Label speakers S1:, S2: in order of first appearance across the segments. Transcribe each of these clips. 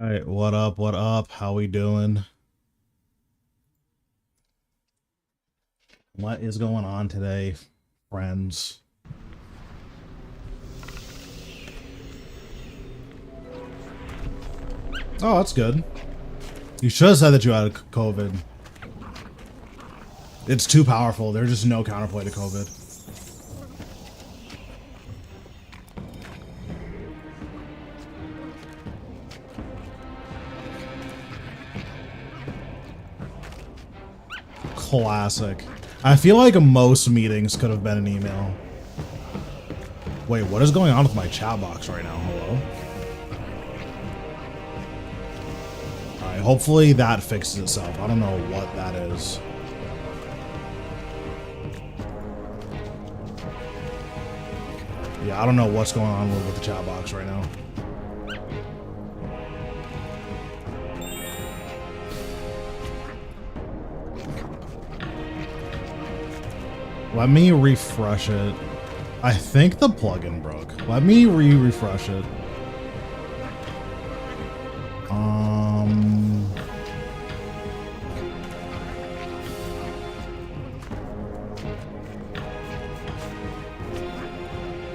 S1: Alright, what up, what up? How we doing? What is going on today, friends? Oh, that's good. You should have said that you had COVID. It's too powerful. There's just no counterplay to COVID. Classic. I feel like most meetings could have been an email. Wait, what is going on with my chat box right now? Hello? Alright, hopefully that fixes itself. I don't know what that is. Yeah, I don't know what's going on with the chat box right now. Let me refresh it. I think the plugin broke. Let me refresh it.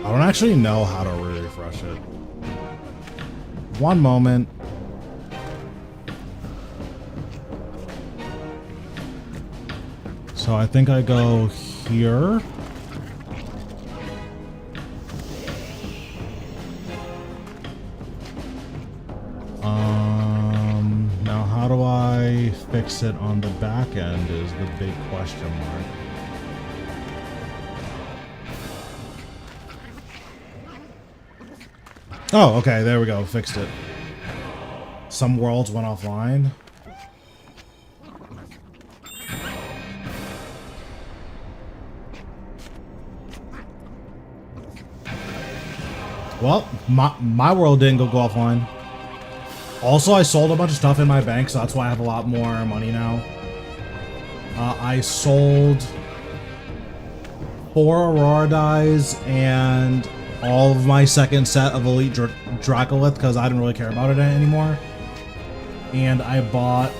S1: I don't actually know how to refresh it. One moment. So I think I go here. Now how do I fix it on the back end is the big question mark. Oh, okay, there we go, fixed it. Some worlds went offline. Well, my world didn't go offline. Also, I sold a bunch of stuff in my bank, so that's why I have a lot more money now. I sold 4 Aurora dies and all of my second set of Elite Dracolith because I didn't really care about it anymore. And I bought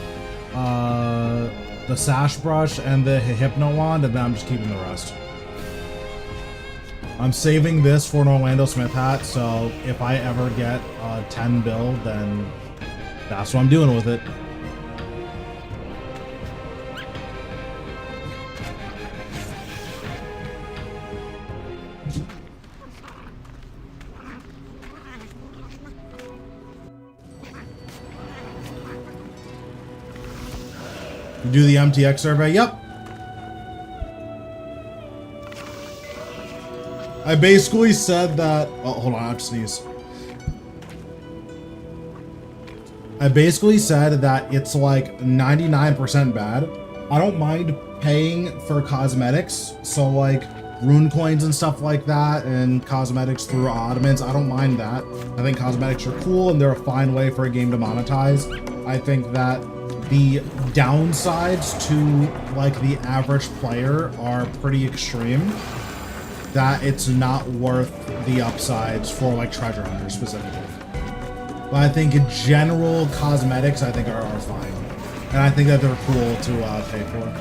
S1: the Sash Brush and the Hypno Wand, and then I'm just keeping the rest. I'm saving this for an Orlando Smith hat, so if I ever get a 10 build, then that's what I'm doing with it. You do the MTX survey? Yep. I basically said that. Oh, hold on, I have to sneeze. I basically said that it's like 99% bad. I don't mind paying for cosmetics, so like rune coins and stuff like that, and cosmetics through ottomans. I don't mind that. I think cosmetics are cool and they're a fine way for a game to monetize. I think that the downsides to like the average player are pretty extreme. That it's not worth the upsides for like treasure hunters specifically. But I think in general cosmetics I think are fine. And I think that they're cool to pay for.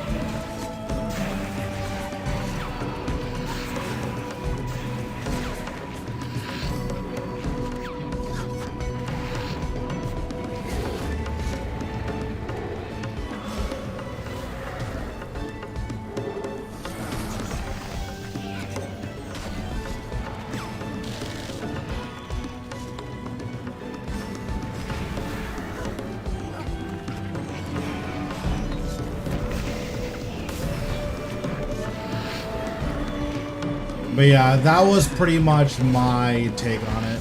S1: But yeah, that was pretty much my take on it.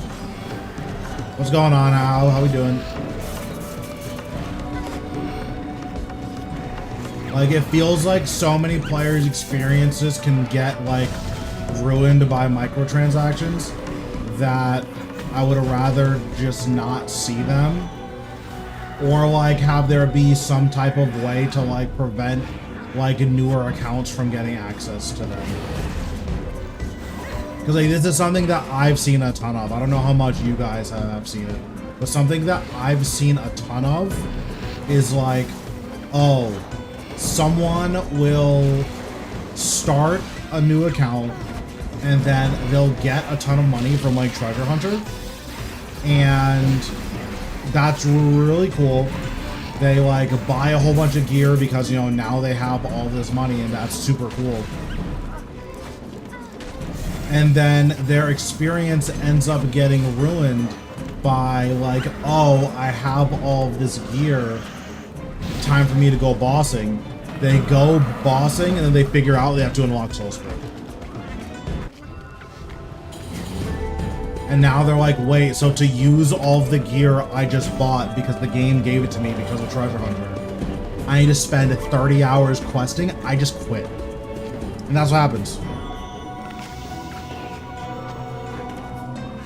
S1: What's going on, Al? How we doing? Like, it feels like so many players' experiences can get, like, ruined by microtransactions that I would rather just not see them. Or, like, have there be some type of way to, like, prevent, like, newer accounts from getting access to them. Because like, this is something that I've seen a ton of. I don't know how much you guys have seen it. But something that I've seen a ton of is like, oh, someone will start a new account and then they'll get a ton of money from like Treasure Hunter. And that's really cool. They like buy a whole bunch of gear because, you know, now they have all this money, and that's super cool. And then their experience ends up getting ruined by like, oh, I have all of this gear, time for me to go bossing. They go bossing and then they figure out they have to unlock Soul Split. And now they're like, wait, so to use all of the gear I just bought because the game gave it to me because of Treasure Hunter, I need to spend 30 hours questing? I just quit. And that's what happens.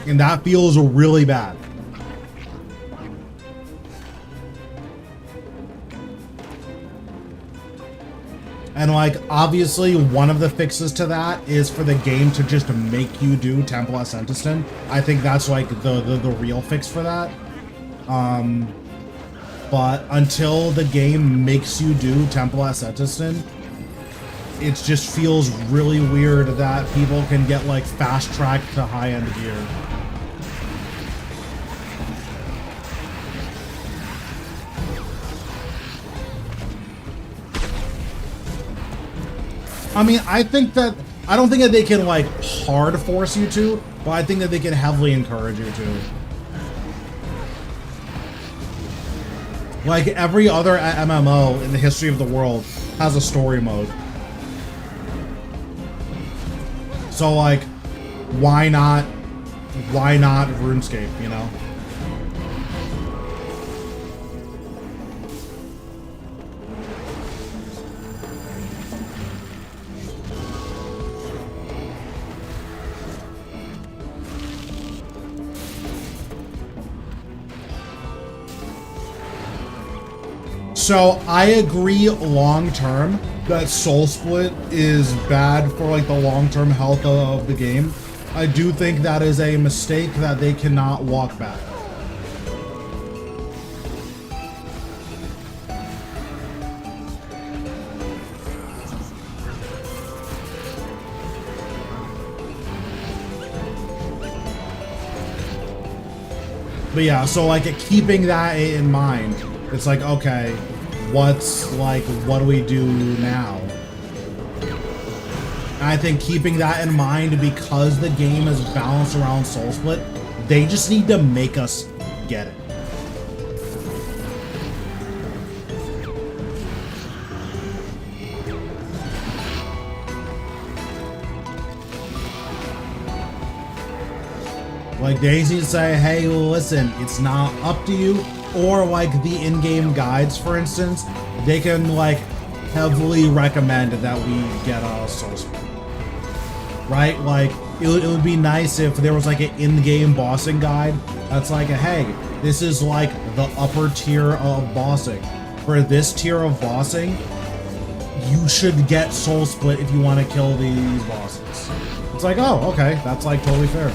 S1: And that feels really bad. And like, obviously, one of the fixes to that is for the game to just make you do Temple at Sanctum. I think that's like the real fix for that. But until the game makes you do Temple at Sanctum, it just feels really weird that people can get like fast track to high-end gear. I mean, I don't think that they can like hard force you to, but I think that they can heavily encourage you to. Like every other MMO in the history of the world has a story mode. So like, why not RuneScape, you know? So I agree long term that Soul Split is bad for like the long-term health of the game. I do think that is a mistake that they cannot walk back. But yeah, so like keeping that in mind, it's like, okay, what do we do now? And I think keeping that in mind, because the game is balanced around Soul Split, they just need to make us get it. Like, they need to say, hey, listen, it's not up to you. Or like the in-game guides, for instance, they can like heavily recommend that we get a Soul Split. Right? Like, it would be nice if there was like an in-game bossing guide that's like, hey, this is like the upper tier of bossing. For this tier of bossing, you should get Soul Split if you want to kill these bosses. It's like, oh, okay, that's like totally fair.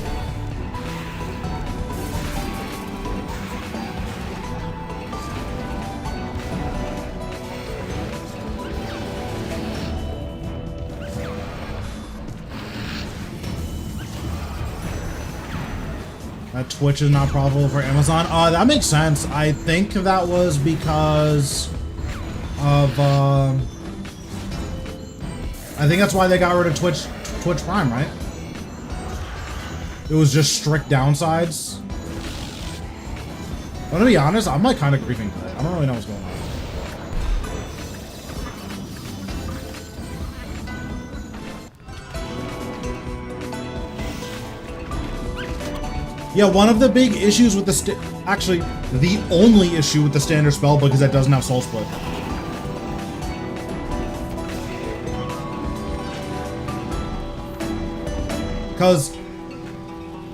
S1: Twitch is not profitable for Amazon. That makes sense. I think that was because of I think that's why they got rid of Twitch Prime, right? It was just strict downsides. But to be honest, I'm like kind of grieving today. I don't really know what's going on. Yeah, one of the big issues with the actually, the only issue with the standard spellbook is that it doesn't have Soul Split. Because,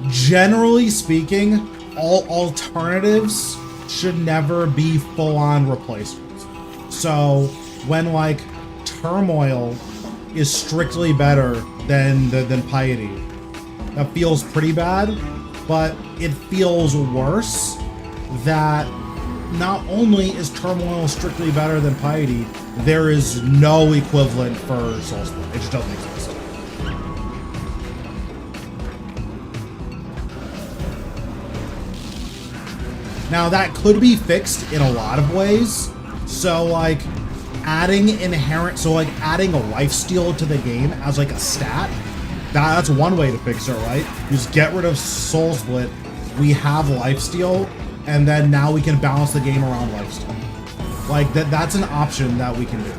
S1: generally speaking, all alternatives should never be full-on replacements. So, when, like, Turmoil is strictly better than Piety, that feels pretty bad. But it feels worse that not only is turmoil strictly better than piety, there is no equivalent for soul split. It just doesn't exist. Now that could be fixed in a lot of ways. So like adding adding a lifesteal to the game as like a stat, that's one way to fix it, right? Just get rid of soul split. We have lifesteal, and then now we can balance the game around lifesteal. Like that's an option that we can do.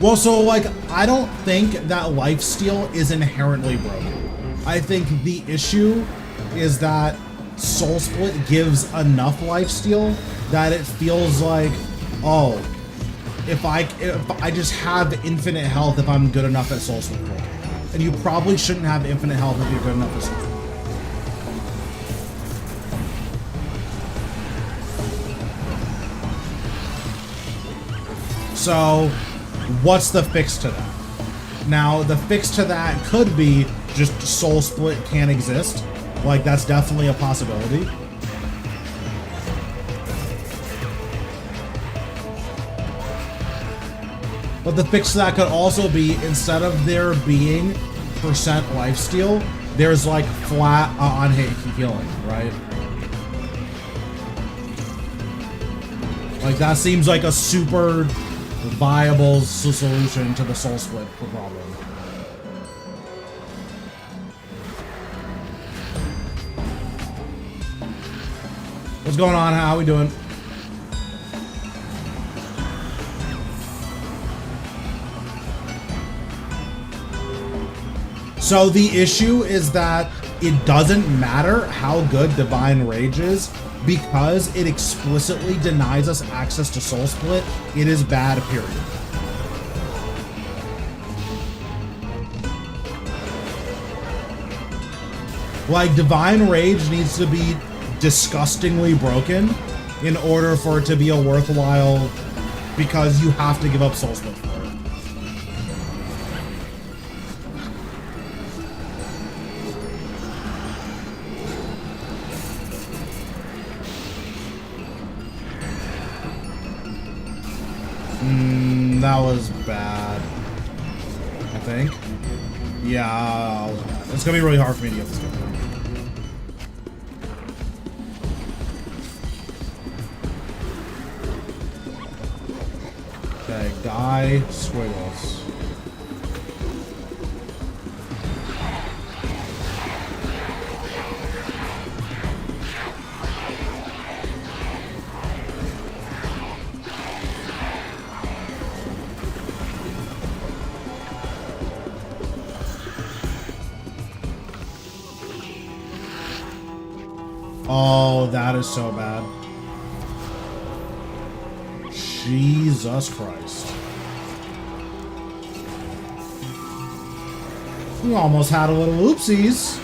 S1: Well, so like, I don't think that lifesteal is inherently broken. I think the issue is that soul split gives enough lifesteal that it feels like, oh, if I just have infinite health if I'm good enough at soul split. And you probably shouldn't have infinite health if you're good enough at soul split. So what's the fix to that? Now, the fix to that could be just soul split can't exist. Like, that's definitely a possibility. But the fix to that could also be, instead of there being percent lifesteal, there's like flat on hit healing, right? Like, that seems like a super viable solution to the soul split problem. What's going on? How are we doing? So the issue is that it doesn't matter how good Divine Rage is, because it explicitly denies us access to soul split. It is bad, period. Like, Divine Rage needs to be disgustingly broken in order for it to be a worthwhile, because you have to give up soul split for it. That was bad, I think. Yeah, it's gonna be really hard for me to get this going. Okay, die, squiggles. Oh, that is so bad. Jesus Christ. We almost had a little oopsies.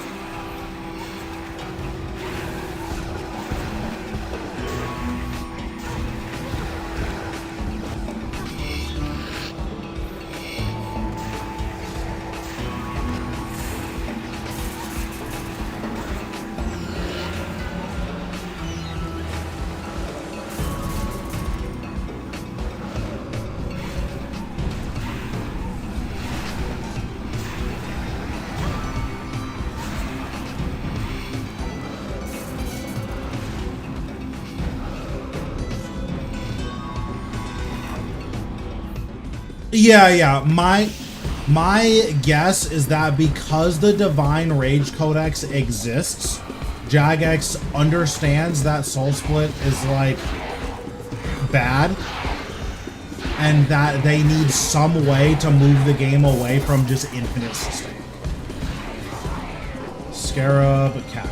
S1: Yeah. My guess is that because the Divine Rage Codex exists, Jagex understands that Soul Split is like bad, and that they need some way to move the game away from just infinite sustain. Scarab Cat.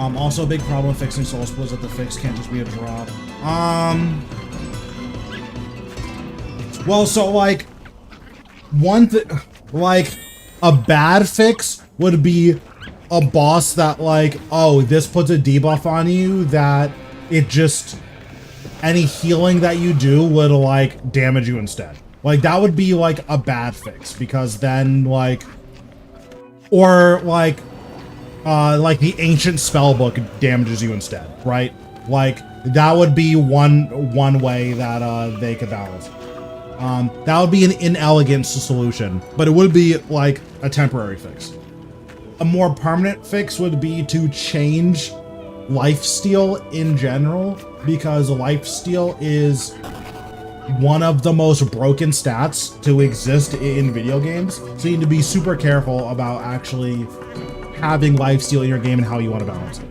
S1: Also a big problem with fixing soul splits that the fix can't just be a drop. Well, so like like a bad fix would be a boss that like, oh, this puts a debuff on you that it just, any healing that you do would like damage you instead. Like that would be like a bad fix, because then like, or like the ancient spellbook damages you instead, right? Like that would be one way that they could balance. That would be an inelegant solution, but it would be like a temporary fix. A more permanent fix would be to change lifesteal in general, because lifesteal is one of the most broken stats to exist in video games. So you need to be super careful about actually having lifesteal in your game and how you want to balance it.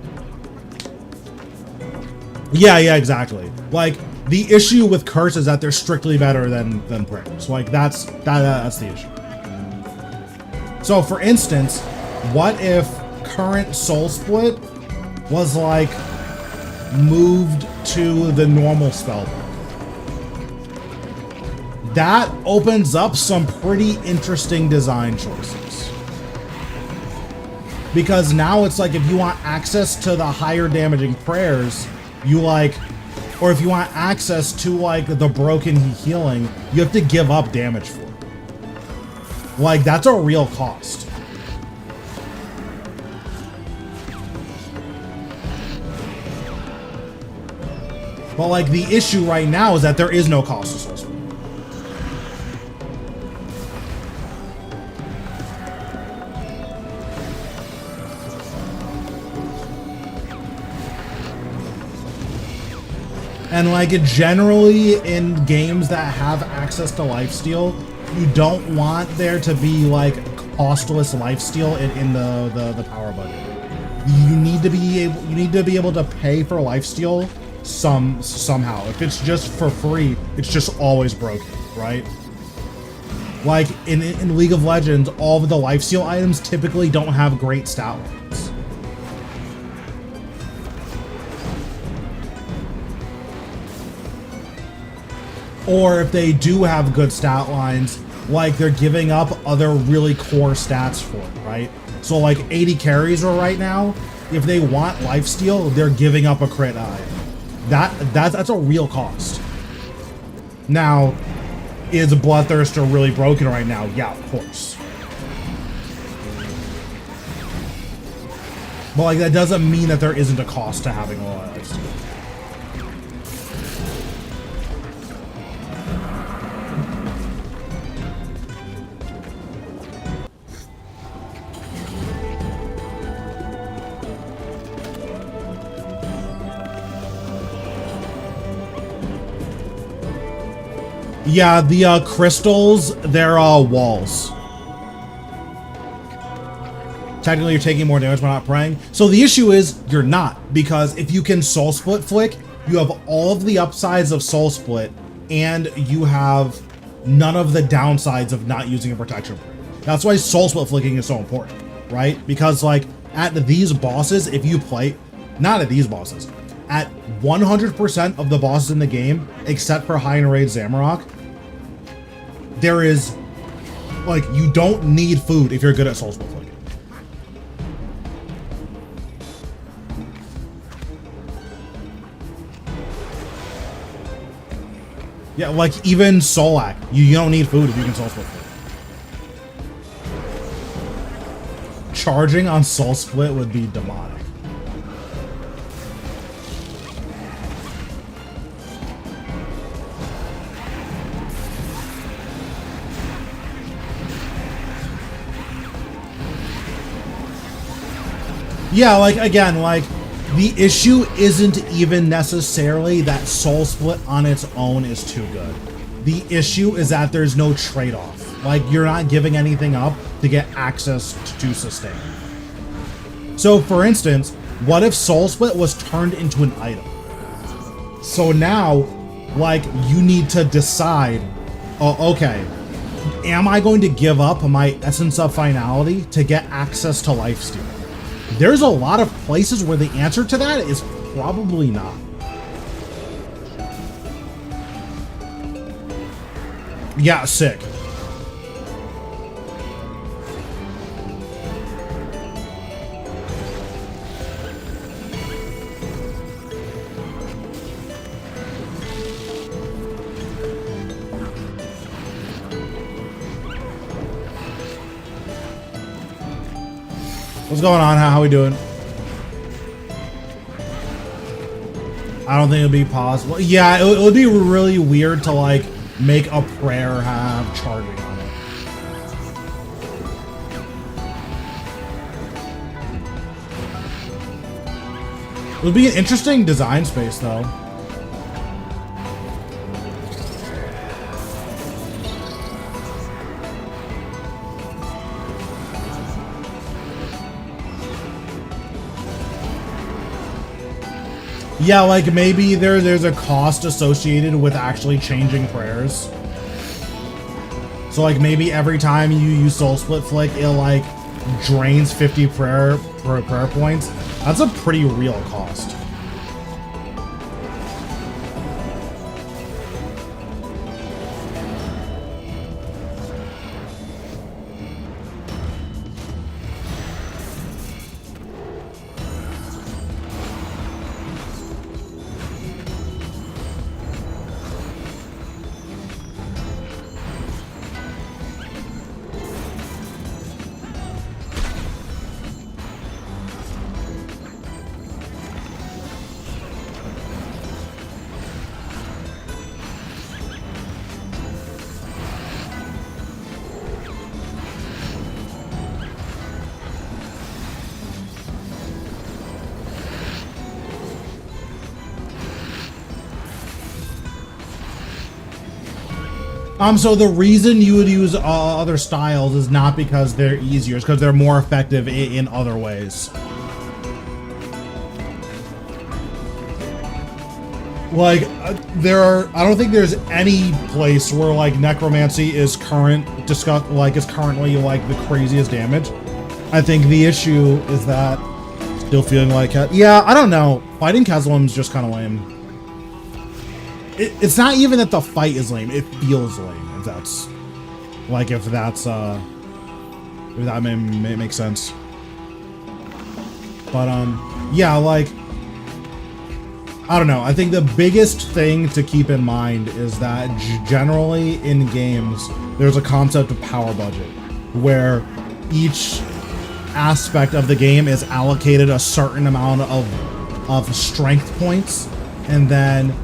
S1: Yeah, exactly. Like the issue with curse is that they're strictly better than prayers. Like that's the issue. So for instance, what if current soul split was like moved to the normal spell book? That opens up some pretty interesting design choices. Because now it's like, if you want access to the higher damaging prayers, you like, or if you want access to like the broken healing, you have to give up damage for it. Like that's a real cost. But like the issue right now is that there is no cost to soul split. And like generally in games that have access to lifesteal, you don't want there to be like costless lifesteal in the power budget. You need to be able to pay for lifesteal somehow. If it's just for free, it's just always broken, right? Like in League of Legends, all of the lifesteal items typically don't have great stat lines. Or if they do have good stat lines, like they're giving up other really core stats for it, right? So like 80 carries right now, if they want lifesteal, they're giving up a crit eye. That's a real cost. Now, is Bloodthirster really broken right now? Yeah, of course. But like that doesn't mean that there isn't a cost to having a lot of lifesteal. Yeah, the crystals, they're walls. Technically, you're taking more damage by not praying. So the issue is you're not, because if you can soul split flick, you have all of the upsides of soul split, and you have none of the downsides of not using a protection prayer. That's why soul split flicking is so important, right? Because like at these bosses, if you play, not at these bosses, at 100% of the bosses in the game, except for High and Raid Zamorak, there is, like, you don't need food if you're good at soul split flicking. Yeah, like even Solak, you don't need food if you can soul split flick. Charging on soul split would be demonic. Yeah, like, again, like, the issue isn't even necessarily that soul split on its own is too good. The issue is that there's no trade-off. Like, you're not giving anything up to get access to sustain. So, for instance, what if soul split was turned into an item? So now, like, you need to decide, oh, okay, am I going to give up my Essence of Finality to get access to lifesteal? there's a lot of places where the answer to that is probably not. Yeah, sick. What's going on? How we doing? I don't think it'd be possible. Yeah, it would be really weird to like make a prayer have charging on it. It would be an interesting design space though. Yeah, like maybe there's a cost associated with actually changing prayers. So like maybe every time you use Soul Split Flick, it like drains 50 prayer points. That's a pretty real cost. So the reason you would use other styles is not because they're easier, it's because they're more effective in other ways. Like, I don't think there's any place where like necromancy is currently like the craziest damage. I think the issue is that still feeling like, yeah, I don't know. Fighting Keslim's just kind of lame. It's not even that the fight is lame, it feels lame, if that may make sense. But yeah, like, I don't know, I think the biggest thing to keep in mind is that generally in games there's a concept of power budget where each aspect of the game is allocated a certain amount of strength points, and then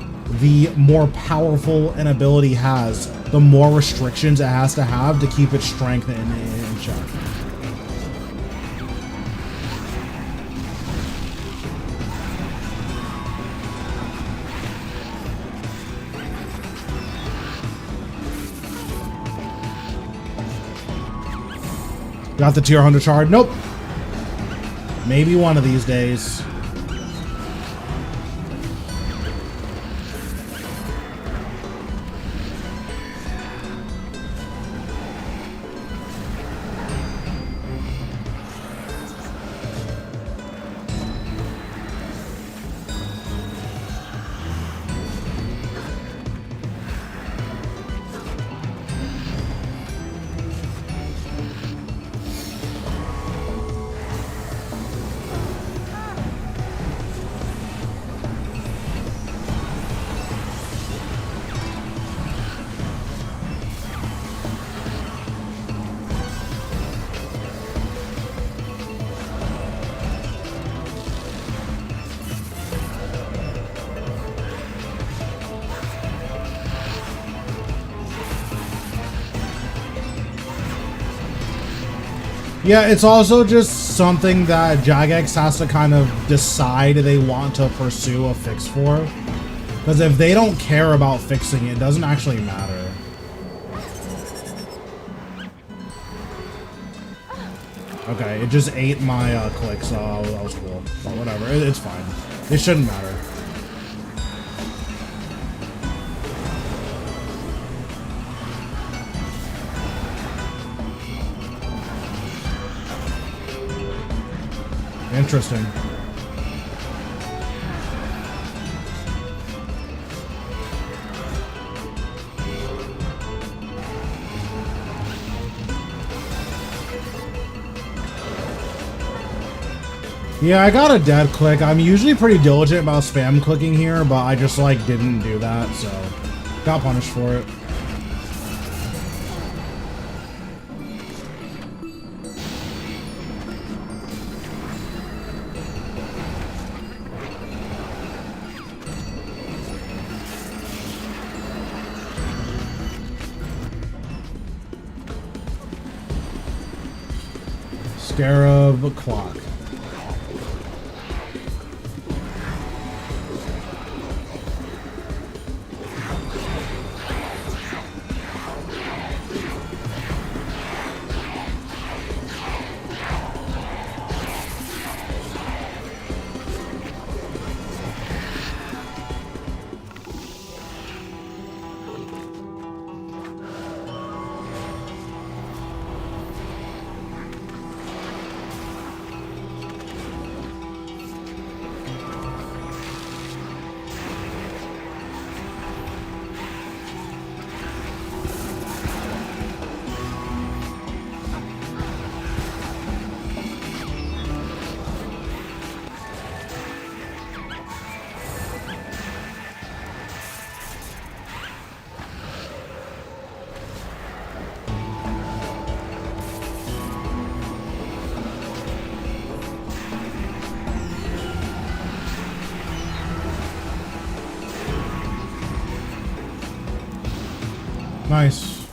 S1: the more powerful an ability has, the more restrictions it has to have to keep its strength in check. Got the tier 100 shard? Nope. Maybe one of these days. Yeah, it's also just something that Jagex has to kind of decide they want to pursue a fix for. Because if they don't care about fixing it, it doesn't actually matter. Okay, it just ate my clicks, so that was cool. But whatever, it's fine. It shouldn't matter. Interesting. Yeah, I got a dead click. I'm usually pretty diligent about spam clicking here, but I just like didn't do that, so got punished for it. Scarab clock. Nice.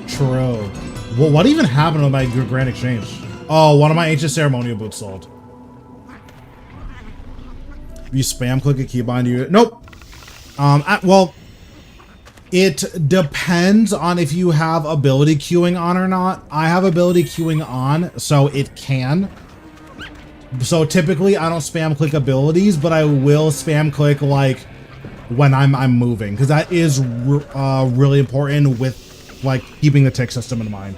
S1: True. Well, what even happened with my Grand Exchange? Oh, one of my ancient ceremonial boots sold. If you spam click a keybind, you nope. Well, it depends on if you have ability queuing on or not. I have ability queuing on, so it can. So typically I don't spam click abilities, but I will spam click like when I'm moving, because that is really important with like keeping the tick system in mind.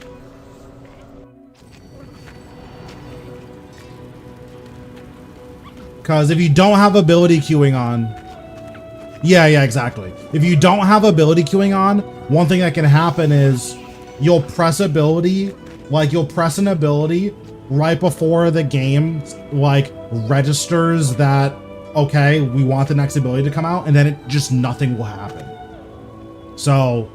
S1: Because if you don't have ability queuing on, yeah, exactly. If you don't have ability queuing on, one thing that can happen is you'll press ability, like you'll press an ability right before the game like registers that, okay, we want the next ability to come out, and then it just nothing will happen. So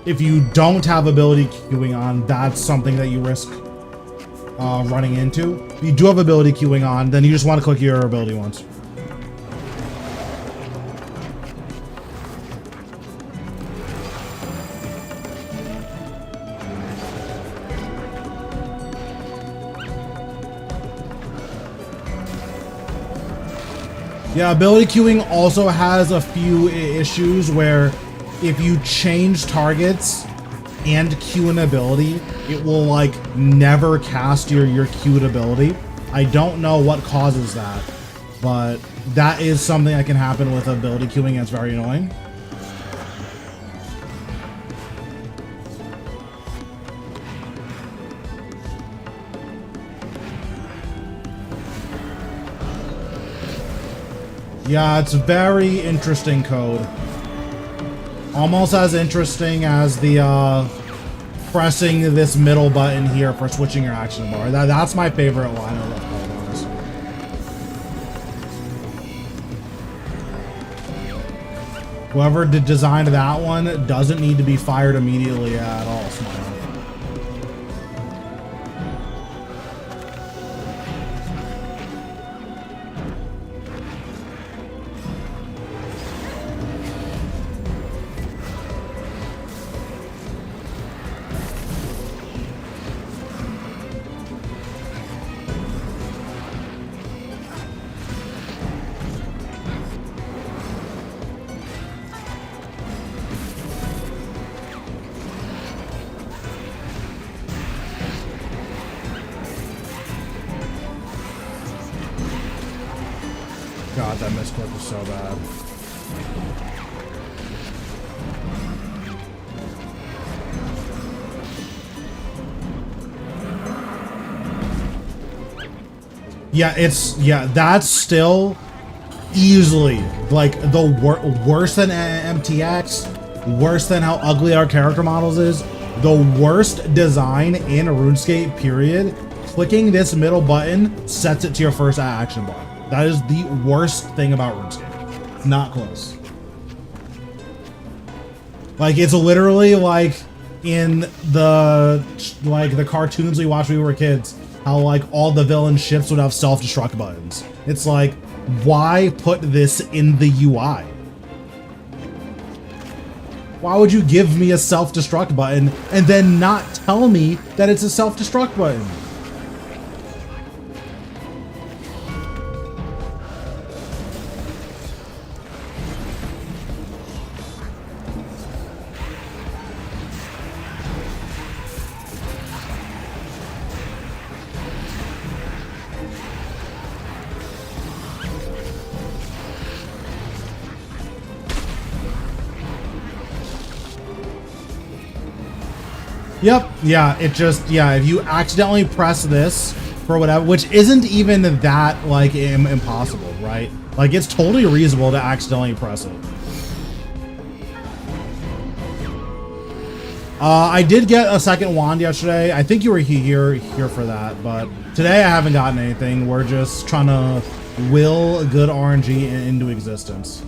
S1: if you don't have ability queuing on, that's something that you risk running into. If you do have ability queuing on, then you just want to click your ability once. Yeah, ability queuing also has a few issues where if you change targets and queue an ability, it will like never cast your queued ability. I don't know what causes that, but that is something that can happen with ability queuing, and it's very annoying. Yeah, it's very interesting code. Almost as interesting as the pressing this middle button here for switching your action bar. That's my favorite line of that code, honestly. Whoever designed that one doesn't need to be fired immediately at all, Smile. God, that misclick was so bad. Yeah, that's still easily like the worse than MTX, worse than how ugly our character models is, the worst design in RuneScape, period. Clicking this middle button sets it to your first action bar. That is the worst thing about RuneScape. Not close. Like, it's literally like in the cartoons we watched when we were kids, how like all the villain ships would have self-destruct buttons. It's like, why put this in the UI? Why would you give me a self-destruct button and then not tell me that it's a self-destruct button? Yep, yeah, it just, yeah, if you accidentally press this for whatever, which isn't even that, like, impossible, right? Like, it's totally reasonable to accidentally press it. I did get a second wand yesterday. I think you were here for that, but today I haven't gotten anything. We're just trying to will good RNG into existence.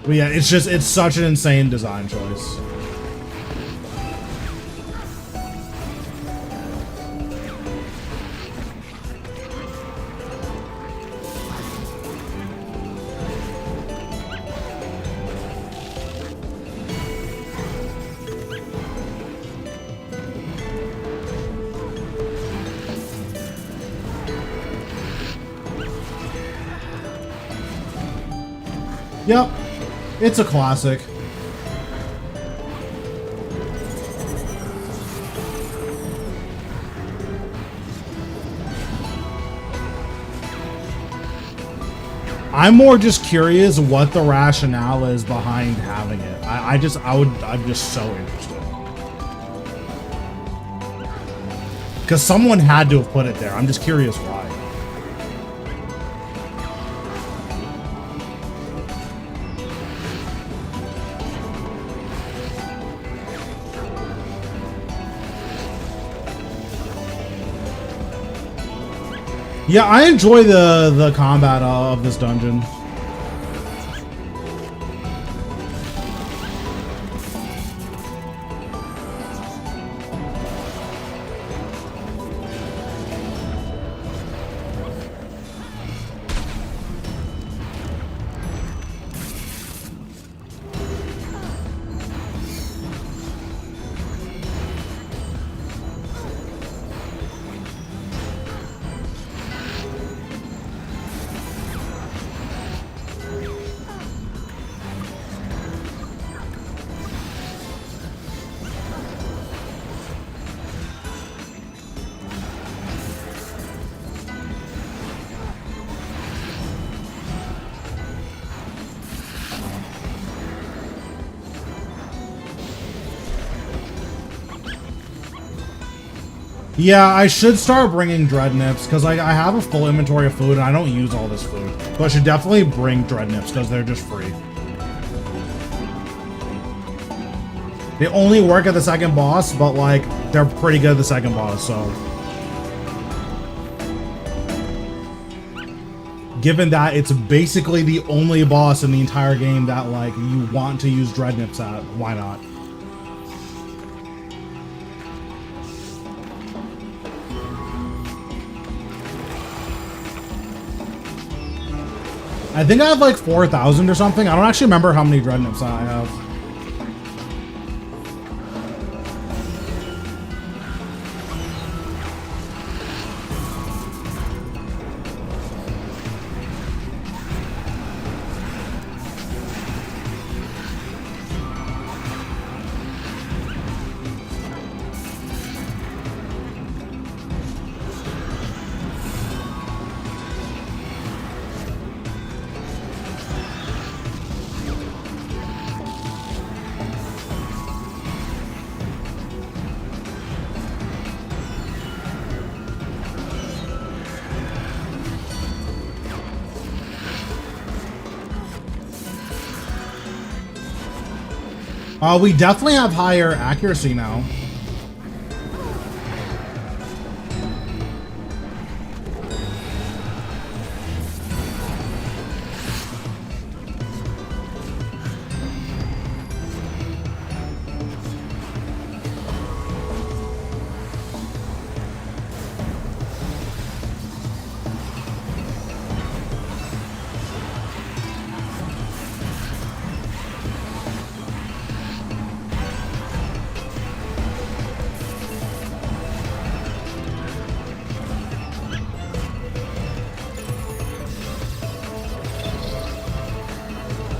S1: But yeah, it's such an insane design choice. Yep. It's a classic. I'm more just curious what the rationale is behind having it. I'm just so interested. Because someone had to have put it there. I'm just curious why. Yeah, I enjoy the combat of this dungeon. Yeah, I should start bringing dread nips because like I have a full inventory of food and I don't use all this food. So I should definitely bring dread nips because they're just free. They only work at the second boss, but like they're pretty good at the second boss, so. Given that it's basically the only boss in the entire game that like you want to use dread nips at, why not? I think I have like 4,000 or something. I don't actually remember how many dread nips I have. We definitely have higher accuracy now.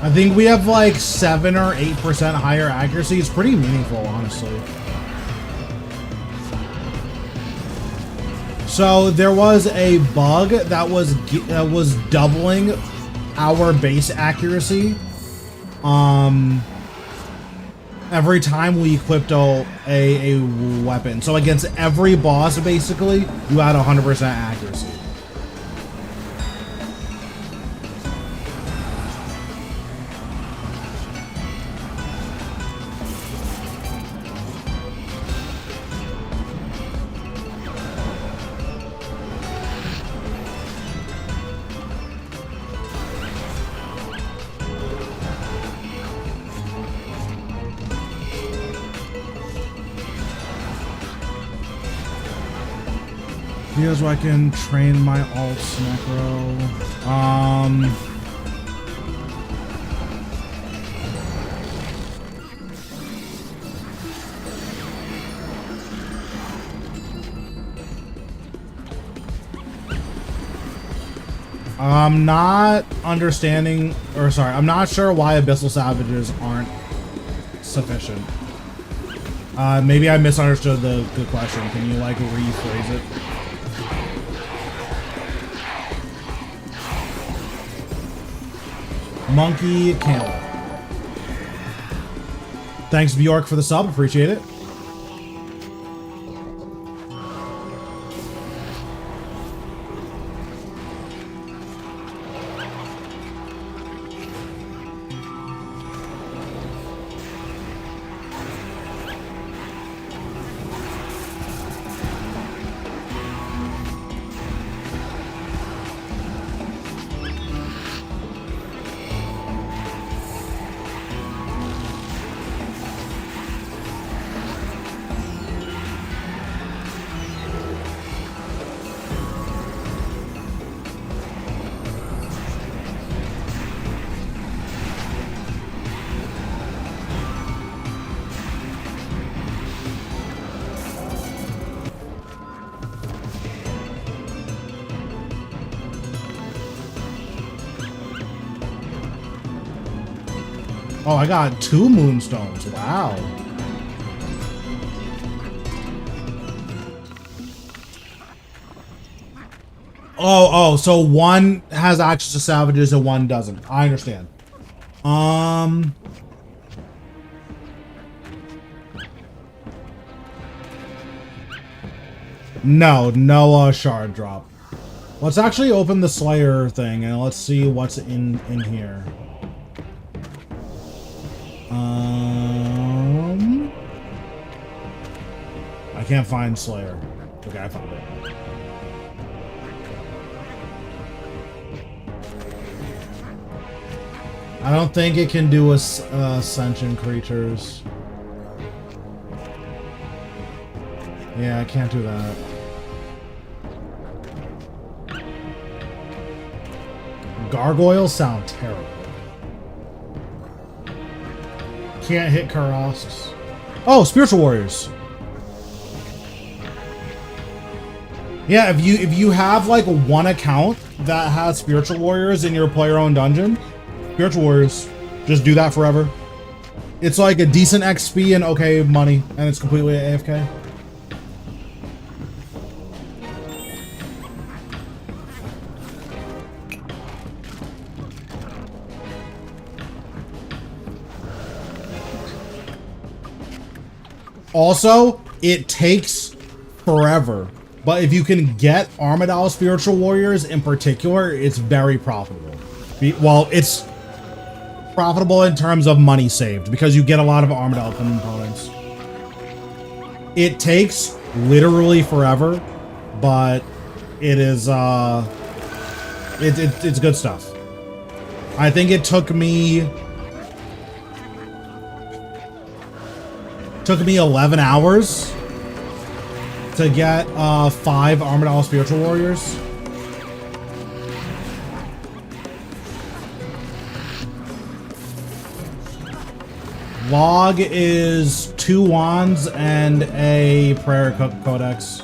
S1: I think we have like 7 or 8% higher accuracy. It's pretty meaningful, honestly. So there was a bug that was doubling our base accuracy. Every time we equipped a weapon. So against every boss, basically, you had 100% accuracy. Here's where I can train my alts necro. I'm not understanding, or sorry, I'm not sure why Abyssal Savages aren't sufficient. Maybe I misunderstood the question. Can you like rephrase it? Monkey Camel. Thanks, Bjork, for the sub. Appreciate it. Oh, I got 2 moonstones. Wow. Oh, so one has access to salvages and one doesn't. I understand. No shard drop. Let's actually open the Slayer thing and let's see what's in here. I can't find Slayer. Okay, I found it. I don't think it can do ascension creatures. Yeah, I can't do that. Gargoyles sound terrible. Can't hit Karosks. Oh, Spiritual Warriors. Yeah, if you have like one account that has Spiritual Warriors in your player-owned dungeon, Spiritual Warriors, just do that forever. It's like a decent XP and okay money, and it's completely AFK. Also, it takes forever. But if you can get Armadale Spiritual Warriors in particular, it's very profitable. Well, it's profitable in terms of money saved because you get a lot of Armadillo components. It takes literally forever, but it is it's good stuff. I think it took me 11 hours to get 5 Armadillo Spiritual Warriors. Log is 2 wands and a prayer codex.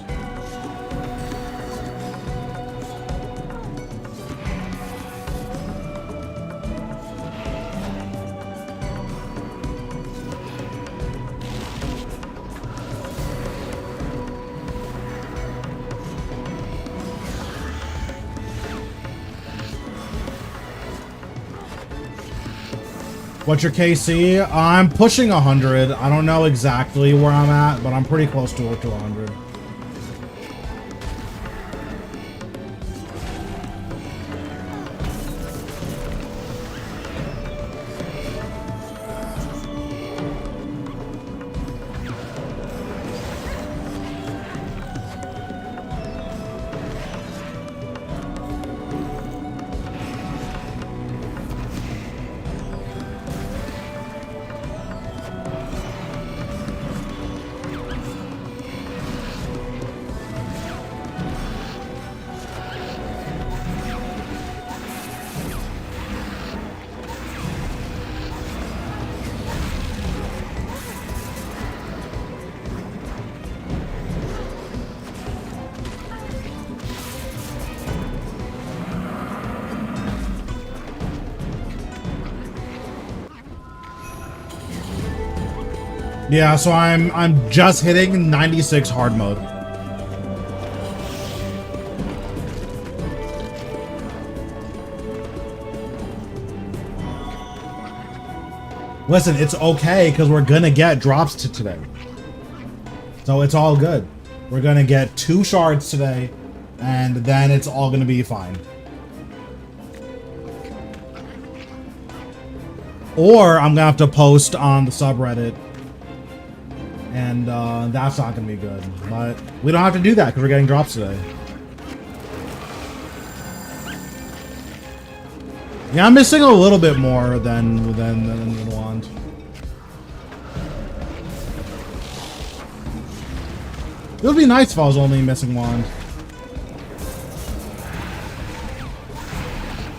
S1: What's your KC? I'm pushing 100. I don't know exactly where I'm at, but I'm pretty close to 100. Yeah, so I'm just hitting 96 hard mode. Listen, it's okay because we're gonna get drops today. So it's all good. We're gonna get 2 shards today, and then it's all gonna be fine. Or I'm gonna have to post on the subreddit, and that's not gonna be good. But we don't have to do that because we're getting drops today. Yeah, I'm missing a little bit more than the wand. It would be nice if I was only missing wand.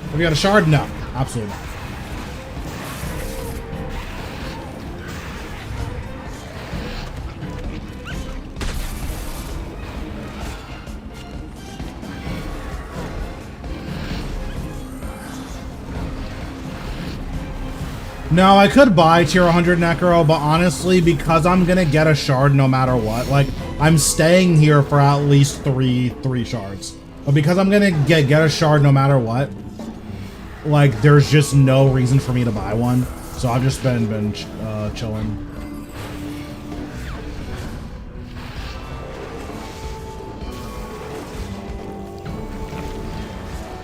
S1: Have we got a shard? No, absolutely not. No, I could buy tier 100 Necro, but honestly, because I'm gonna get a shard no matter what, like, I'm staying here for at least three shards. But because I'm gonna get a shard no matter what, like, there's just no reason for me to buy one. So I've just been chilling.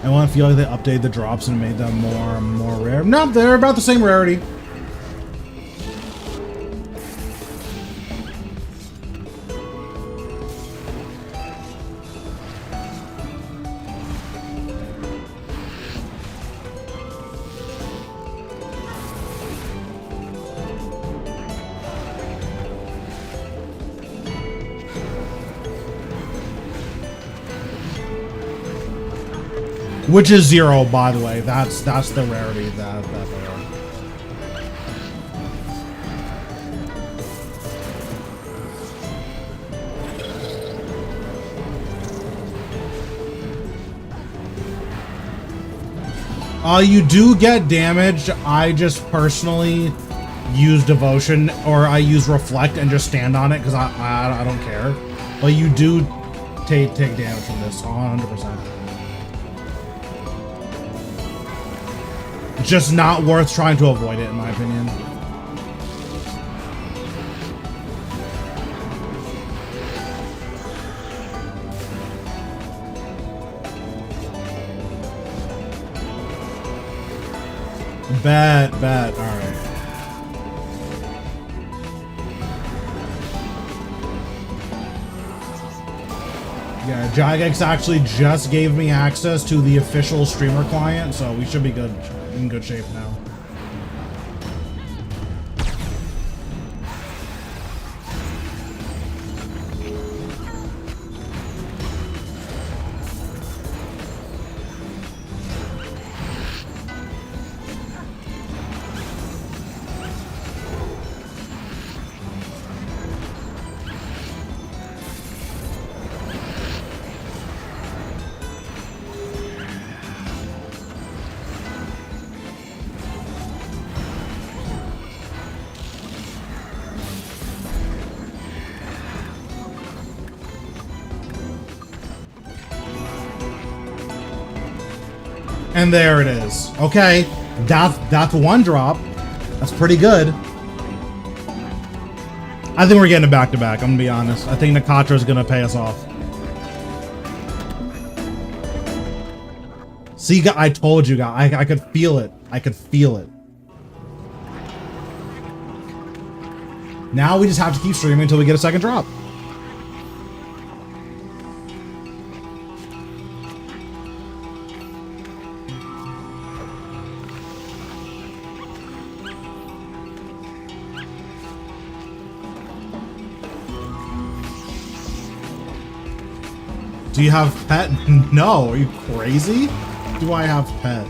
S1: I want to feel like they updated the drops and made them more rare. No, they're about the same rarity. Which is 0, by the way. That's the rarity that they are. You do get damaged. I just personally use Devotion, or I use Reflect and just stand on it because I don't care. But you do take damage from this 100%. It's just not worth trying to avoid it, in my opinion. Bet. All right. Yeah, Jagex actually just gave me access to the official streamer client, so we should be good, in good shape now. And there it is. Okay, that's one drop. That's pretty good. I think we're getting it back to back. I'm gonna be honest. I think Nakatra's gonna pay us off. See, I told you guys. I could feel it. I could feel it. Now we just have to keep streaming until we get a second drop. Do you have pet? No, are you crazy? Do I have pet?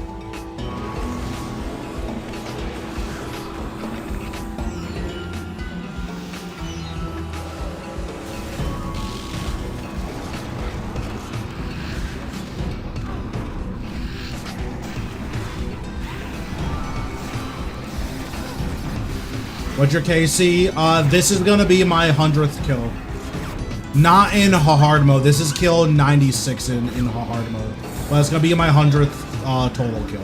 S1: What's your KC? This is gonna be my 100th kill. Not in hard mode. This is kill 96 in hard mode. But it's gonna be my 100th total kill.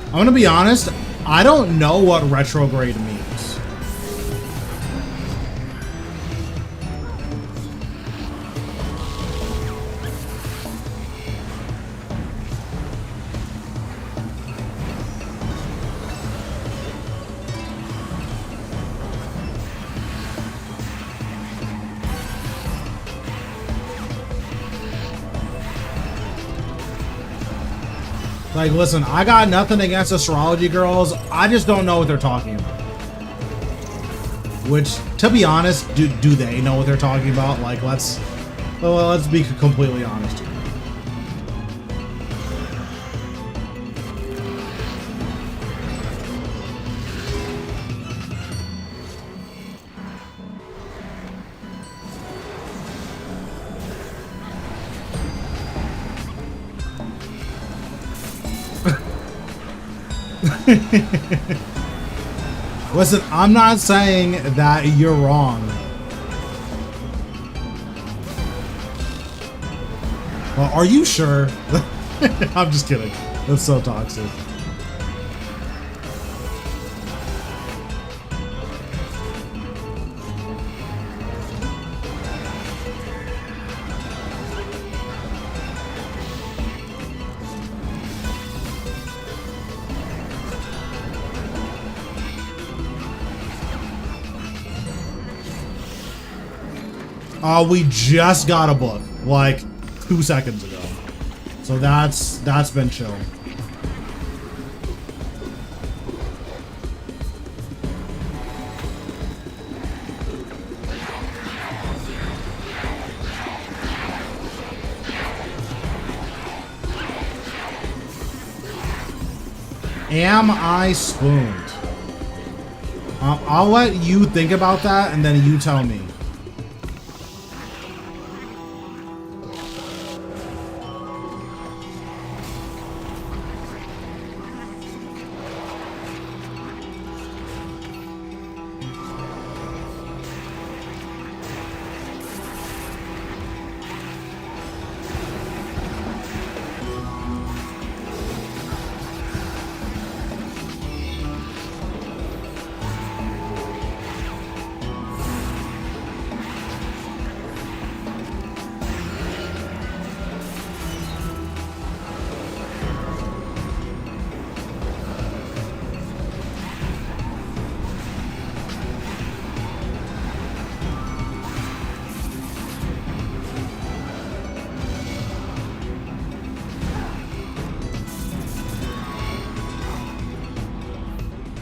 S1: I'm gonna be honest, I don't know what retrograde means. Like, listen, I got nothing against astrology girls. I just don't know what they're talking about. Which, to be honest, do they know what they're talking about? Like, let's be completely honest here. Listen, I'm not saying that you're wrong. Well, are you sure? I'm just kidding. That's so toxic. We just got a book like 2 seconds ago, so that's been chill. Am I spooned? I'll let you think about that and then you tell me.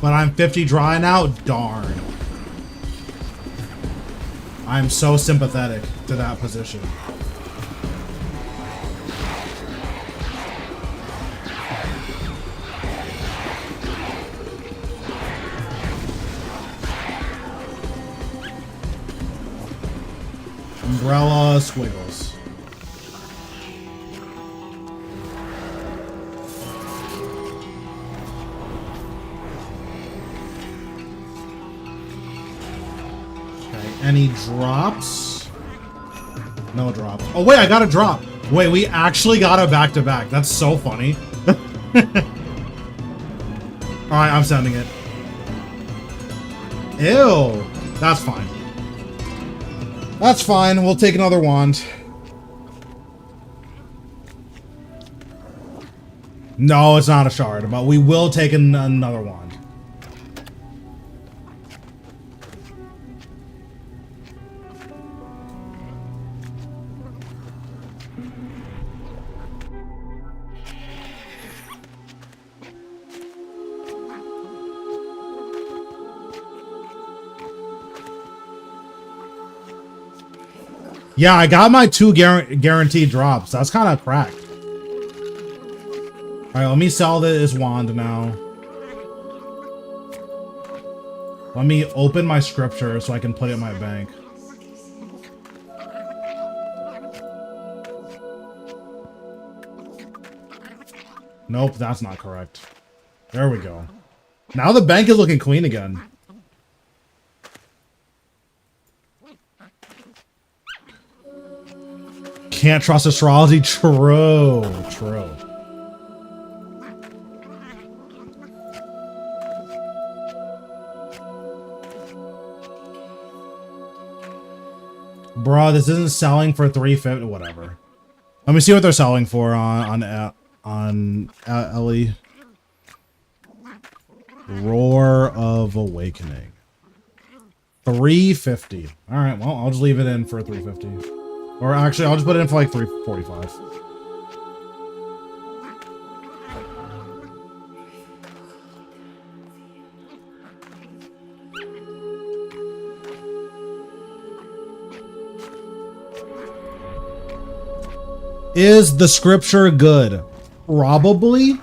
S1: But I'm 50 dry now? Darn. I'm so sympathetic to that position. Umbrella squiggles. Okay, any drops? No drops. Oh wait, I got a drop. Wait, we actually got a back-to-back. That's so funny. Alright, I'm sending it. Ew. That's fine. That's fine. We'll take another wand. No, it's not a shard, but we will take another wand. Yeah, I got my 2 guaranteed drops. That's kind of cracked. Alright, let me sell this wand now. Let me open my scripture so I can put it in my bank. Nope, that's not correct. There we go. Now the bank is looking clean again. Can't trust astrology? True. True. Bro, this isn't selling for 350. Whatever. Let me see what they're selling for on Ellie. Roar of Awakening. 350. All right. Well, I'll just leave it in for 350. Or actually, I'll just put it in for like 345. Is the scripture good? Probably.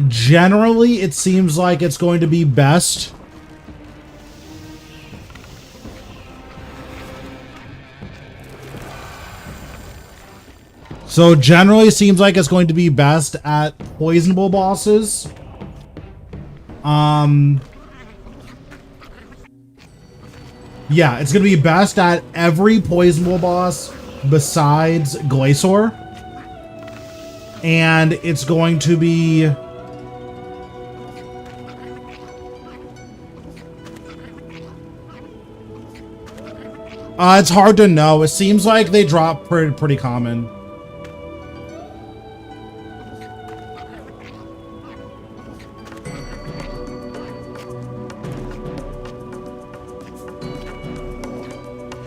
S1: Generally, it seems like it's going to be best. So generally, it seems like it's going to be best at poisonable bosses. Yeah, it's going to be best at every poisonable boss besides Glacier. And it's going to be... it's hard to know. It seems like they drop pretty common.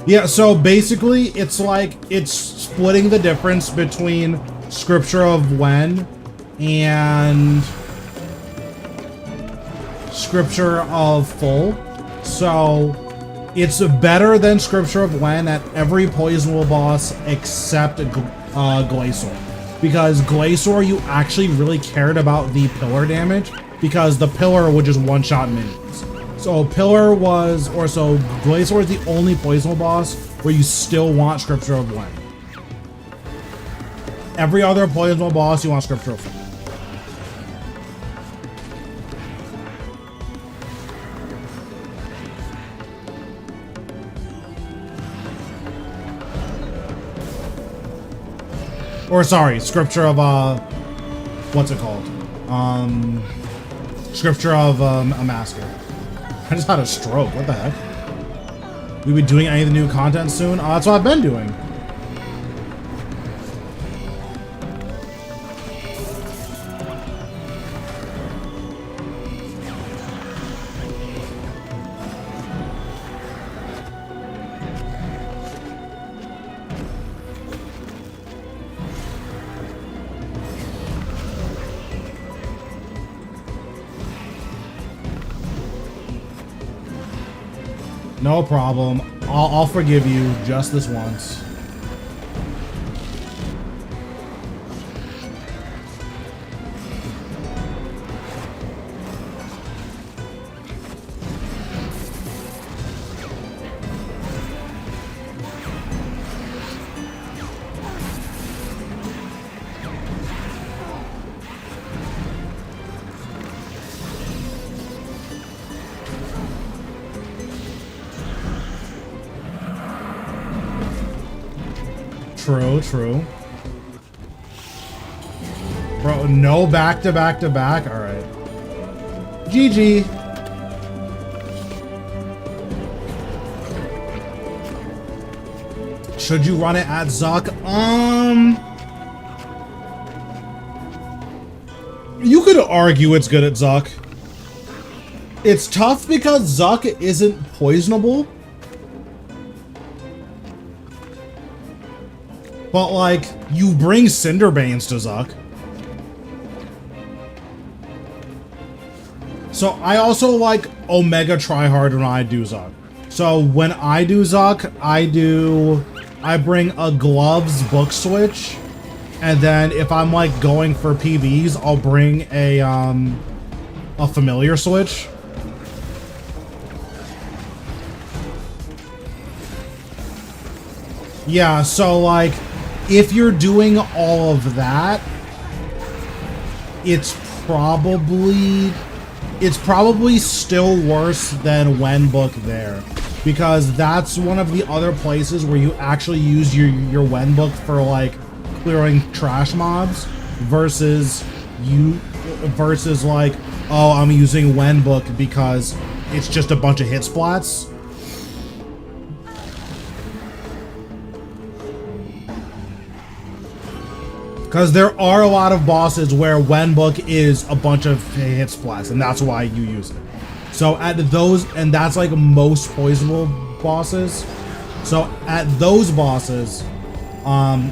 S1: Yeah, so basically, it's like, it's splitting the difference between Scripture of When and Scripture of Full. So, it's better than Scripture of When at every poisonable boss except Glacier. Because Glacier, you actually really cared about the pillar damage, because the pillar would just one-shot minions. So Pillar was, or so Glacier is the only poisonable boss where you still want Scripture of When. Every other poisonable boss, you want Scripture of When. Or sorry, Scripture of, what's it called? Scripture of, a Masker. I just had a stroke. What the heck? We be doing any of the new content soon? That's what I've been doing. No problem. I'll forgive you just this once. True, true. Bro, no back to back to back. All right. GG. Should you run it at Zuck? You could argue it's good at Zuck. It's tough because Zuck isn't poisonable. But, like, you bring Cinderbanes to Zuck. So, I also like Omega Tryhard when I do Zuck. So, when I do Zuck, I bring a Gloves book switch. And then, if I'm, like, going for PBs, I'll bring a familiar switch. Yeah, so, like, if you're doing all of that, it's probably still worse than Wenbook there, because that's one of the other places where you actually use your Wenbook for like clearing trash mobs versus like, oh, I'm using Wenbook because it's just a bunch of hit splats. Because there are a lot of bosses where Wenbook is a bunch of hit splats, and that's why you use it. So at those, and that's like most poisonable bosses. So at those bosses,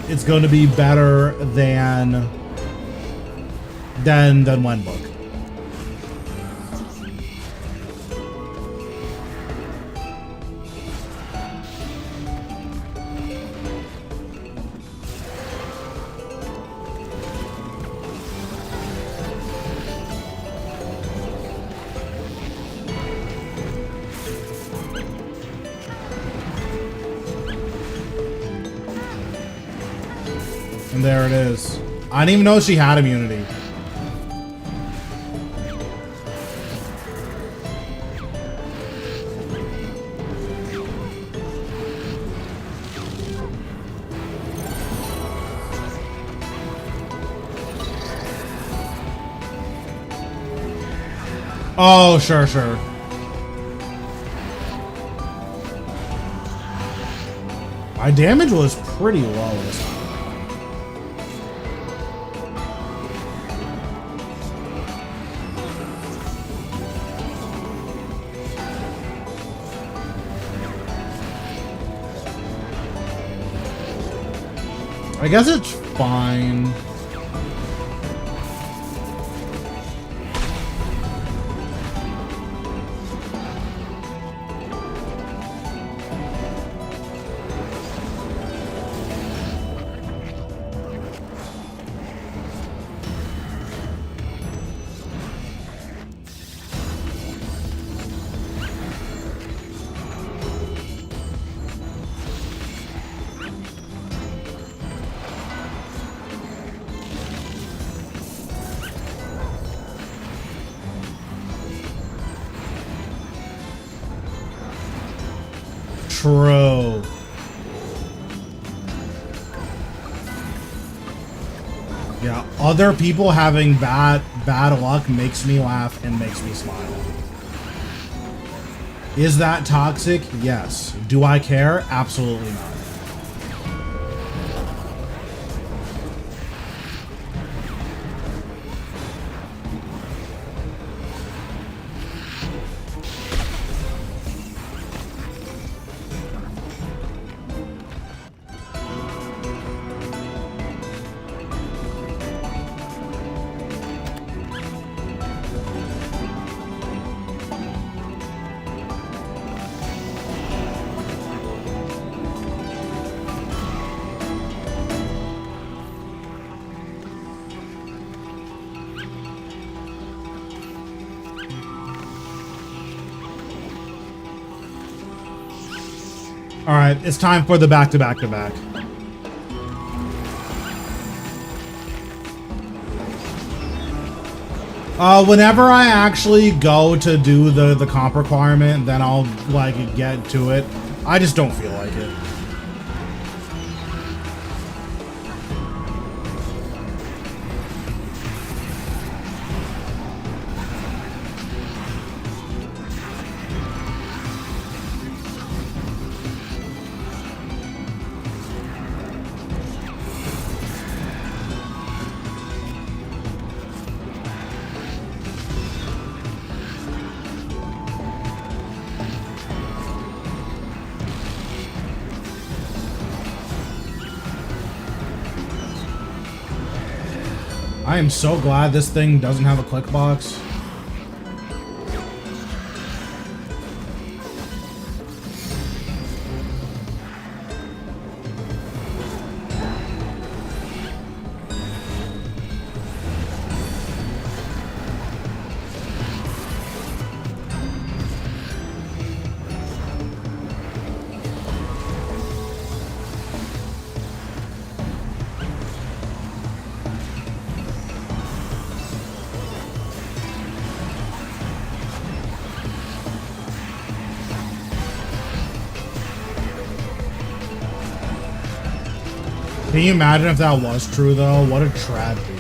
S1: it's going to be better than Wenbook. And there it is. I didn't even know she had immunity. Oh, sure, sure. My damage was pretty low this time. I guess it's fine. True. Yeah, other people having bad luck makes me laugh and makes me smile. Is that toxic? Yes. Do I care? Absolutely not. All right, it's time for the back-to-back-to-back. Whenever I actually go to do the comp requirement, then I'll, like, get to it. I just don't feel like it. I am so glad this thing doesn't have a click box. Can you imagine if that was true, though? What a tragedy.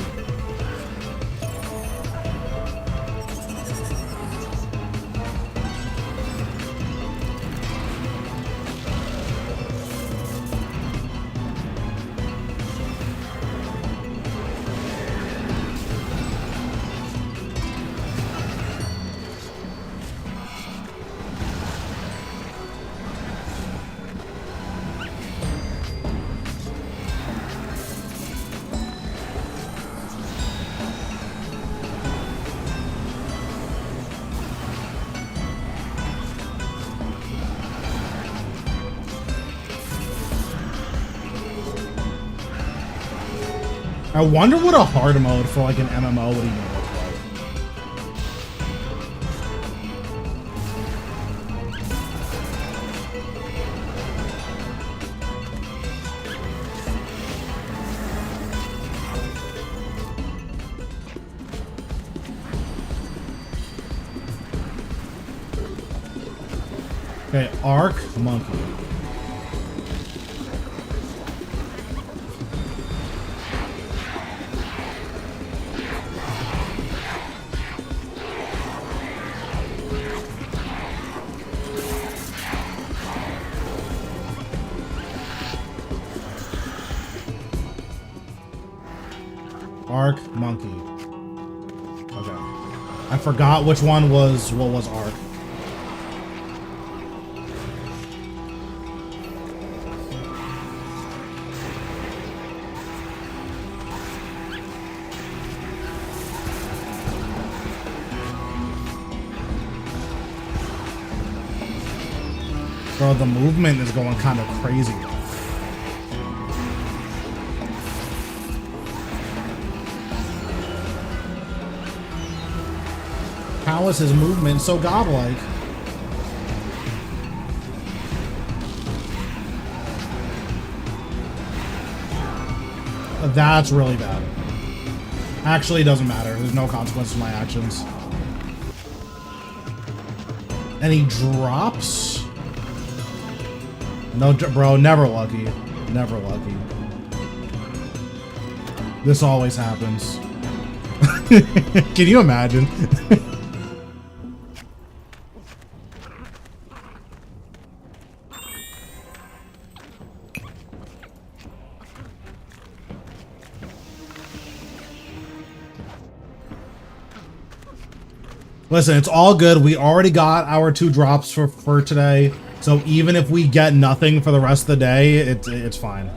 S1: I wonder what a hard mode for like an MMO would even look like. Okay, Arc Monkey. Arc Monkey. Okay. I forgot which one was what was Arc. Bro, the movement is going kind of crazy. Palace's movement so godlike. That's really bad. Actually, it doesn't matter. There's no consequence to my actions. And he drops? No, bro, never lucky. Never lucky. This always happens. Can you imagine? Listen, it's all good. We already got our 2 drops for today. So even if we get nothing for the rest of the day, it's fine.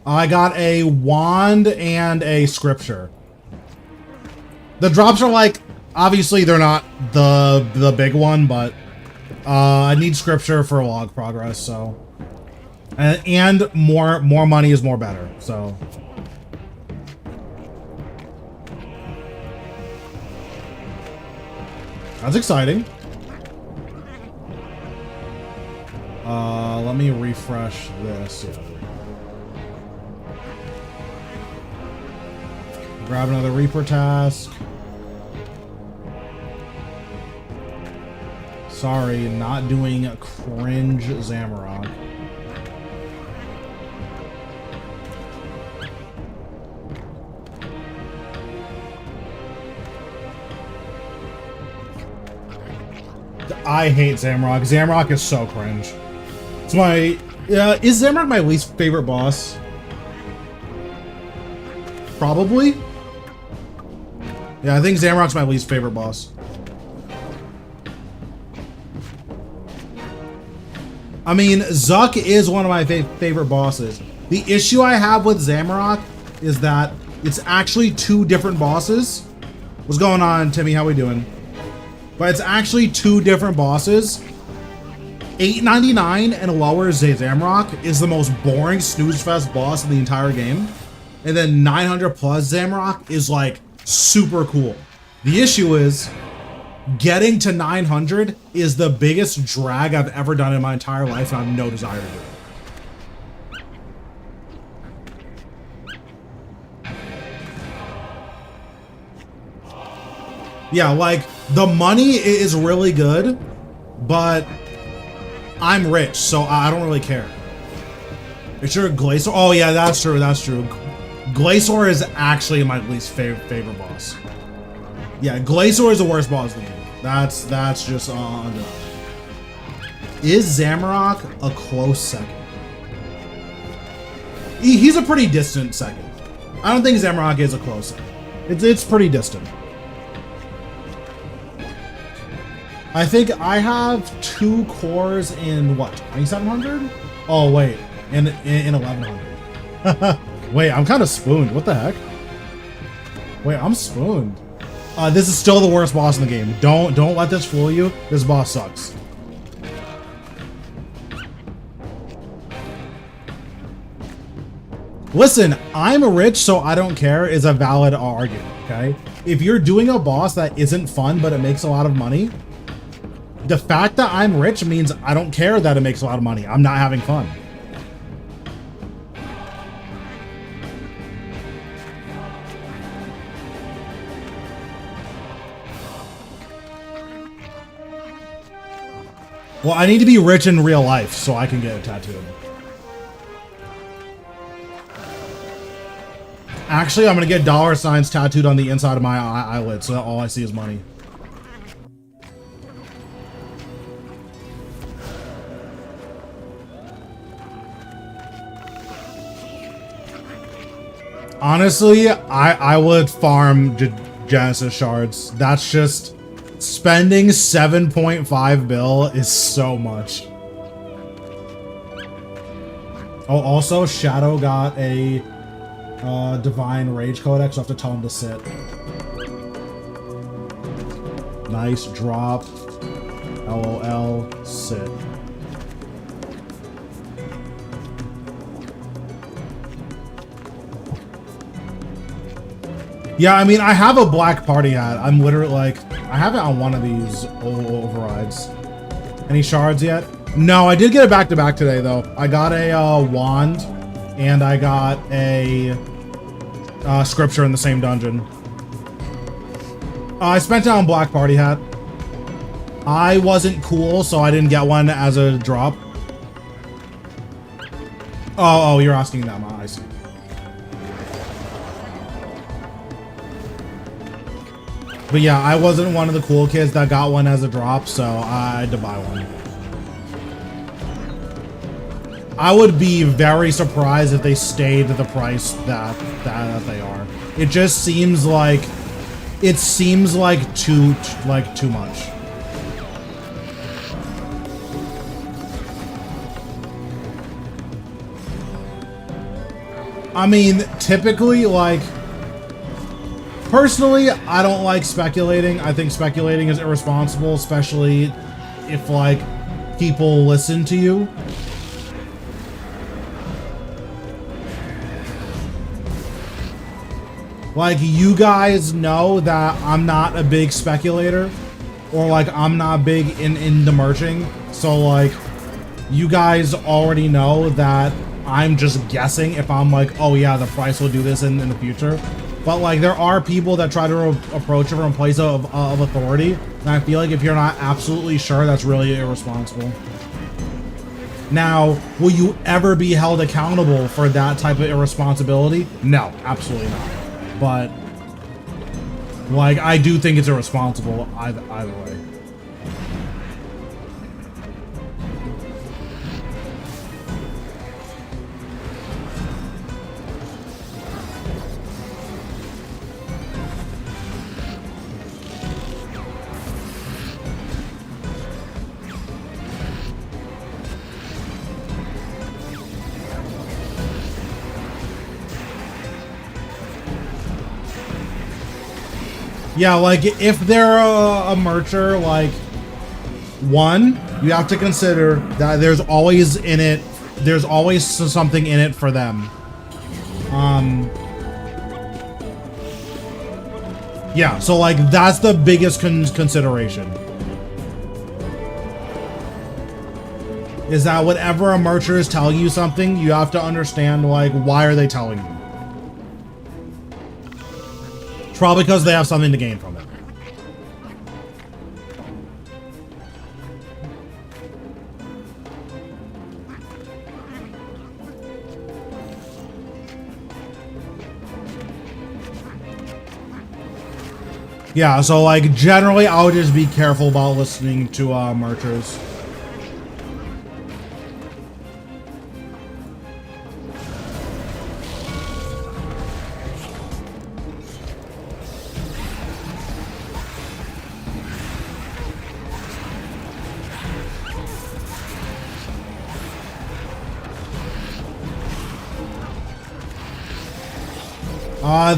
S1: I got a wand and a scripture. The drops are like, obviously they're not the big one, but I need scripture for log progress, so. And more money is more better, so. That's exciting. Let me refresh this. Yeah. Grab another Reaper task. Sorry, not doing cringe Zamorak. I hate Zamorak. Zamorak is so cringe. It's my... is Zamorak my least favorite boss? Probably. Yeah, I think Zamorak's my least favorite boss. I mean, Zuk is one of my favorite bosses. The issue I have with Zamorak is that it's actually two different bosses. What's going on, Timmy? How we doing? But it's actually two different bosses. 899 and lower Zamorak is the most boring snooze fest boss in the entire game. And then 900 plus Zamorak is like super cool. The issue is getting to 900 is the biggest drag I've ever done in my entire life, and I have no desire to do it. Yeah, like, the money is really good, but I'm rich, so I don't really care. Is there a Glacier? Oh yeah, that's true, that's true. Glacier is actually my least favorite boss. Yeah, Glacier is the worst boss in the game. That's just undeniable. Is Zamorak a close second? He's a pretty distant second. I don't think Zamorak is a close second. It's pretty distant. I think I have 2 cores in what, 2700? Oh wait, in 1100. Wait, I'm kind of spooned. What the heck? Wait, I'm spooned. This is still the worst boss in the game. Don't let this fool you. This boss sucks. Listen, I'm rich, so I don't care is a valid argument, okay? If you're doing a boss that isn't fun, but it makes a lot of money, the fact that I'm rich means I don't care that it makes a lot of money. I'm not having fun. Well, I need to be rich in real life so I can get a tattoo. Actually, I'm gonna get $signs tattooed on the inside of my eyelid so that all I see is money. Honestly, I would farm Genesis shards. That's just... Spending 7.5 bill is so much. Oh, also, Shadow got a Divine Rage Codex, so I have to tell him to sit. Nice drop. LOL, sit. Yeah, I mean, I have a black party hat. I'm literally like, I have it on one of these overrides. Any shards yet? No, I did get a back-to-back today, though. I got a wand, and I got a scripture in the same dungeon. I spent it on black party hat. I wasn't cool, so I didn't get one as a drop. Oh, you're asking that, I see. But yeah, I wasn't one of the cool kids that got one as a drop, so I had to buy one. I would be very surprised if they stayed at the price that they are. It just seems like too much. I mean, typically, like, personally, I don't like speculating. I think speculating is irresponsible, especially if, like, people listen to you. Like, you guys know that I'm not a big speculator. or like I'm not big in the merching, so like you guys already know that I'm just guessing if I'm like, oh yeah, the price will do this in the future. But like there are people that try to approach it from a place of authority, and I feel like if you're not absolutely sure, that's really irresponsible. Now, will you ever be held accountable for that type of irresponsibility? No, absolutely not. But like I do think it's irresponsible either way. Yeah, like if they're a mercher, like one, you have to consider that there's always something in it for them. Yeah, so like that's the biggest consideration. Is that whenever a mercher is telling you something, you have to understand like why are they telling you? It's probably because they have something to gain from it. Yeah, so like generally I would just be careful about listening to merchers.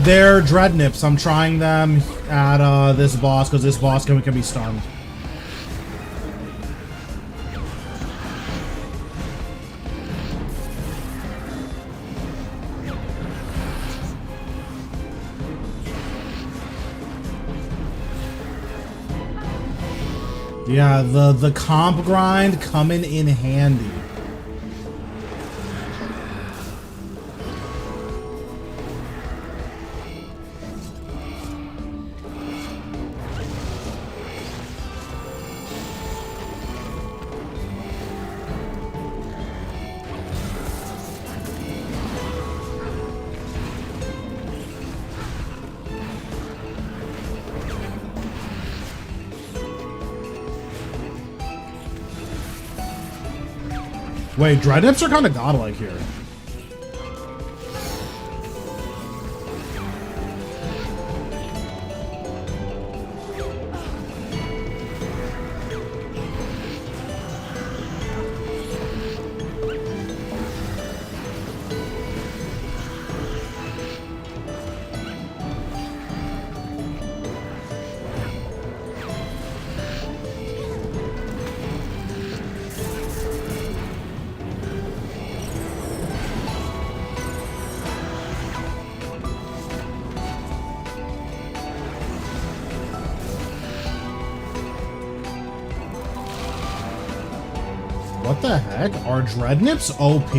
S1: They're Dreadnips. I'm trying them at this boss because this boss can be stunned. Yeah, the comp grind coming in handy. Wait, Dreadnips are kind of godlike here. What the heck? Are Dreadnips OP?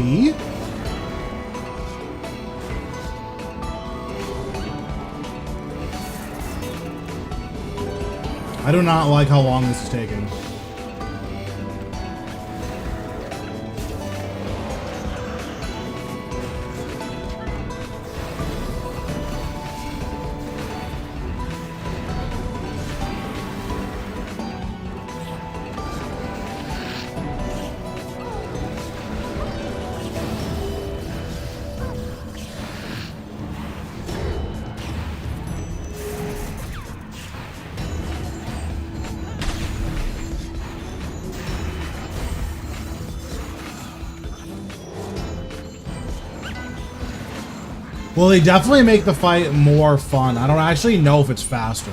S1: I do not like how long this is taking. Well, they definitely make the fight more fun. I don't actually know if it's faster.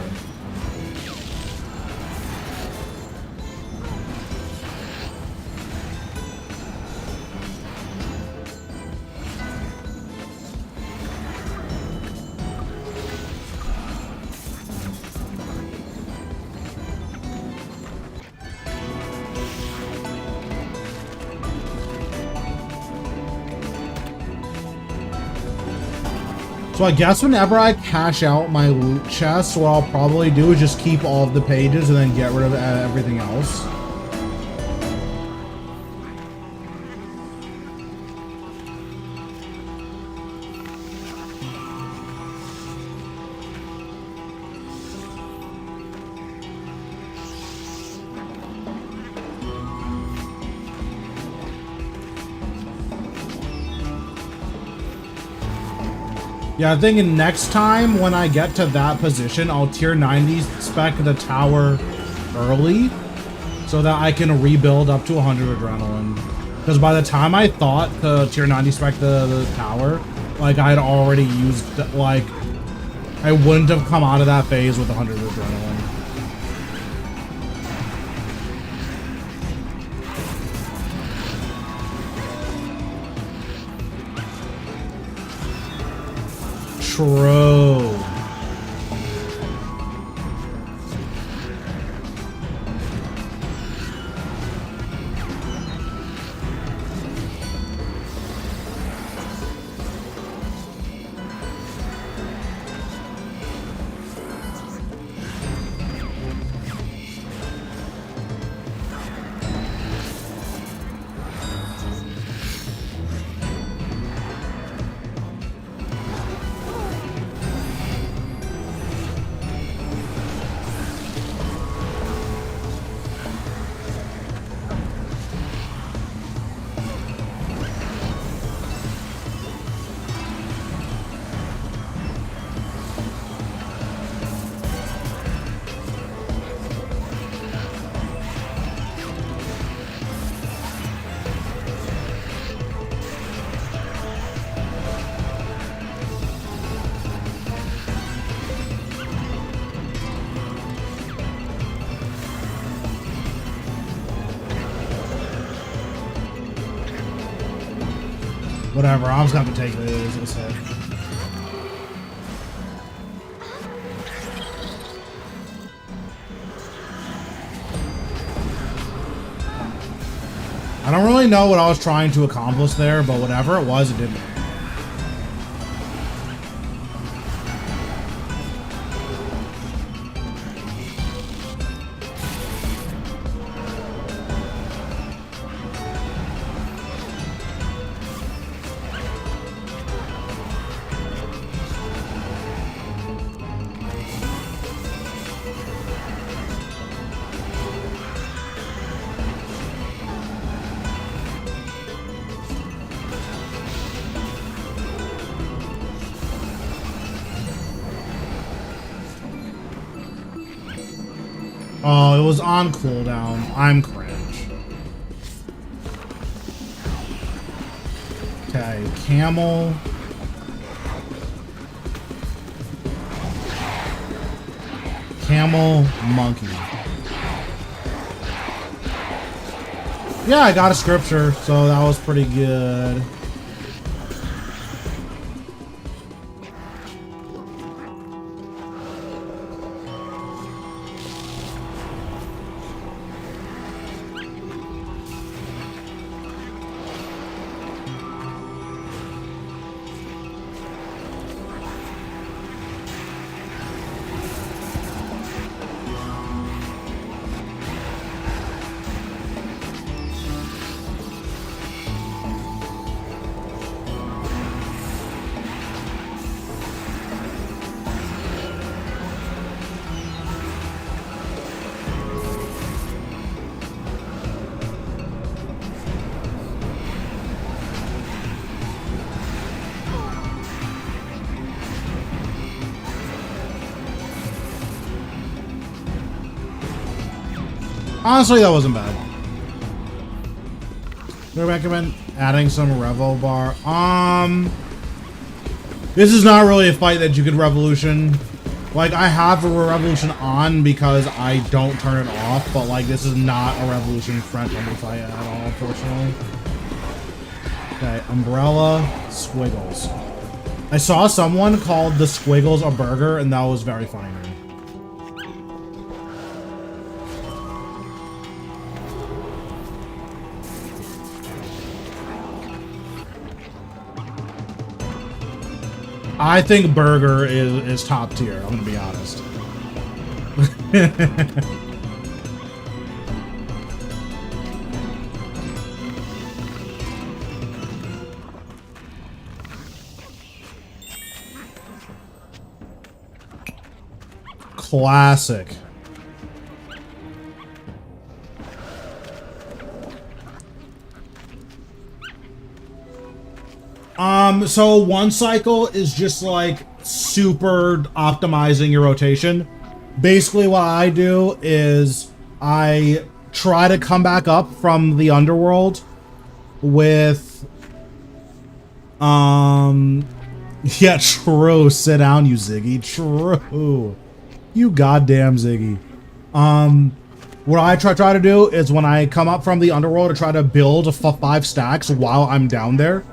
S1: So I guess whenever I cash out my loot chest, what I'll probably do is just keep all of the pages and then get rid of everything else. Yeah, I'm thinking next time when I get to that position, I'll tier 90 spec the tower early so that I can rebuild up to 100 adrenaline. Because by the time I thought to tier 90 spec the tower, like I'd already used, like, I wouldn't have come out of that phase with 100 adrenaline. True. Whatever, I'm just gonna have to take this hit. I don't really know what I was trying to accomplish there, but whatever it was, it didn't. Oh, it was on cooldown. I'm cringe. Okay, camel. Camel, monkey. Yeah, I got a scripture, so that was pretty good. Honestly, that wasn't bad. Do I recommend adding some Revo bar? This is not really a fight that you could revolution. Like, I have a revolution on because I don't turn it off, but like, this is not a revolution friendly fight at all, unfortunately. Okay, umbrella, squiggles. I saw someone called the squiggles a burger, and that was very funny to me. I think burger is top tier. I'm gonna be honest. Classic. So one cycle is just like super optimizing your rotation. Basically what I do is I try to come back up from the underworld with yeah, true. Sit down, you Ziggy. True. You goddamn Ziggy. What I try to do is when I come up from the underworld to try to build 5 stacks while I'm down there.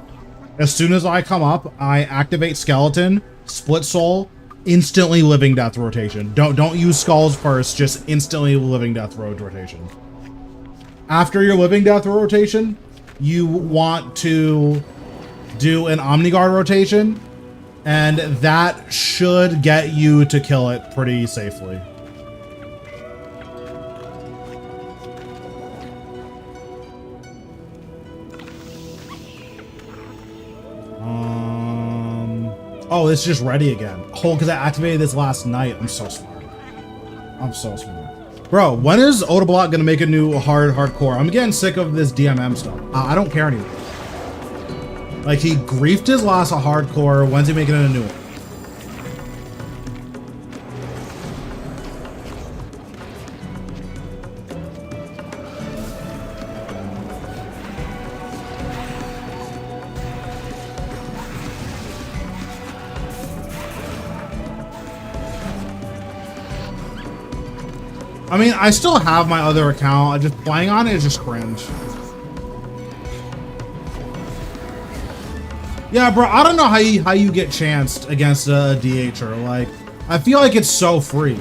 S1: As soon as I come up, I activate skeleton, split soul, instantly living death rotation. Don't use skulls first, just instantly living death rotation. After your living death rotation, you want to do an Omniguard rotation, and that should get you to kill it pretty safely. Oh, it's just ready again. Oh, because I activated this last night. I'm so smart. I'm so smart. Bro, when is Odablock gonna make a new hardcore? I'm getting sick of this DMM stuff. I don't care anymore. Like, he griefed his last hardcore. When's he making it a new one? I mean, I still have my other account. I just playing on it is just cringe. Yeah, bro, I don't know how you get chanced against a DHer. Like, I feel like it's so free.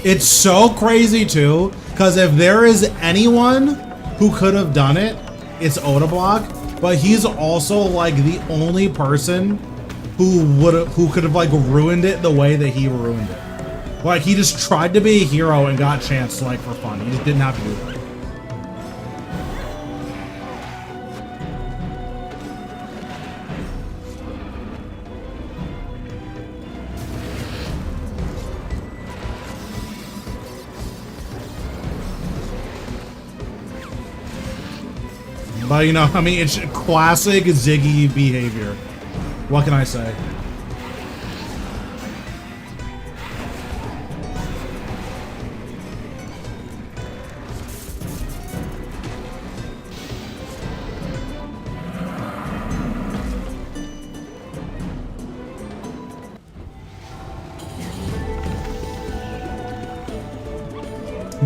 S1: It's so crazy too, because if there is anyone who could have done it, it's Odablock, but he's also like the only person who could have like ruined it the way that he ruined it. Like, he just tried to be a hero and got chanced like for fun. He just didn't have to do it. But, you know, I mean, it's classic Ziggy behavior. What can I say?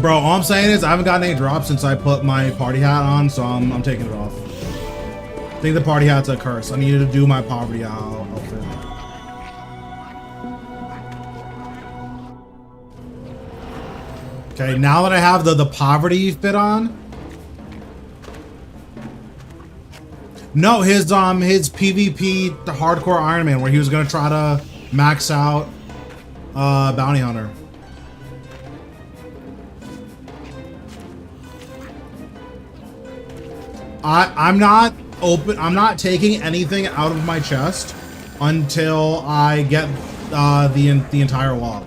S1: Bro, all I'm saying is I haven't gotten any drops since I put my party hat on, so I'm taking it off. I think the party hat's a curse. I needed to do my poverty outfit. Okay, now that I have the poverty fit on. No, his PvP, the hardcore Ironman, where he was gonna try to max out Bounty Hunter. I'm not taking anything out of my chest until I get the entire log.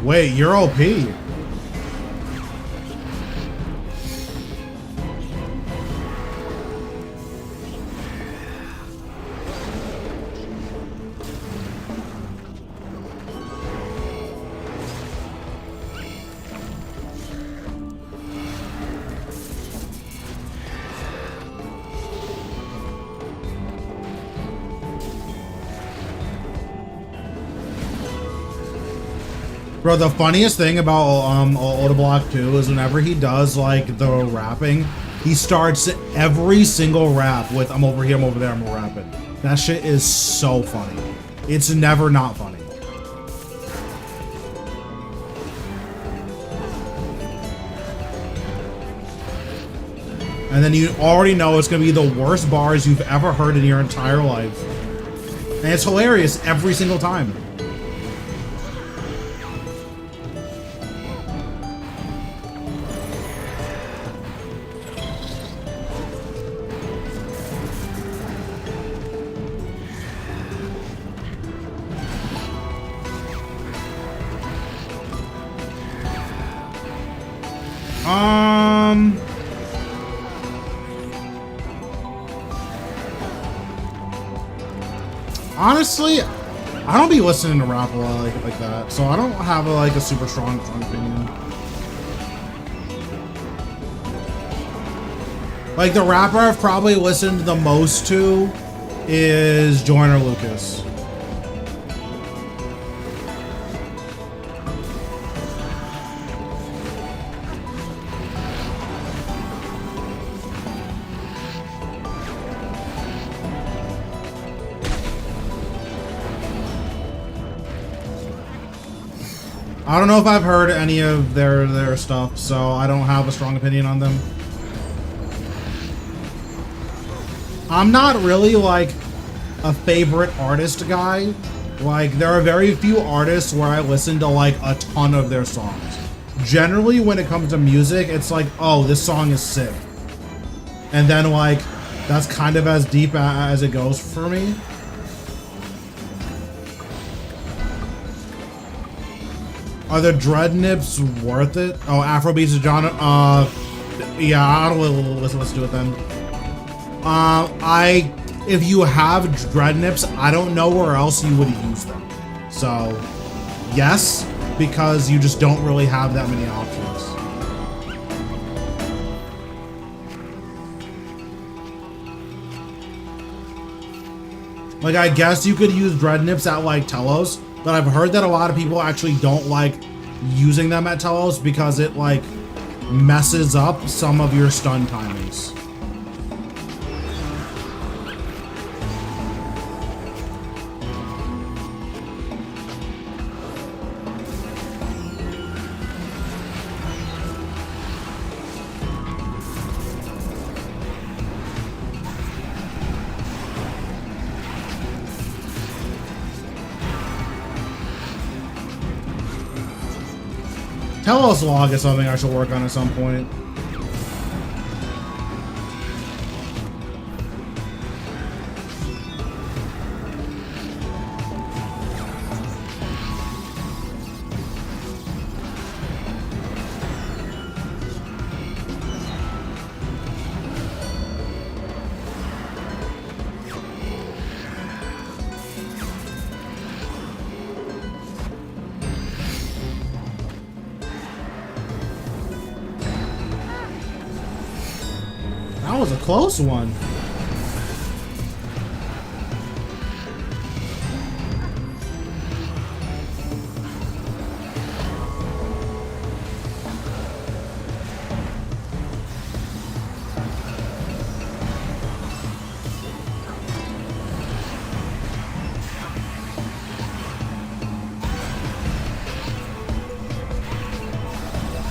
S1: Wait, you're OP. Bro, the funniest thing about Odablock 2 is whenever he does like the rapping, he starts every single rap with "I'm over here, I'm over there, I'm rapping." That shit is so funny. It's never not funny. And then you already know it's gonna be the worst bars you've ever heard in your entire life. And it's hilarious every single time. Honestly, I don't be listening to rap a lot like that, so I don't have a super strong opinion. Like the rapper I've probably listened the most to is Joyner Lucas. I don't know if I've heard any of their stuff, so I don't have a strong opinion on them. I'm not really like a favorite artist guy. Like there are very few artists where I listen to like a ton of their songs. Generally when it comes to music, it's like, oh, this song is sick. And then like, that's kind of as deep as it goes for me. Are the dread nips worth it? Oh, Afrobeats is genre. Yeah, I don't let's do it then. If you have dread nips, I don't know where else you would use them. So, yes, because you just don't really have that many options. Like, I guess you could use dread nips at like Telos. But I've heard that a lot of people actually don't like using them at Telos because it like messes up some of your stun timings. Telos log is something I should work on at some point. That was a close one.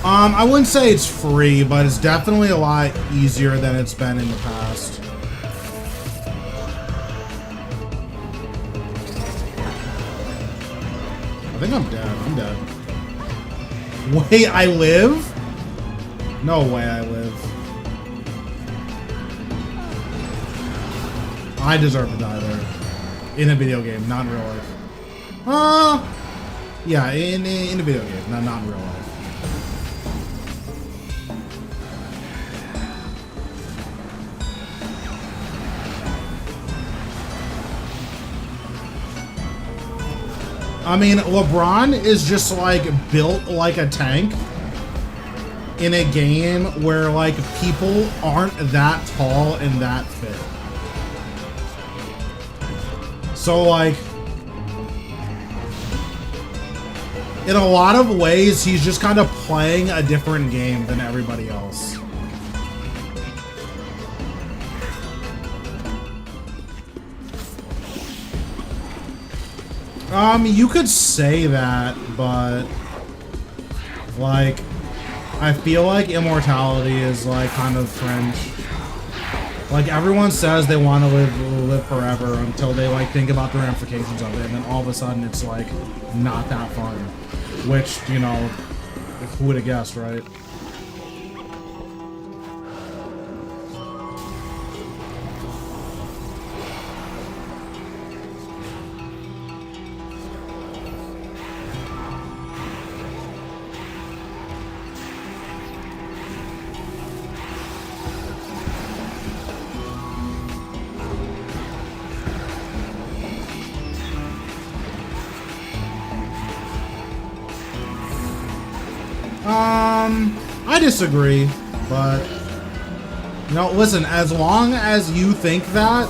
S1: I wouldn't say it's free, but it's definitely a lot easier than it's been in the past. I think I'm dead. I'm dead. Wait, I live? No way I live. I deserve to die there. In a video game, not in real life. Yeah, in a video game, not in real life. I mean, LeBron is just like built like a tank in a game where like people aren't that tall and that fit. So like, in a lot of ways, he's just kind of playing a different game than everybody else. You could say that, but like, I feel like immortality is like kind of cringe. Like everyone says they want to live forever until they like think about the ramifications of it, and then all of a sudden it's like not that fun. Which, you know, who would have guessed, right? I disagree, but you know, listen, as long as you think that,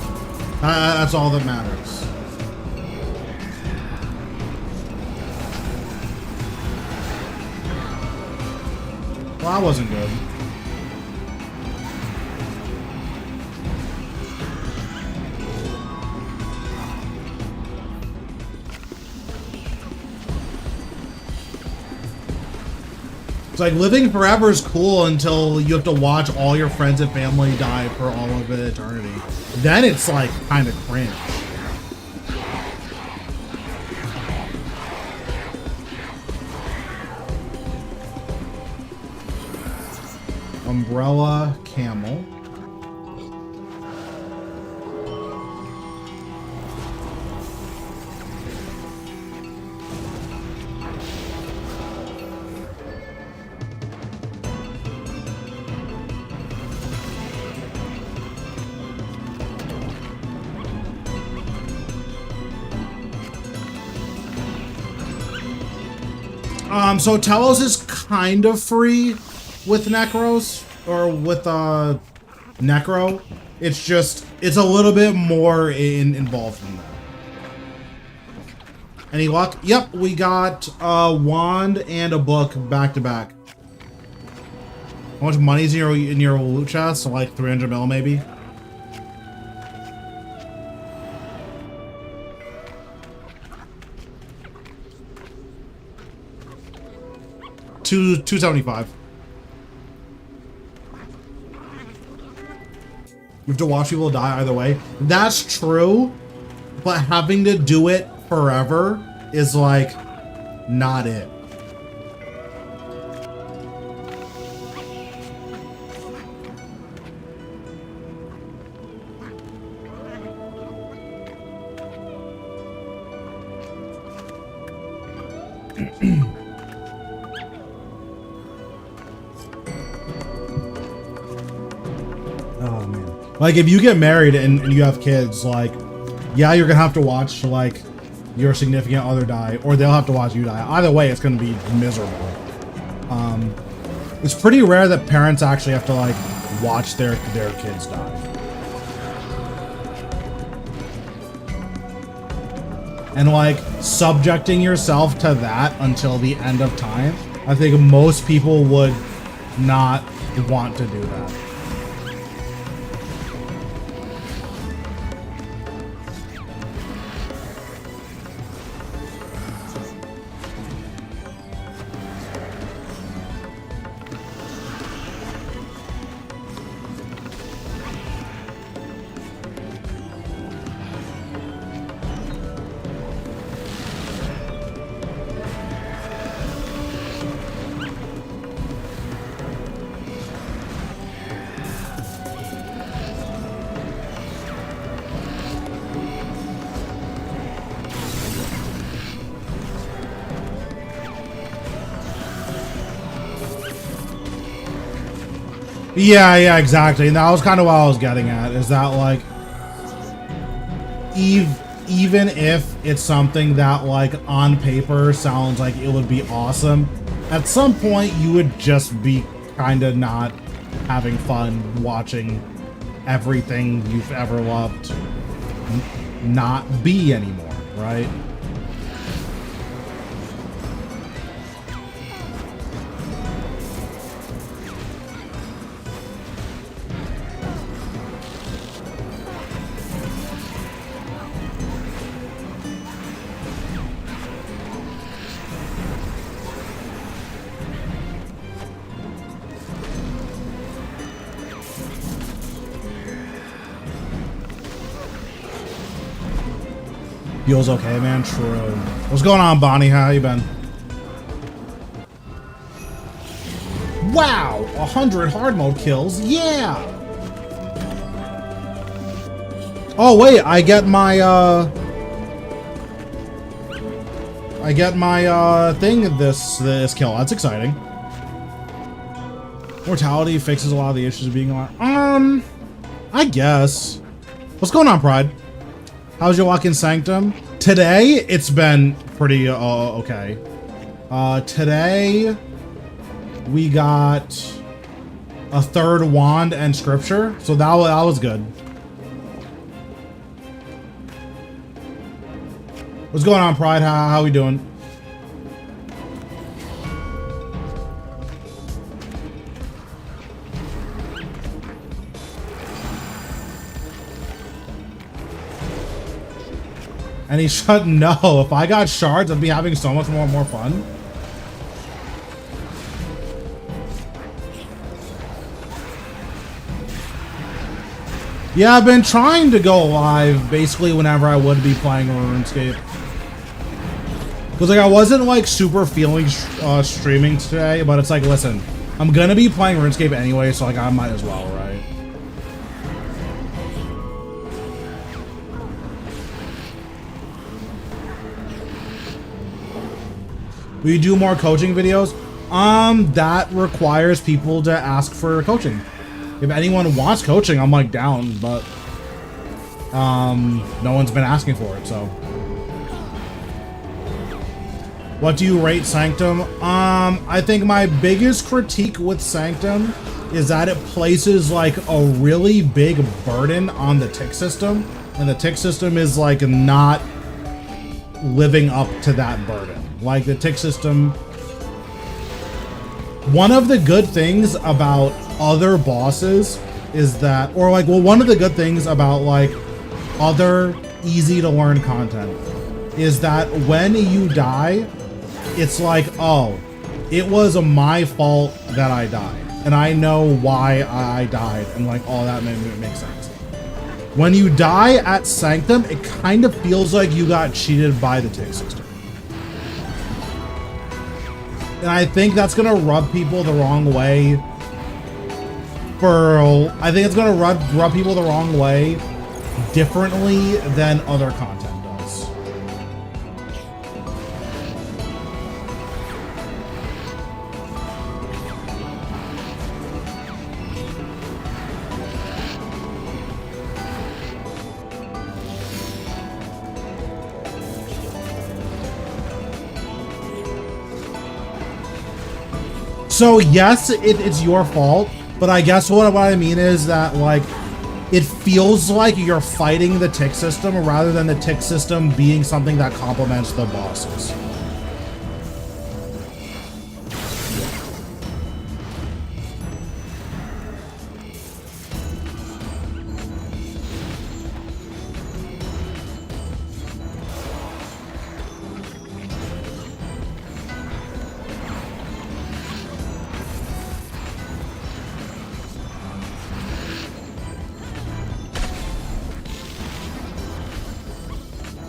S1: that's all that matters. Well, that wasn't good. It's like living forever is cool until you have to watch all your friends and family die for all of eternity. Then it's like kind of cringe. Umbrella camel. So Telos is kind of free with Necros, or with Necro. It's just, it's a little bit more involved in that. Any luck? Yep, we got a wand and a book back to back. How much money's in your loot chest? So like 300 mil maybe? $275. You have to watch people die either way. That's true, but having to do it forever is like not it. Oh man. Like if you get married and you have kids, like, yeah, you're gonna have to watch like your significant other die, or they'll have to watch you die. Either way, it's gonna be miserable. It's pretty rare that parents actually have to like watch their kids die. And like subjecting yourself to that until the end of time, I think most people would not want to do that. Yeah, exactly. And that was kind of what I was getting at, is that like, even if it's something that like on paper sounds like it would be awesome, at some point you would just be kind of not having fun watching everything you've ever loved not be anymore, right? Feels okay, man. True. What's going on, Bonnie? How you been? Wow, 100 hard mode kills. Yeah. Oh wait, I get my thing this kill. That's exciting. Mortality fixes a lot of the issues of being on. I guess. What's going on, Pride? How's your walk in Sanctum? Today, it's been pretty okay. Today, we got a third wand and scripture, so that was good. What's going on, Pride? How we doing? And he shut no. If I got shards, I'd be having so much more fun. Yeah, I've been trying to go live basically whenever I would be playing RuneScape. Because like I wasn't like super feeling streaming today, but it's like, listen, I'm gonna be playing RuneScape anyway, so like I might as well, right? Will you do more coaching videos? That requires people to ask for coaching. If anyone wants coaching, I'm like down, but no one's been asking for it, so. What do you rate Sanctum? I think my biggest critique with Sanctum is that it places like a really big burden on the tick system, and the tick system is like not living up to that burden. Like the tick system, one of the good things about other bosses is that, or like, well, one of the good things about like other easy to learn content is that when you die, it's like, oh, it was my fault that I died, and I know why I died, and like all that makes sense. When you die at Sanctum, it kind of feels like you got cheated by the tick system. And I think that's gonna rub people the wrong way. I think it's gonna rub people the wrong way differently than other content does. So yes, it's your fault, but I guess what I mean is that like it feels like you're fighting the tick system rather than the tick system being something that complements the bosses.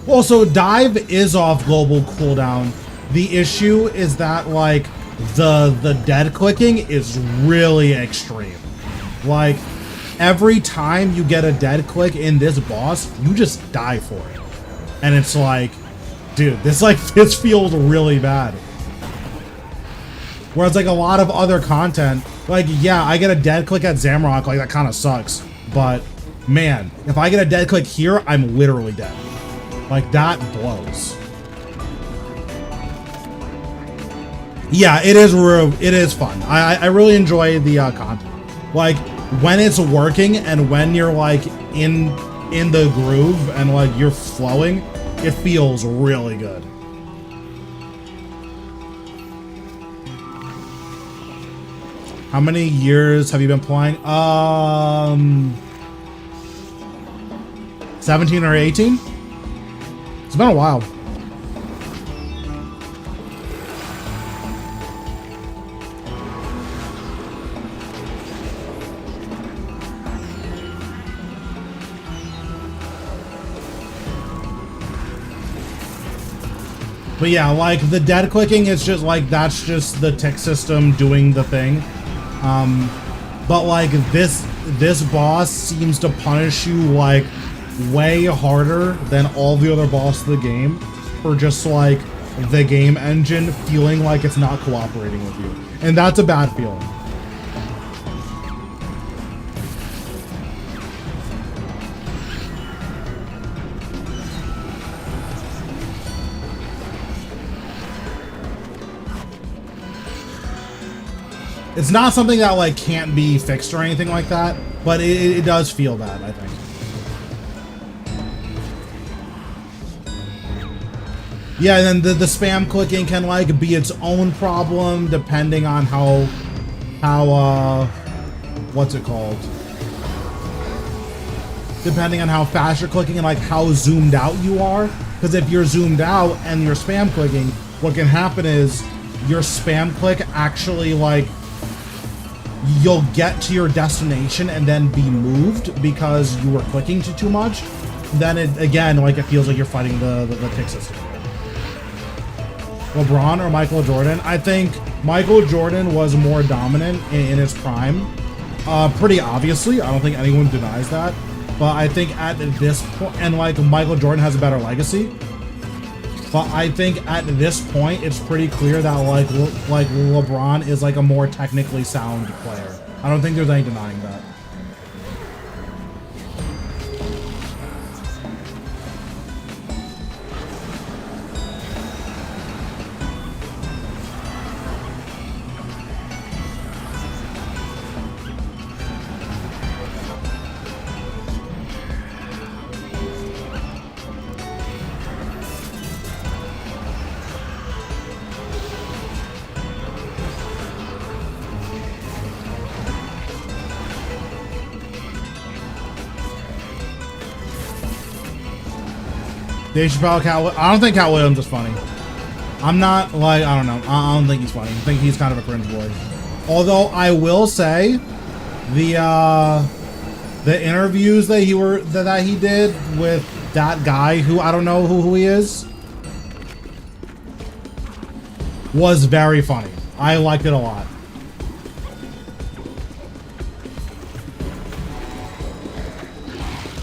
S1: Well, so dive is off global cooldown. The issue is that like the dead clicking is really extreme. Like every time you get a dead click in this boss, you just die for it. And it's like, dude, this feels really bad. Whereas like a lot of other content, Like, yeah, I get a dead click at Zamrock, like, that kind of sucks. But, man, if I get a dead click here, I'm literally dead. Like, that blows. Yeah, it is fun. I really enjoy the content. Like, when it's working and when you're, like, in the groove and, like, you're flowing, it feels really good. How many years have you been playing? 17 or 18? It's been a while. But yeah, like the dead clicking, it's just like, that's just the tick system doing the thing. But like this boss seems to punish you like way harder than all the other bosses of the game for just like the game engine feeling like it's not cooperating with you. And that's a bad feeling. It's not something that like can't be fixed or anything like that, but it does feel bad, I think. Yeah, and then the spam clicking can like be its own problem depending on how what's it called? Depending on how fast you're clicking and like how zoomed out you are. Because if you're zoomed out and you're spam clicking, what can happen is your spam click actually like you'll get to your destination and then be moved because you were clicking too much. Then it again, like it feels like you're fighting the tick system. LeBron or Michael Jordan? I think Michael Jordan was more dominant in his prime. Pretty obviously, I don't think anyone denies that. But I think at this point, and like Michael Jordan has a better legacy. But I think at this point, it's pretty clear that like LeBron is like a more technically sound player. I don't think there's any denying that. Dave Chappelle, I don't think Cat Williams is funny. I'm not like, I don't know. I don't think he's funny. I think he's kind of a cringe boy. Although I will say, the interviews that he did with that guy who I don't know who he is was very funny. I liked it a lot.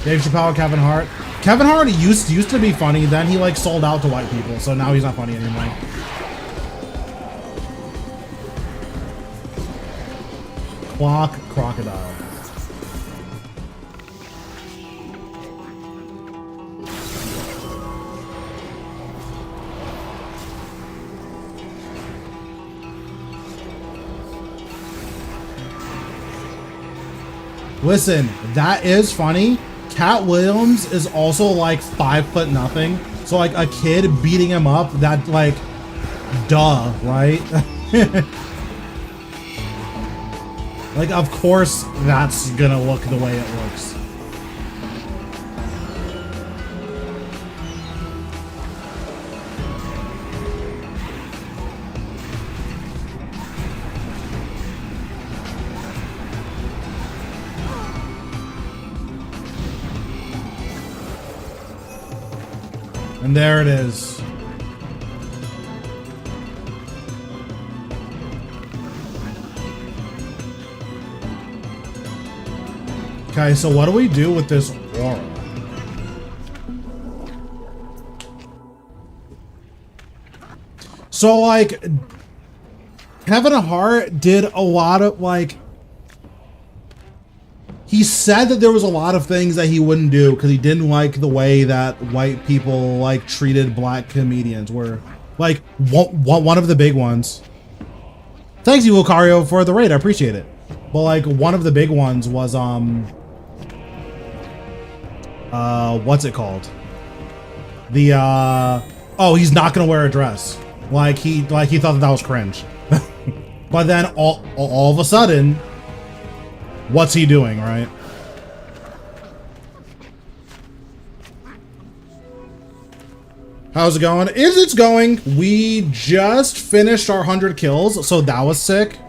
S1: Dave Chappelle, Kevin Hart. Kevin Hart used to be funny, then he like sold out to white people, so now he's not funny anymore. Clock Crocodile. Listen, that is funny. Cat Williams is also like 5'0". So like a kid beating him up, that like, duh, right? Like, of course that's gonna look the way it looks. And there it is. Okay, so what do we do with this aura? So like, Kevin Hart did a lot of, like, he said that there was a lot of things that he wouldn't do because he didn't like the way that white people, like, treated black comedians. Were, like, one of the big ones. Thanks, you, Lucario, for the raid. I appreciate it. But, like, one of the big ones was, what's it called? The, oh, he's not gonna wear a dress. Like he thought that was cringe. But then all of a sudden, what's he doing, right? How's it going? It's going. We just finished our 100 kills, so that was sick.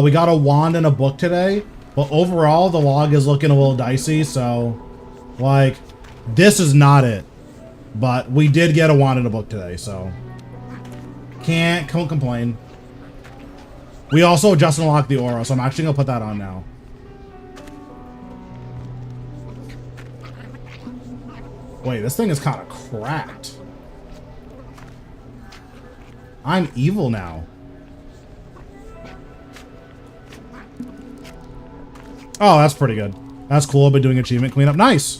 S1: We got a wand and a book today, but overall the log is looking a little dicey, so like this is not it. But we did get a wand and a book today, so can't complain. We also just unlocked the aura, so I'm actually gonna put that on now. Wait, this thing is kind of cracked. I'm evil now. Oh, that's pretty good. That's cool. I've been doing achievement cleanup. Nice.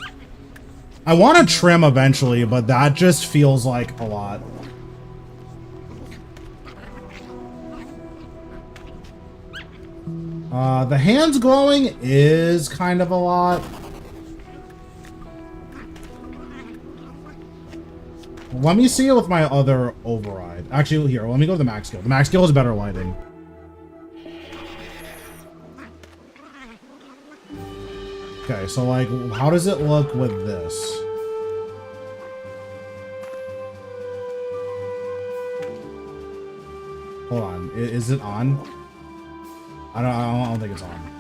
S1: I want to trim eventually, but that just feels like a lot. The hands glowing is kind of a lot. Let me see it with my other override. Actually, here, let me go to the max skill. The max skill is better lighting. Okay, so like, how does it look with this? Hold on, is it on? I don't think it's on.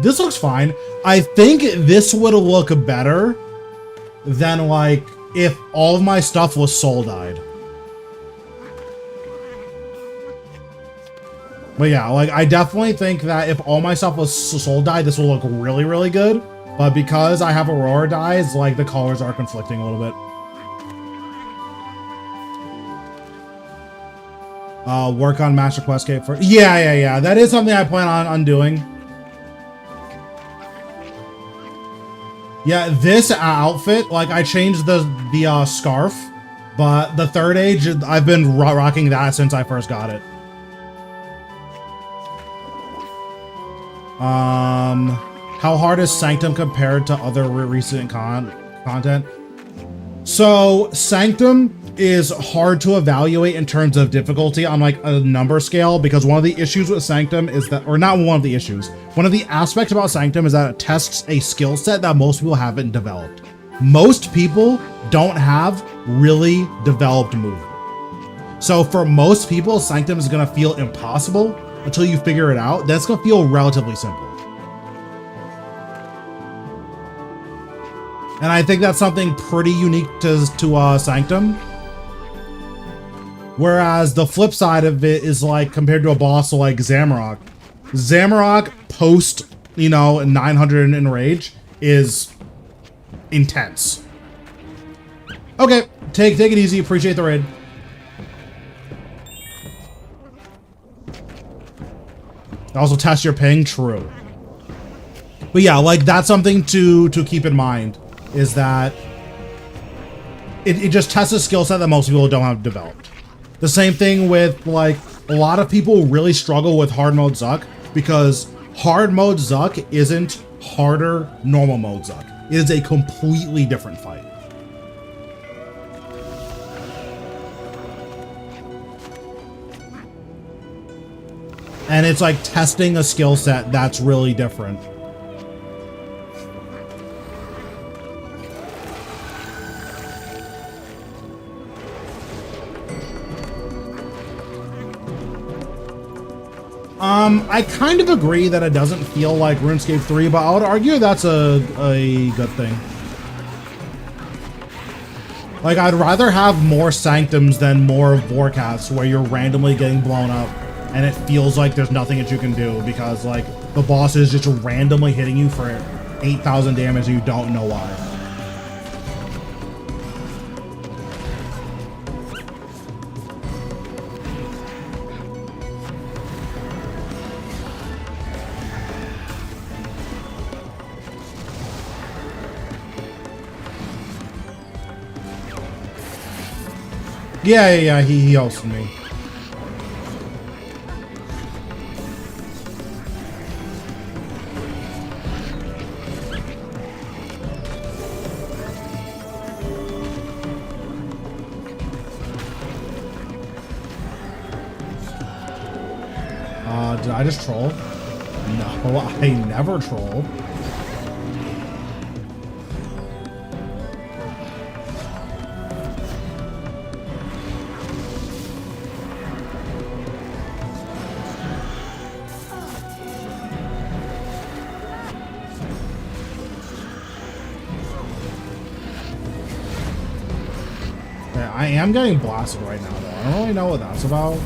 S1: This looks fine. I think this would look better than like if all of my stuff was soul dyed. But yeah, like I definitely think that if all my stuff was soul dyed, this will look really, really good. But because I have Aurora dyes, like the colors are conflicting a little bit. Work on Master Quest Cape for... Yeah. That is something I plan on doing. Yeah, this outfit, like I changed the scarf, but the third age, I've been rocking that since I first got it. How hard is Sanctum compared to other recent content? So Sanctum is hard to evaluate in terms of difficulty on like a number scale, because one of the issues with Sanctum is that, or not one of the issues, one of the aspects about Sanctum is that it tests a skill set that most people haven't developed. Most people don't have really developed movement. So for most people, Sanctum is gonna feel impossible until you figure it out. That's gonna feel relatively simple. And I think that's something pretty unique to Sanctum. Whereas the flip side of it is like compared to a boss like Zamorak. Zamorak post, 900 in rage is intense. Okay, take it easy. Appreciate the raid. Also test your ping, true. But yeah, like that's something to keep in mind, is that it just tests a skill set that most people don't have developed. The same thing with like a lot of people really struggle with hard mode Zuk because hard mode Zuk isn't harder normal mode Zuk. It is a completely different fight. And it's like testing a skill set that's really different. I kind of agree that it doesn't feel like RuneScape 3, but I would argue that's a good thing. Like, I'd rather have more Sanctums than more Vorcasts where you're randomly getting blown up and it feels like there's nothing that you can do because, like, the boss is just randomly hitting you for 8,000 damage and you don't know why. Yeah, he hosted me. Did I just troll? No, I never troll. Okay, I am getting blasted right now, though. I don't really know what that's about.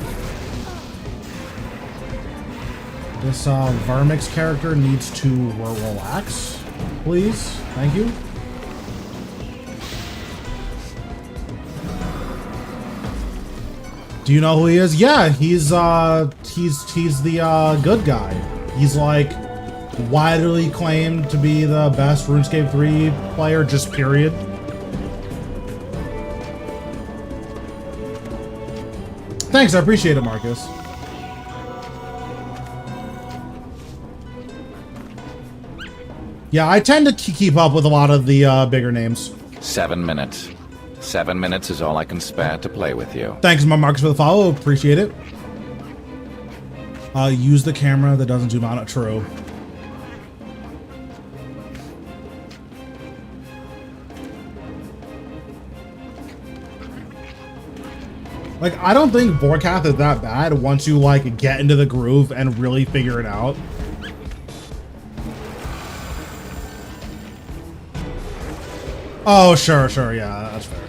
S1: This Vermix character needs to relax, please. Thank you. Do you know who he is? Yeah, he's the good guy. He's like widely claimed to be the best RuneScape 3 player, just period. Thanks, I appreciate it, Marcus. Yeah, I tend to keep up with a lot of the bigger names.
S2: 7 minutes. 7 minutes is all I can spare to play with you.
S1: Thanks, Marcus, for the follow. Appreciate it. Use the camera that doesn't zoom out. True. Like, I don't think Vorkath is that bad once you, like, get into the groove and really figure it out. Oh, sure, yeah, that's fair.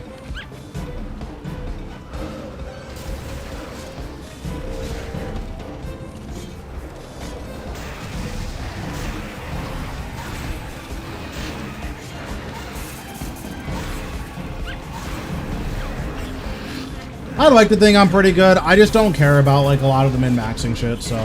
S1: I like to think I'm pretty good. I just don't care about, like, a lot of the min-maxing shit, so...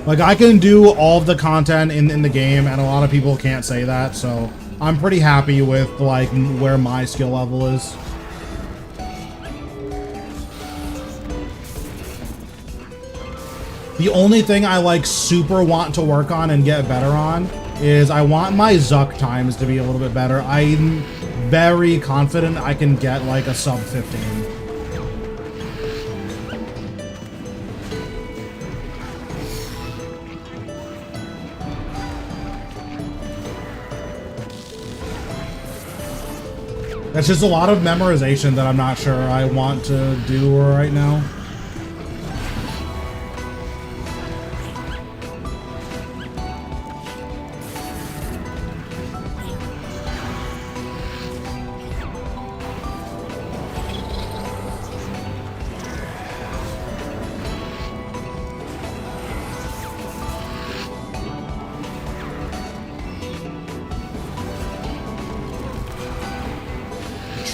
S1: Like, I can do all of the content in the game, and a lot of people can't say that, so I'm pretty happy with, like, where my skill level is. The only thing I, like, super want to work on and get better on is I want my tzkal times to be a little bit better. I'm very confident I can get, like, a sub 15. That's just a lot of memorization that I'm not sure I want to do right now.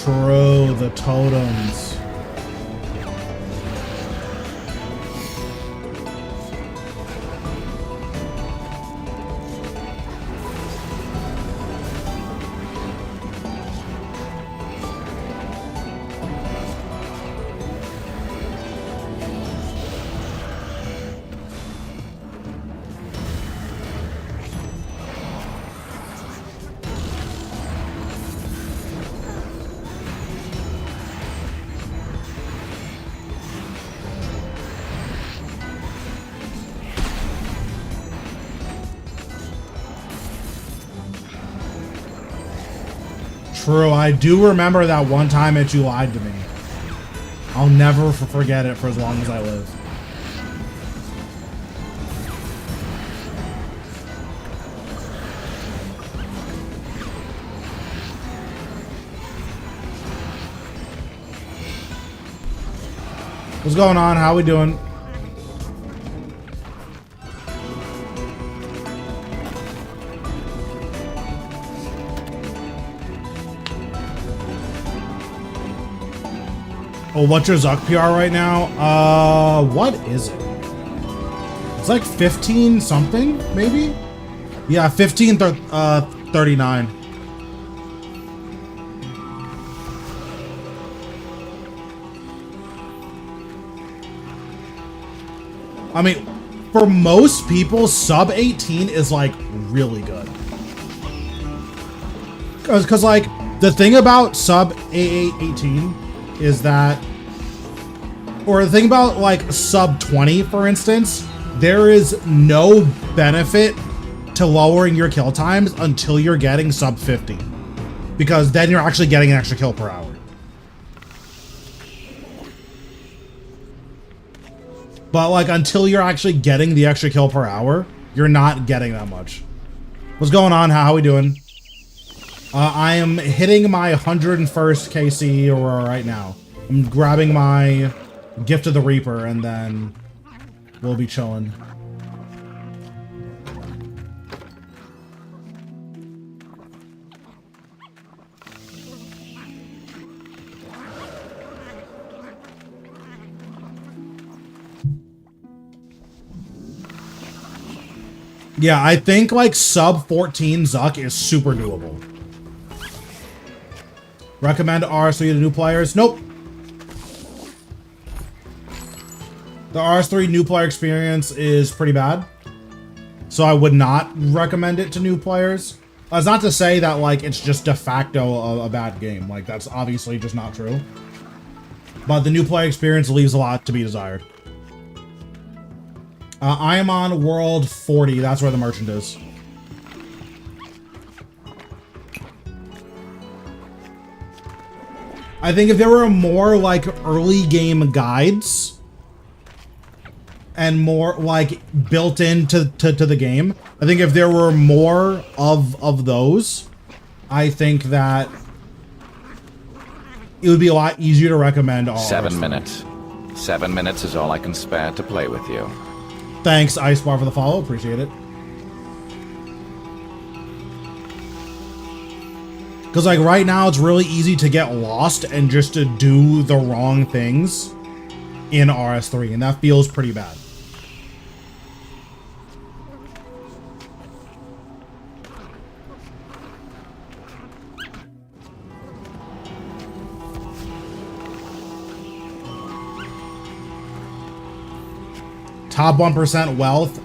S1: True, the totems. True, I do remember that one time that you lied to me. I'll never forget it for as long as I live. What's going on? How we doing? Oh, what's your Zuck PR right now? What is it? It's like 15 something, maybe? Yeah, 39. I mean, for most people, sub 18 is like really good. Cause like the thing about sub 18 is that, or the thing about like sub 20, for instance, there is no benefit to lowering your kill times until you're getting sub 50, because then you're actually getting an extra kill per hour. But like until you're actually getting the extra kill per hour, you're not getting that much. What's going on? How we doing? I am hitting my 101st KC right now. I'm grabbing my Gift of the Reaper and then we'll be chilling. Yeah, I think like sub 14 Zuck is super doable. Recommend RS3 to new players? Nope. The RS3 new player experience is pretty bad, so I would not recommend it to new players. That's not to say that like it's just de facto a bad game. Like that's obviously just not true. But the new player experience leaves a lot to be desired. I am on world 40. That's where the merchant is. I think if there were more like early game guides and more like built into the game, I think if there were more of those, I think that it would be a lot easier to recommend all.
S2: 7 minutes. 7 minutes is all I can spare to play with you.
S1: Thanks, Icebar, for the follow. Appreciate it. Because like right now, it's really easy to get lost and just to do the wrong things in RS3, and that feels pretty bad. Top 1% wealth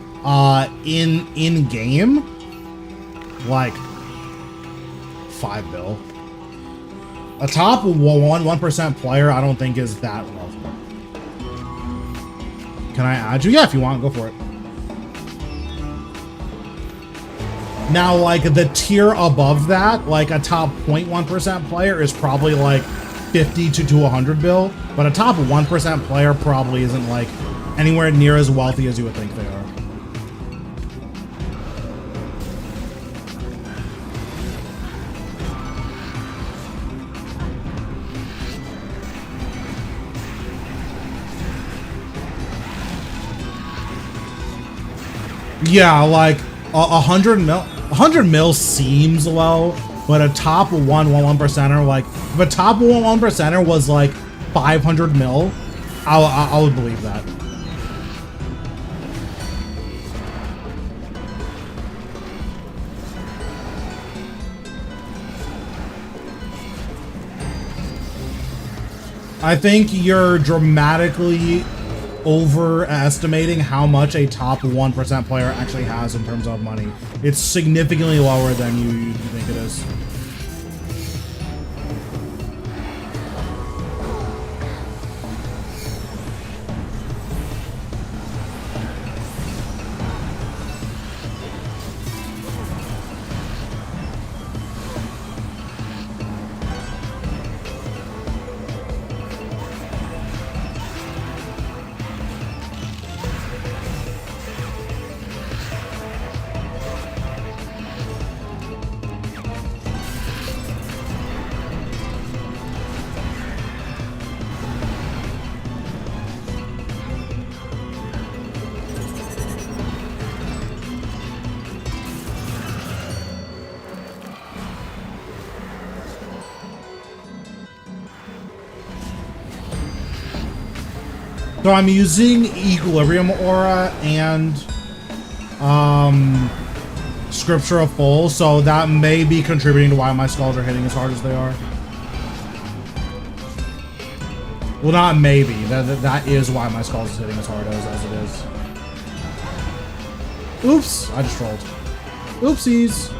S1: in game, like 5 bill. A top 1% player I don't think is that wealthy. Can I add you? Yeah, if you want, go for it. Now, like the tier above that, like a top 0.1% player is probably like 50 to 100 bill, but a top 1% player probably isn't like anywhere near as wealthy as you would think they are. Yeah, like 100 mil seems low, but a top 1%er, like if a top 1%er was like 500 mil, I would believe that. I think you're dramatically overestimating how much a top 1% player actually has in terms of money. It's significantly lower than you think it is. So I'm using Equilibrium Aura and Scripture of Full, so that may be contributing to why my skulls are hitting as hard as they are. Well, not maybe. That is why my skulls is hitting as hard as it is. Oops! I just trolled. Oopsies!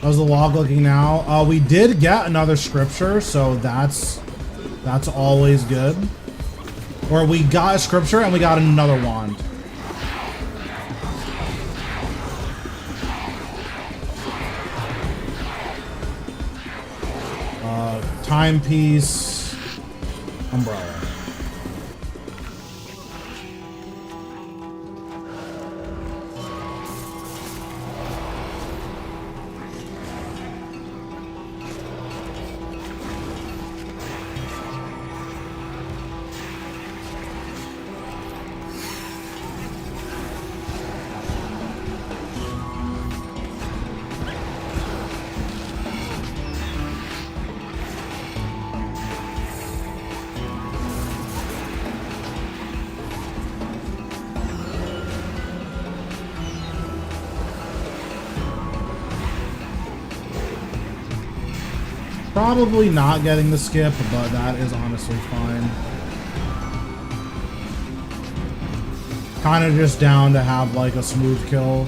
S1: How's the log looking now? We did get another scripture, so that's always good. Or we got a scripture and we got another wand. Timepiece, umbrella. Probably not getting the skip, but that is honestly fine. Kind of just down to have like a smooth kill.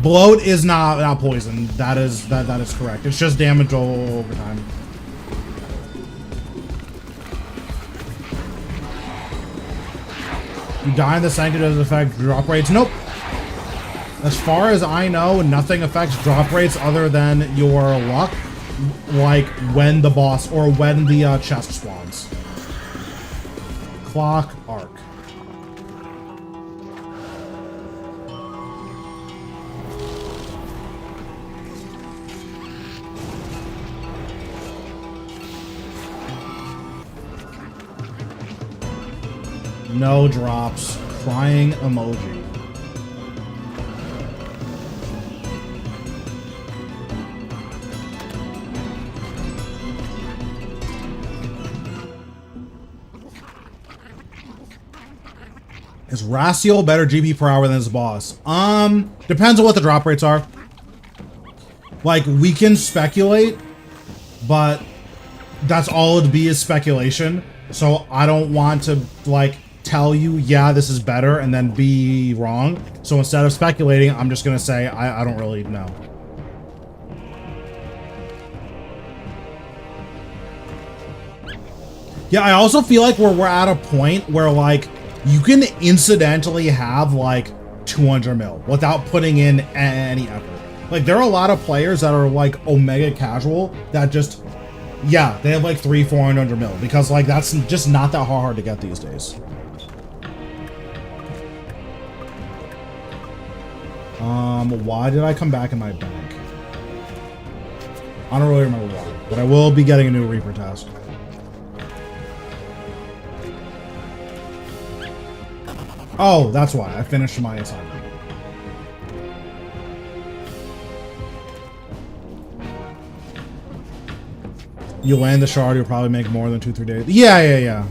S1: Bloat is not poison. That is correct. It's just damage over time. You die in the Sanctum doesn't affect drop rates. Nope. As far as I know, nothing affects drop rates other than your luck, like when the boss or when the chest spawns. Clock arc. No drops. Crying emoji. Is Raciel better GP per hour than his boss? Depends on what the drop rates are. Like, we can speculate, but that's all it'd be is speculation. So I don't want to, like, tell you, yeah, this is better, and then be wrong. So instead of speculating, I'm just gonna say, I don't really know. Yeah, I also feel like we're at a point where, like, you can incidentally have like 200 mil without putting in any effort. Like, there are a lot of players that are like Omega casual that just, yeah, they have like 300-400 mil because like that's just not that hard to get these days. Why did I come back in my bank? I don't really remember why, but I will be getting a new Reaper task. Oh, that's why. I finished my assignment. You land the shard, you'll probably make more than 2-3 days. Yeah.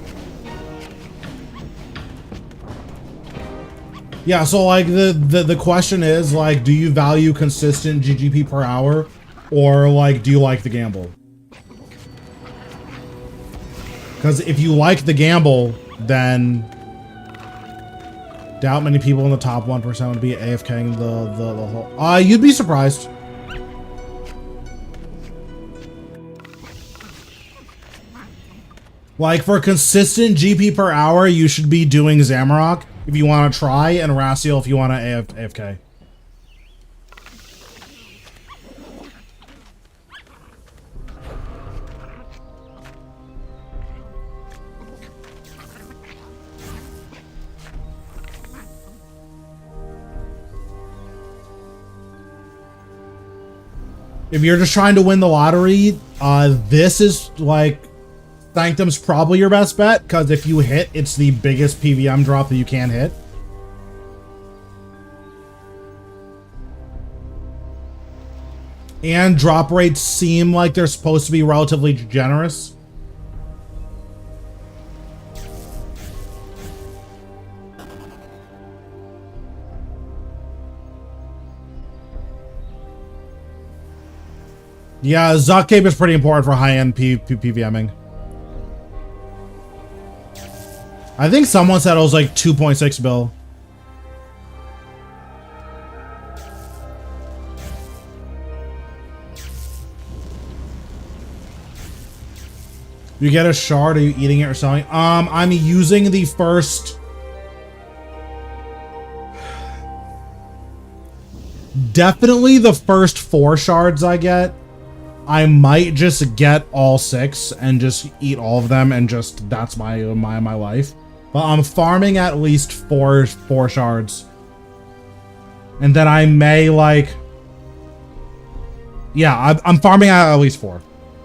S1: Yeah, so like the question is like, do you value consistent GGP per hour, or like do you like the gamble? Because if you like the gamble, then doubt many people in the top 1% would be AFKing the whole. You'd be surprised. Like, for consistent GP per hour, you should be doing Zamorak if you want to try, and Raciel if you want to AFK. If you're just trying to win the lottery, this is like Sanctum's probably your best bet, because if you hit, it's the biggest PVM drop that you can hit. And drop rates seem like they're supposed to be relatively generous. Yeah, Zuk Cape is pretty important for high-end PVMing. I think someone said it was like 2.6 bill. You get a shard, are you eating it or selling? I'm using the first... Definitely the first 4 shards I get. I might just get all 6 and just eat all of them and just, that's my life. But I'm farming at least four shards. And then I may like... Yeah, I'm farming at least 4.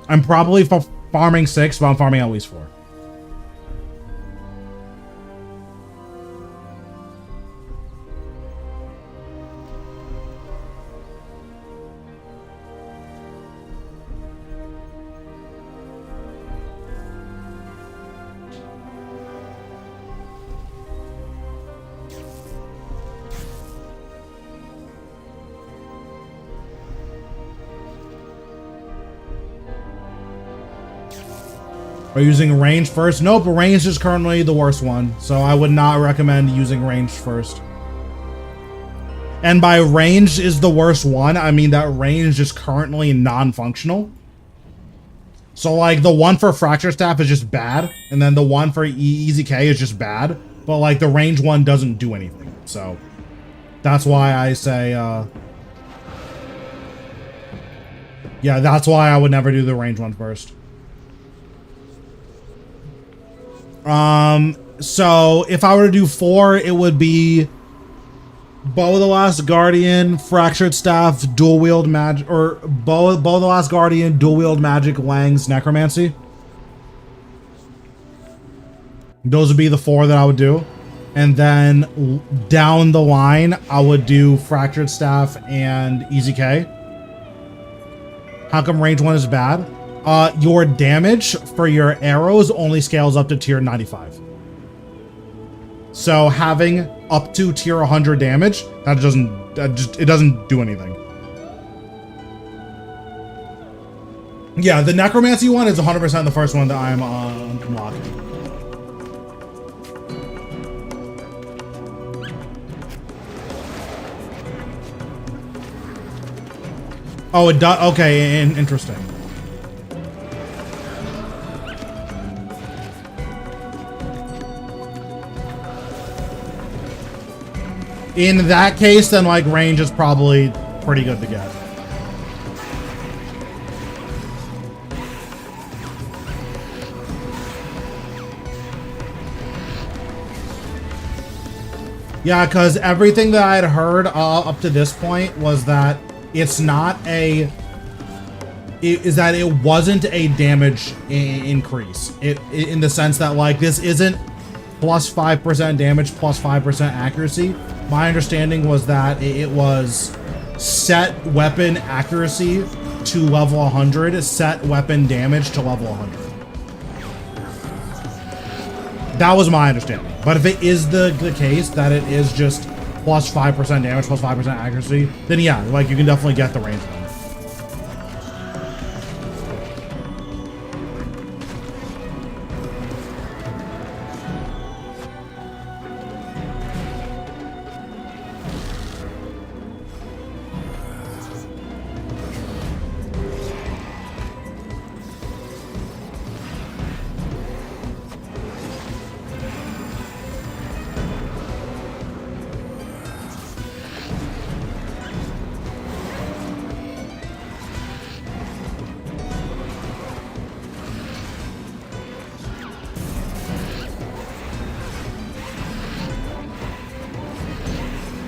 S1: I'm probably farming 6, but I'm farming at least 4. Are you using range first? Nope, range is currently the worst one, so I would not recommend using range first. And by range is the worst one, I mean that range is currently non-functional. So like the one for Fracture Staff is just bad, and then the one for Easy K is just bad, but like the range one doesn't do anything. So that's why I say, yeah, that's why I would never do the range one first. So if I were to do 4, it would be Bow of the Last Guardian, Fractured Staff, Dual Wield Magic, or Bow of the Last Guardian, Dual Wield Magic, Lang's Necromancy. Those would be the 4 that I would do. And then down the line, I would do Fractured Staff and Easy K. How come range 1 is bad? Your damage for your arrows only scales up to tier 95. So having up to tier 100 damage, it doesn't do anything. Yeah, the Necromancy one is 100% the first one that I'm unlocking. Oh, it does. Okay, interesting. In that case, then like range is probably pretty good to get. Yeah, because everything that I had heard up to this point was that it's not a... that it wasn't a damage increase. In the sense that like this isn't plus 5% damage, plus 5% accuracy. My understanding was that it was set weapon accuracy to level 100, set weapon damage to level 100. That was my understanding. But if it is the case that it is just plus 5% damage, plus 5% accuracy, then yeah, like you can definitely get the range one.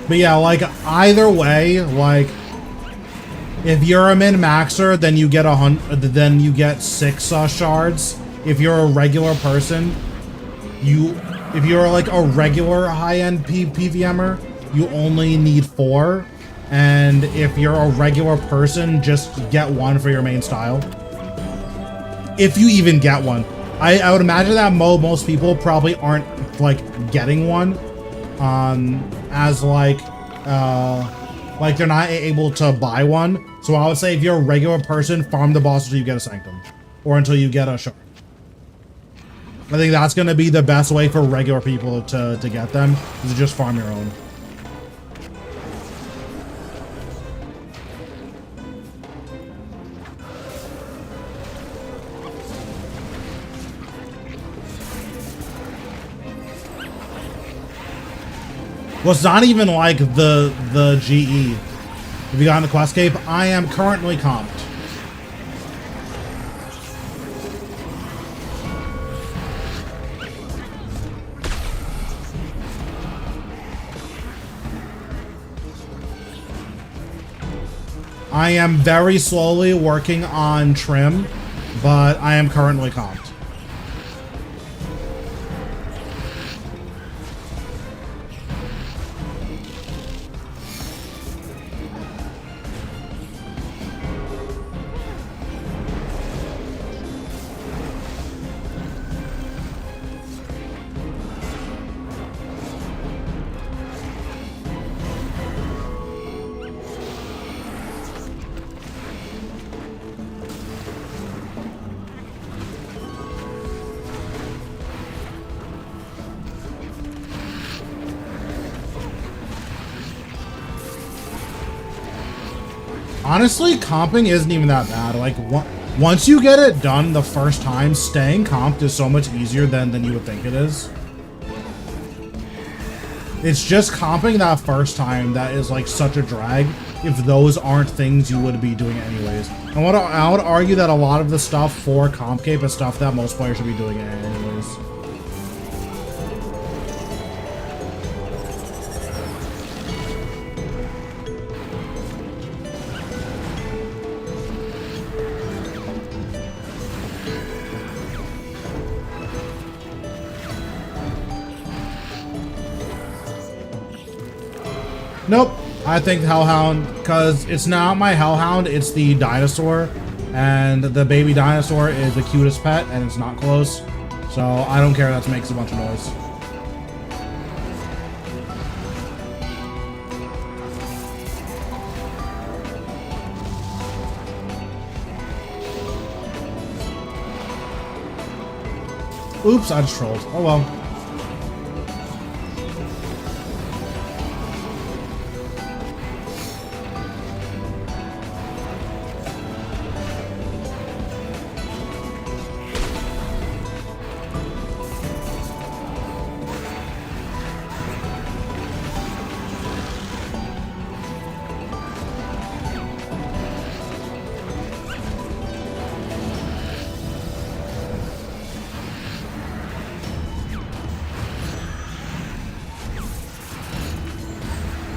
S1: But yeah, like either way, like If you're a min-maxer, then you get then you get 6 shards. If you're a regular person, if you're like a regular high-end PVMer, you only need 4. And if you're a regular person, just get 1 for your main style. If you even get one. I would imagine that most people probably aren't like getting one, as like they're not able to buy one. So I would say if you're a regular person, farm the boss until you get a Sanctum, or until you get a shard. I think that's going to be the best way for regular people to get them, is to just farm your own. Well, it's not even like the GE. Have you gotten the quest cape? I am currently comped. I am very slowly working on trim, but I am currently comped. Honestly, comping isn't even that bad. Like, once you get it done the first time, staying comped is so much easier than you would think it is. It's just comping that first time that is like such a drag if those aren't things you would be doing anyways. And I would argue that a lot of the stuff for comp cape is stuff that most players should be doing anyways. Nope, I think Hellhound, because it's not my Hellhound, it's the dinosaur, and the baby dinosaur is the cutest pet, and it's not close, so I don't care that makes a bunch of noise. Oops, I just trolled. Oh well.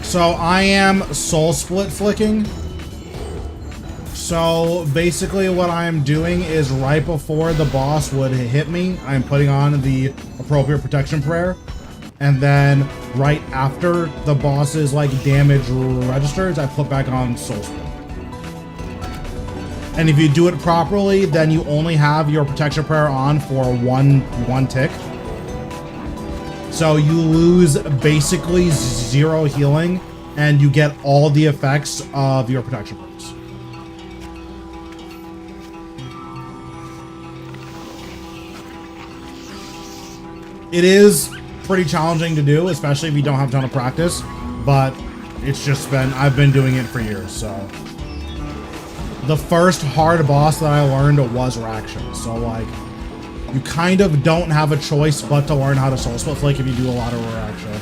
S1: So I am soul split flicking. So basically what I am doing is right before the boss would hit me, I'm putting on the appropriate protection prayer. And then right after the boss's like damage registers, I put back on soul split. And if you do it properly, then you only have your protection prayer on for one tick. So you lose basically 0 healing, and you get all the effects of your protection prayers. It is pretty challenging to do, especially if you don't have a ton of practice, but it's just I've been doing it for years, so. The first hard boss that I learned was Raction, so like, you kind of don't have a choice but to learn how to soul split flick if you do a lot of Raction.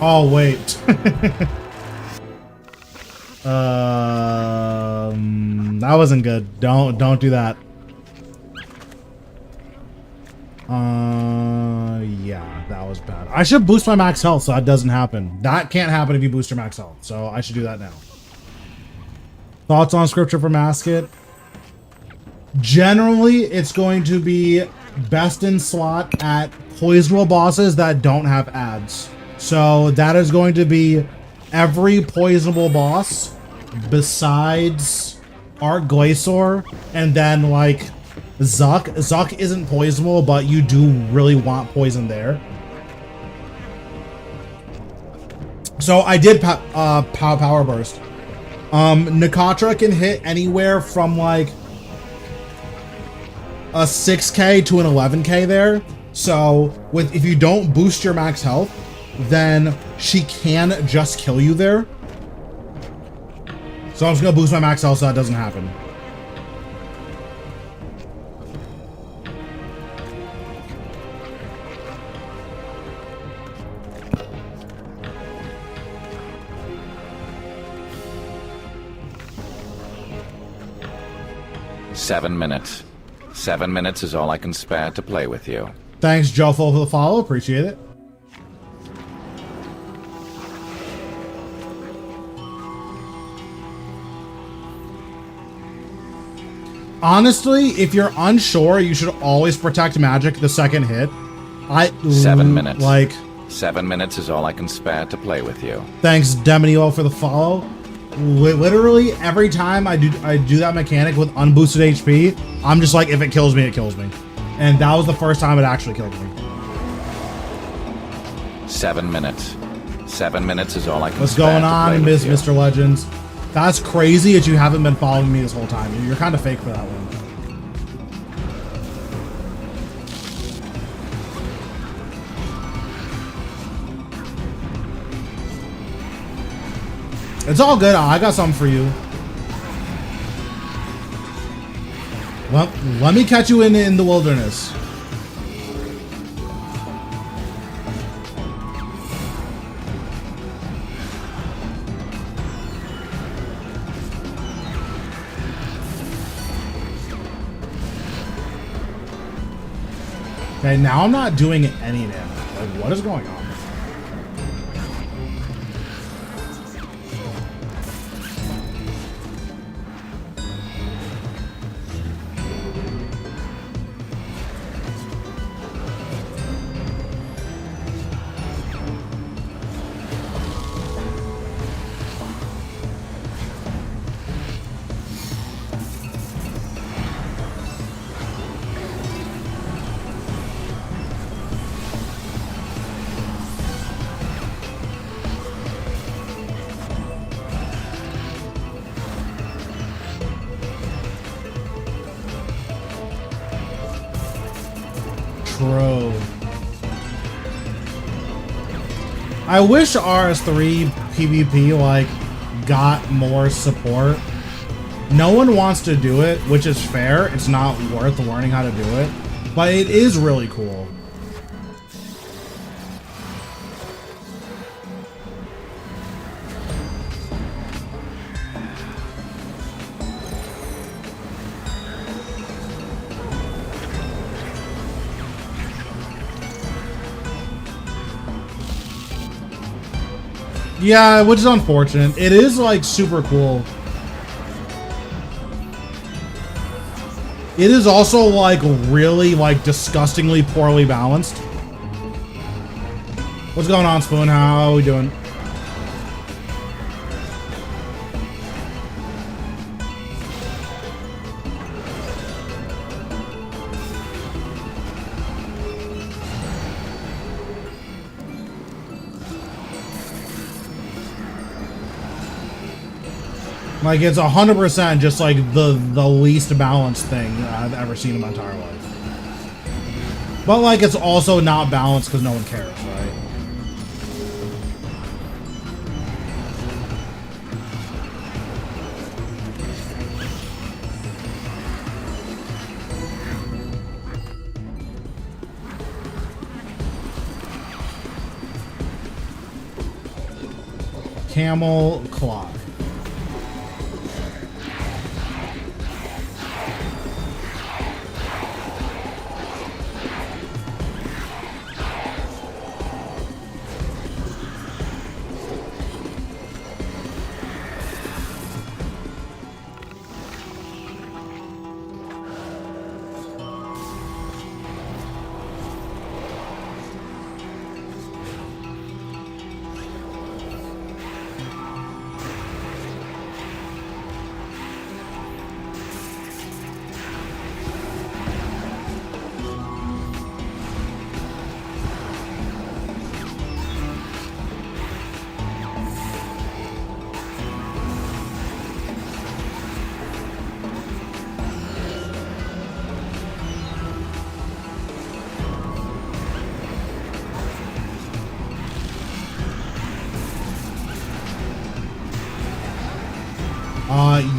S1: Oh, wait. That wasn't good. Don't do that. Yeah, that was bad. I should boost my max health so that doesn't happen. That can't happen if you boost your max health, so I should do that now. Thoughts on scripture for Masket? Generally, it's going to be best in slot at poisonable bosses that don't have ads. So that is going to be every poisonable boss besides Art Glacier, and then like Zuk. Zuk isn't poisonable, but you do really want poison there. So I did power burst. Nikatra can hit anywhere from like a 6k to an 11k there. So if you don't boost your max health, then she can just kill you there. So I'm just gonna boost my max health so that doesn't happen.
S2: Seven minutes. 7 minutes is all I can spare to play with you.
S1: Thanks, Jofo, for the follow. Appreciate it. Honestly, if you're unsure, you should always protect magic the second hit.
S2: 7 minutes.
S1: Like
S2: 7 minutes is all I can spare to play with you.
S1: Thanks, Demonio, for the follow. Literally every time I do that mechanic with unboosted HP, I'm just like, if it kills me, it kills me. And that was the first time it actually killed me.
S2: 7 minutes. 7 minutes is all I can
S1: What's
S2: spare
S1: going on, Mr. Legends? That's crazy that you haven't been following me this whole time. You're kind of fake for that one. It's all good. I got something for you. Well, let me catch you in the wilderness. Okay, now I'm not doing any damage. Like, what is going on? I wish RS3 PvP like got more support. No one wants to do it, which is fair. It's not worth learning how to do it, but it is really cool. Yeah, which is unfortunate. It is like super cool. It is also like really like disgustingly poorly balanced. What's going on, Spoon? How are we doing? Like, it's 100% just like the least balanced thing I've ever seen in my entire life. But like, it's also not balanced because no one cares, right? Camel clock.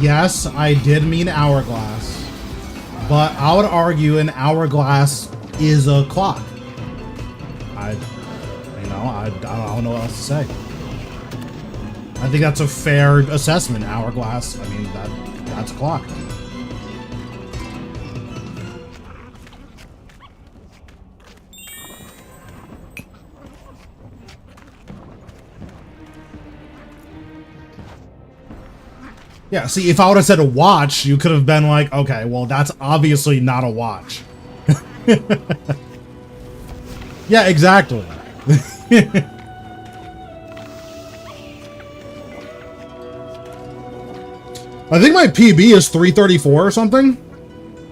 S1: Yes, I did mean hourglass, but I would argue an hourglass is a clock. I don't know what else to say. I think that's a fair assessment. Hourglass. I mean, that's a clock. Yeah, see, if I would have said a watch, you could have been like, okay, well, that's obviously not a watch. Yeah, exactly. I think my PB is 334 or something.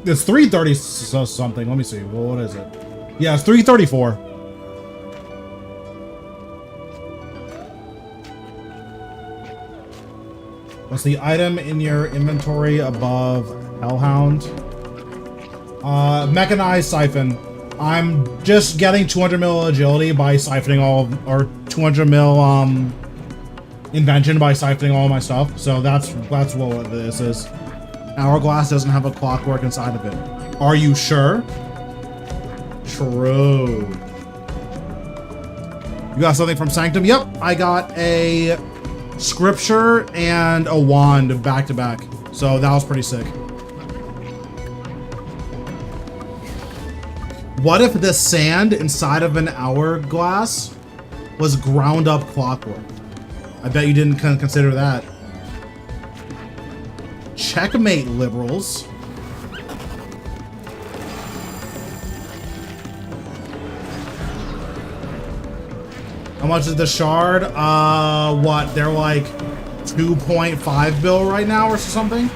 S1: It's 330 something. Let me see. Well, what is it? Yeah, it's 334. What's the item in your inventory above Hellhound? Mechanized Siphon. I'm just getting 200 mil agility by siphoning all of, or 200 mil invention by siphoning all of my stuff. So that's what this is. Hourglass doesn't have a clockwork inside of it. Are you sure? True. You got something from Sanctum? Yep, I got a scripture and a wand back to back. So that was pretty sick. What if the sand inside of an hourglass was ground up clockwork? I bet you didn't consider that. Checkmate, liberals. How much is the shard? What? They're like 2.5 bill right now or something?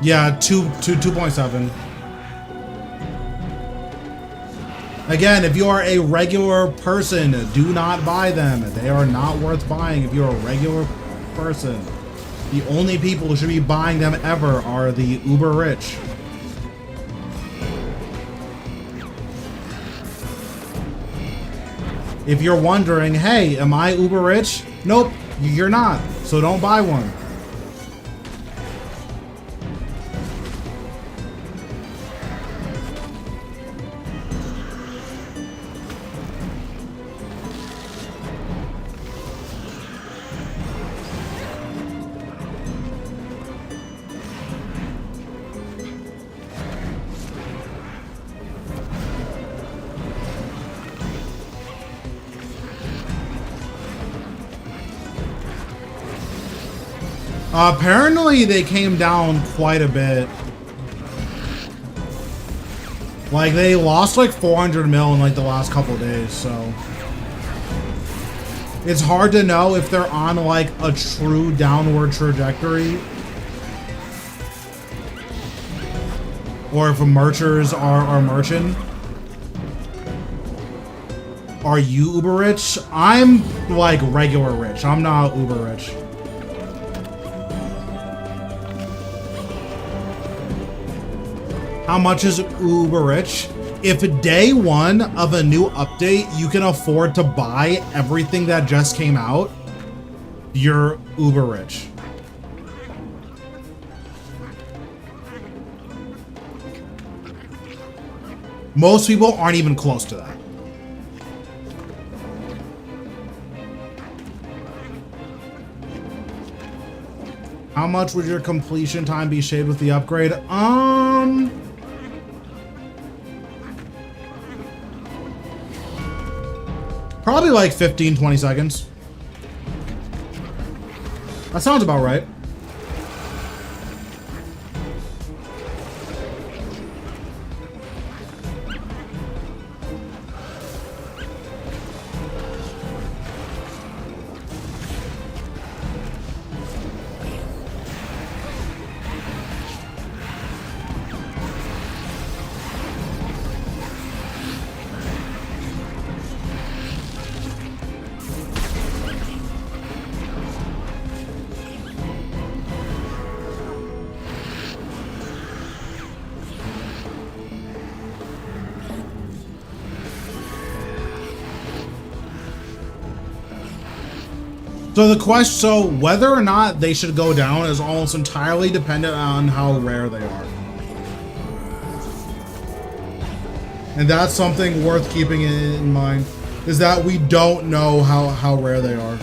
S1: Yeah, 2.7. Again, if you are a regular person, do not buy them. They are not worth buying if you're a regular person. The only people who should be buying them ever are the uber rich. If you're wondering, hey, am I uber rich? Nope, you're not. So don't buy one. Apparently they came down quite a bit. Like they lost like 400 mil in like the last couple of days, so it's hard to know if they're on like a true downward trajectory or if merchers are merching. Are you uber rich? I'm like regular rich. I'm not uber rich. How much is uber rich? If day one of a new update, you can afford to buy everything that just came out, you're uber rich. Most people aren't even close to that. How much would your completion time be shaved with the upgrade? Probably like 15, 20 seconds. That sounds about right. So whether or not they should go down is almost entirely dependent on how rare they are. And that's something worth keeping in mind, is that we don't know how rare they are.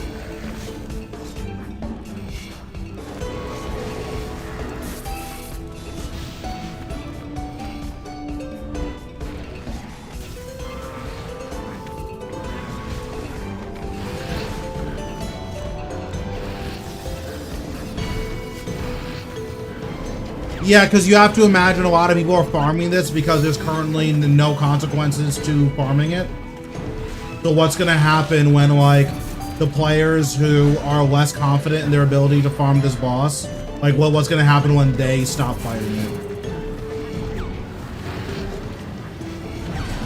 S1: Yeah, because you have to imagine a lot of people are farming this because there's currently no consequences to farming it. So what's going to happen when, like, the players who are less confident in their ability to farm this boss, like, what's going to happen when they stop fighting it?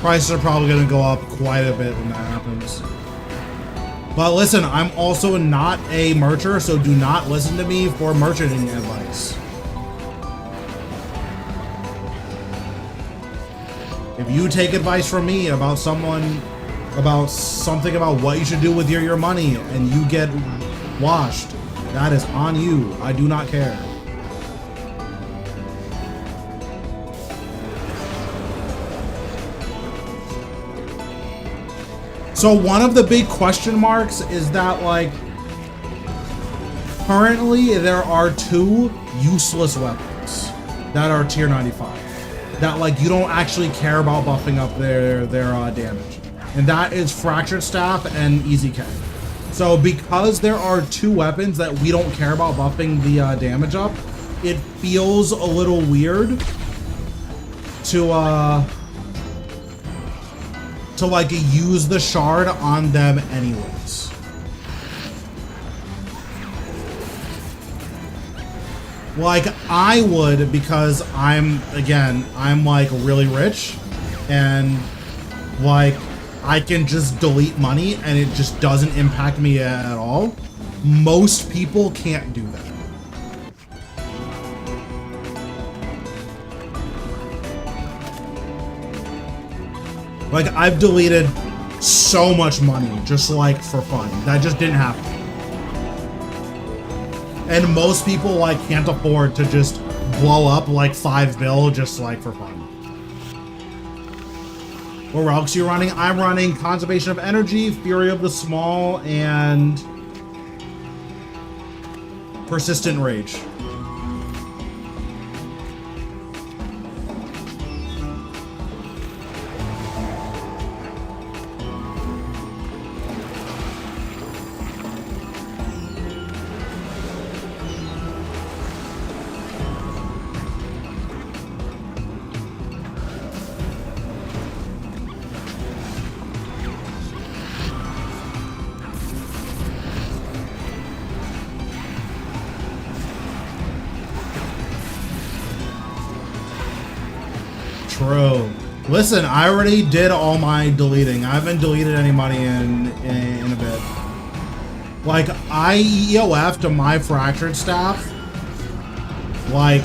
S1: Prices are probably going to go up quite a bit when that happens. But listen, I'm also not a mercher, so do not listen to me for merchanting advice. If you take advice from me about something about what you should do with your money and you get washed, that is on you. I do not care. So one of the big question marks is that, like, currently there are 2 useless weapons that are tier 95. That, like, you don't actually care about buffing up their damage. And that is Fractured Staff and Easy K. So because there are 2 weapons that we don't care about buffing the damage up, it feels a little weird to like use the shard on them anyways. Like, I would, because I'm like really rich and like I can just delete money and it just doesn't impact me at all. Most people can't do that. Like, I've deleted so much money just like for fun. That just didn't happen. And most people, like, can't afford to just blow up like 5 mil just like for fun. What relics are you running? I'm running Conservation of Energy, Fury of the Small, and Persistent Rage. True. Listen, I already did all my deleting. I haven't deleted any money in a bit. Like, I EOF'd to my Fractured Staff like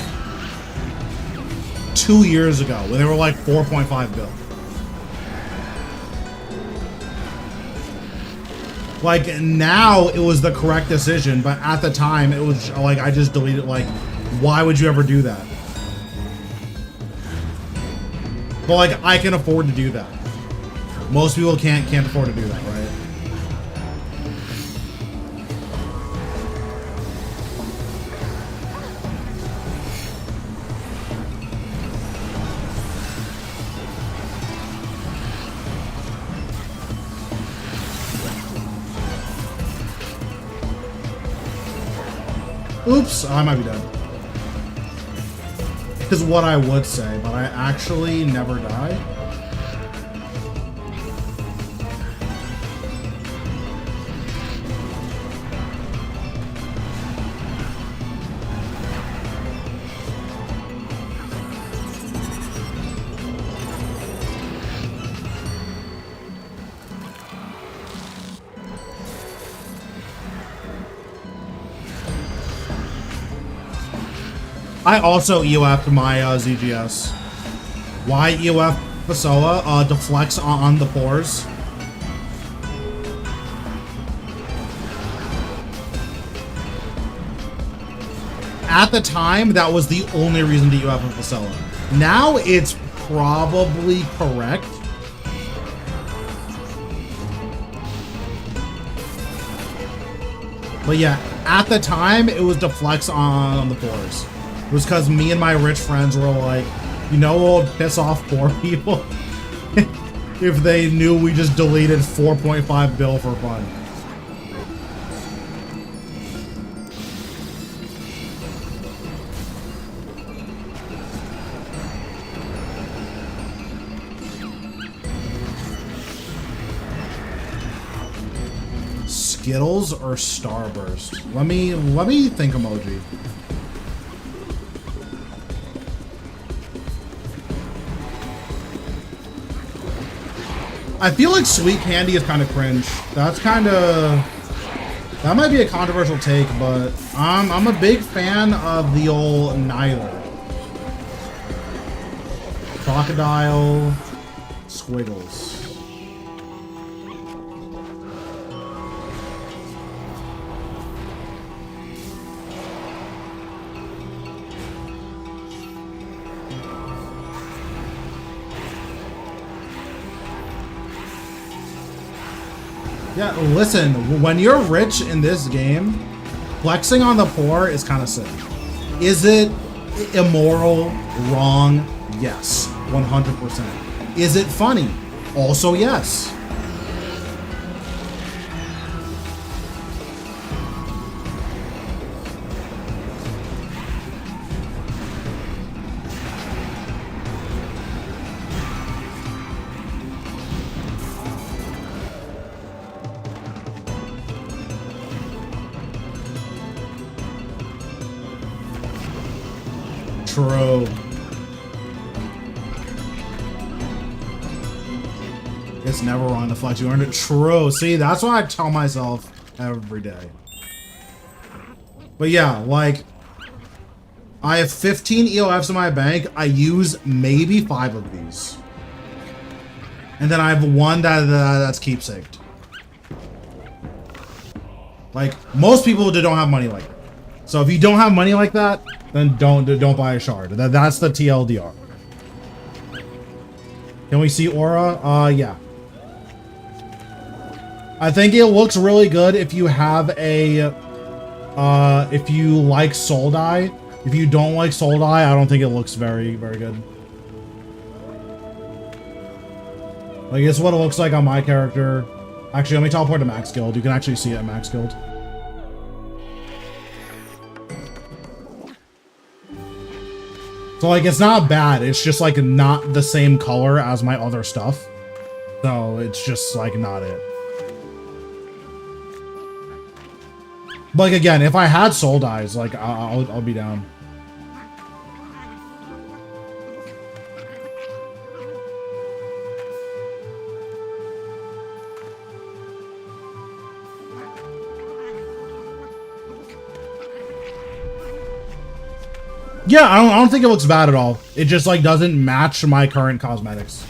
S1: 2 years ago when they were like 4.5 bill. Like, now it was the correct decision, but at the time it was like, I just deleted, like, why would you ever do that? But like, I can afford to do that. Most people can't afford to do that, right? Oops, I might be dead. Is what I would say, but I actually never die. I also EOF'd my ZGS. Why EOF Pasoa? Deflects on the pores. At the time, that was the only reason to EOF Pasoa. Now it's probably correct. But yeah, at the time, it was deflects on the pores. It was because me and my rich friends were like, you know what would piss off poor people? If they knew we just deleted 4.5 bill for fun. Skittles or Starburst? Let me think emoji. I feel like sweet candy is kind of cringe. That might be a controversial take, but I'm a big fan of the old neither. Crocodile, Squiggles. Yeah, listen, when you're rich in this game, flexing on the poor is kind of sick. Is it immoral? Wrong? Yes, 100%. Is it funny? Also, yes. True. It's never wrong to flex. You earned it. True. See, that's what I tell myself every day. But yeah, like, I have 15 EOFs in my bank. I use maybe 5 of these. And then I have one that's keepsaked. Like, most people don't have money like that. So if you don't have money like that, then don't buy a shard. That's the TLDR. Can we see aura? Yeah. I think it looks really good if you have a if you like Soul Dye. If you don't like Soul Dye, I don't think it looks very good. Like, it's what it looks like on my character. Actually, let me teleport to max guild. You can actually see it at max guild. So, like, it's not bad. It's just, like, not the same color as my other stuff. So, it's just, like, not it. But, like, again, if I had Soul Dyes, like, I'll be down. Yeah, I don't think it looks bad at all. It just, like, doesn't match my current cosmetics.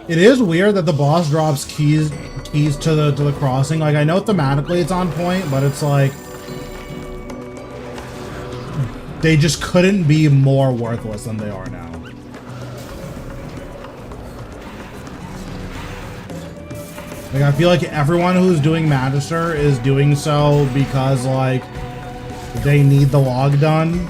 S1: It is weird that the boss drops keys to the crossing. Like, I know thematically it's on point, but it's like they just couldn't be more worthless than they are now. Like, I feel like everyone who's doing Magister is doing so because, like, they need the log done.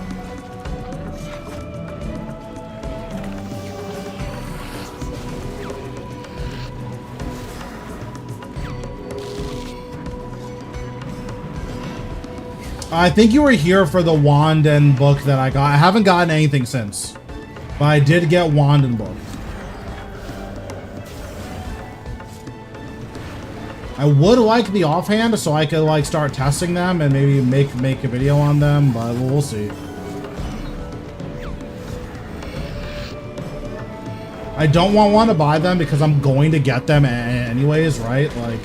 S1: I think you were here for the wand and book that I got. I haven't gotten anything since, but I did get wand and book. I would like the offhand so I could like start testing them and maybe make a video on them, but we'll see. I don't want to buy them because I'm going to get them anyways, right? Like,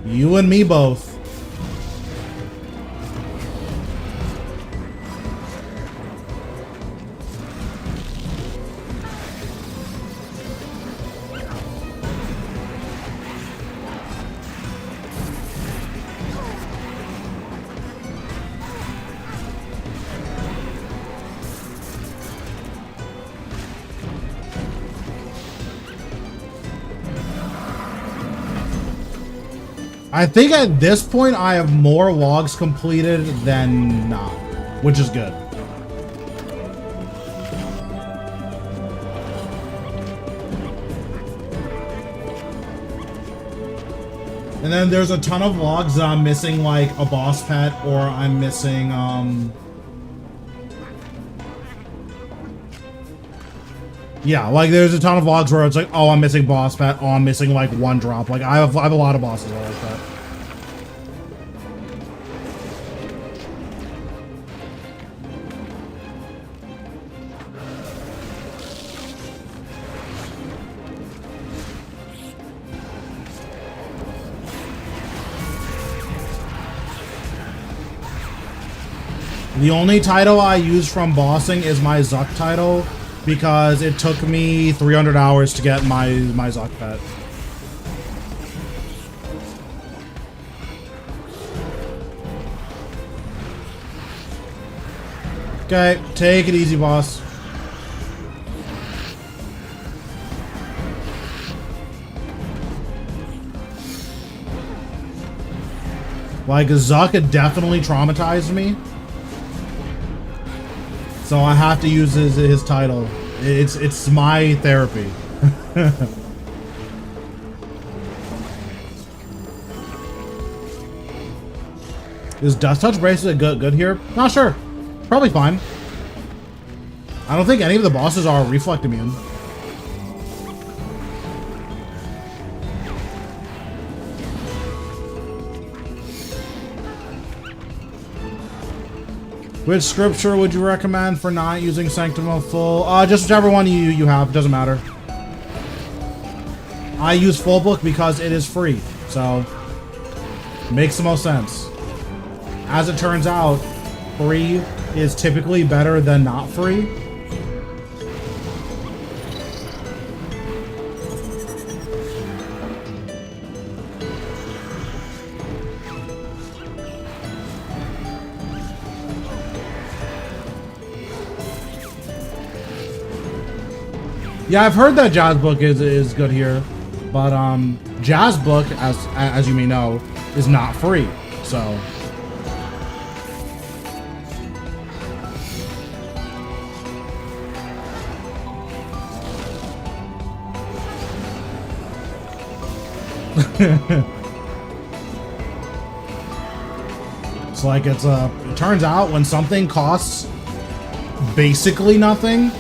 S1: you and me both. I think at this point I have more logs completed than not, which is good. And then there's a ton of logs that I'm missing, like a boss pet, or I'm missing yeah, like there's a ton of logs where it's like, oh, I'm missing boss pet, oh, I'm missing like one drop. Like I have a lot of bosses that are like that. The only title I use from bossing is my tzkal title, because it took me 300 hours to get my tzkal pet. Okay, take it easy, boss. Like, tzkal definitely traumatized me. So I have to use his title. It's my therapy. Is Dust Touch Bracelet good here? Not sure. Probably fine. I don't think any of the bosses are reflect immune. Which scripture would you recommend for not using Sanctum of full? Just whichever one you have. Doesn't matter. I use full book because it is free, so makes the most sense. As it turns out, free is typically better than not free. Yeah, I've heard that Jazz Book is good here, but Jazz Book, as you may know, is not free. So it's like it turns out when something costs basically nothing,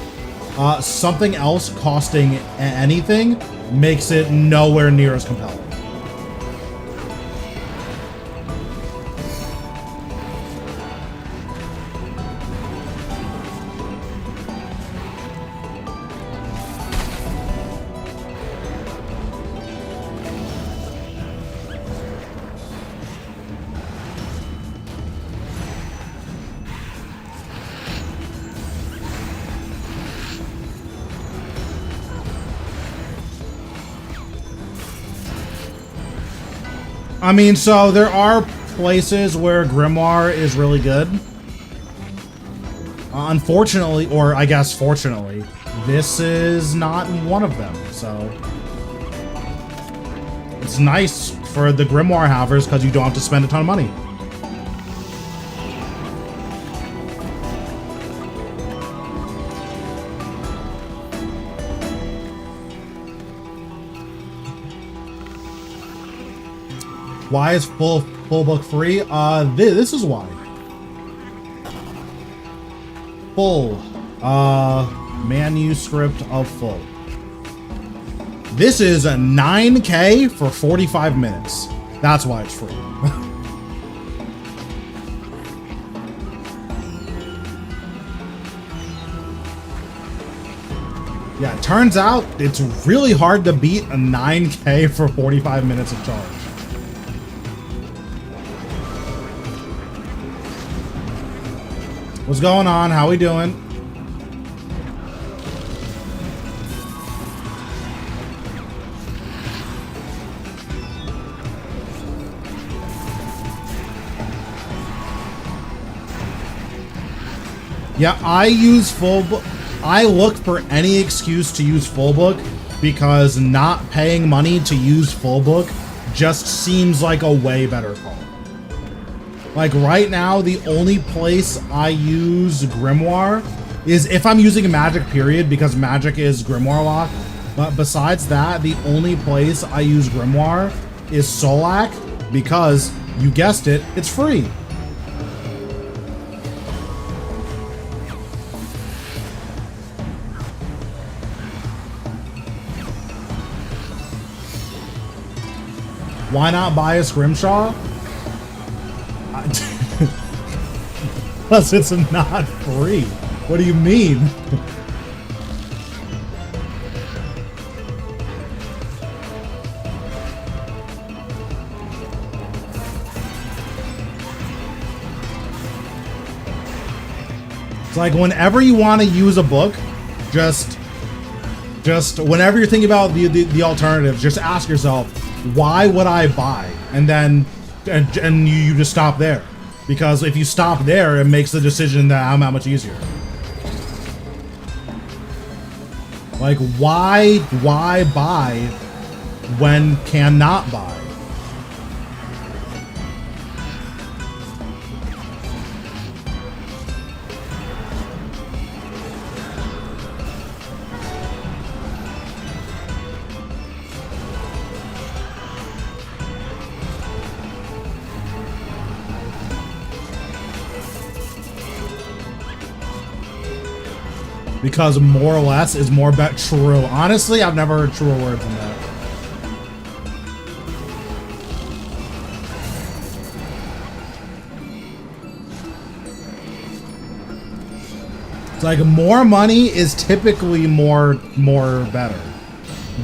S1: something else costing anything makes it nowhere near as compelling. I mean, so there are places where Grimoire is really good. Unfortunately, or I guess fortunately, this is not one of them, so... It's nice for the Grimoire havers because you don't have to spend a ton of money. Why is full book free? This is why. Full. Manuscript of full. This is a 9K for 45 minutes. That's why it's free. Yeah, it turns out it's really hard to beat a 9K for 45 minutes of charge. What's going on? How we doing? Yeah, I use full book. I look for any excuse to use full book because not paying money to use full book just seems like a way better call. Like right now, the only place I use Grimoire is if I'm using a magic period because magic is Grimoire lock. But besides that, the only place I use Grimoire is Solak because, you guessed it, it's free. Why not buy a Scrimshaw? Plus it's not free. What do you mean? It's like whenever you want to use a book, just whenever you're thinking about the alternatives, just ask yourself, why would I buy? And then and you just stop there. Because if you stop there, it makes the decision that much easier. Like, why buy when cannot buy? Because more or less is more bet true. Honestly, I've never heard truer words than that. It's like more money is typically more better.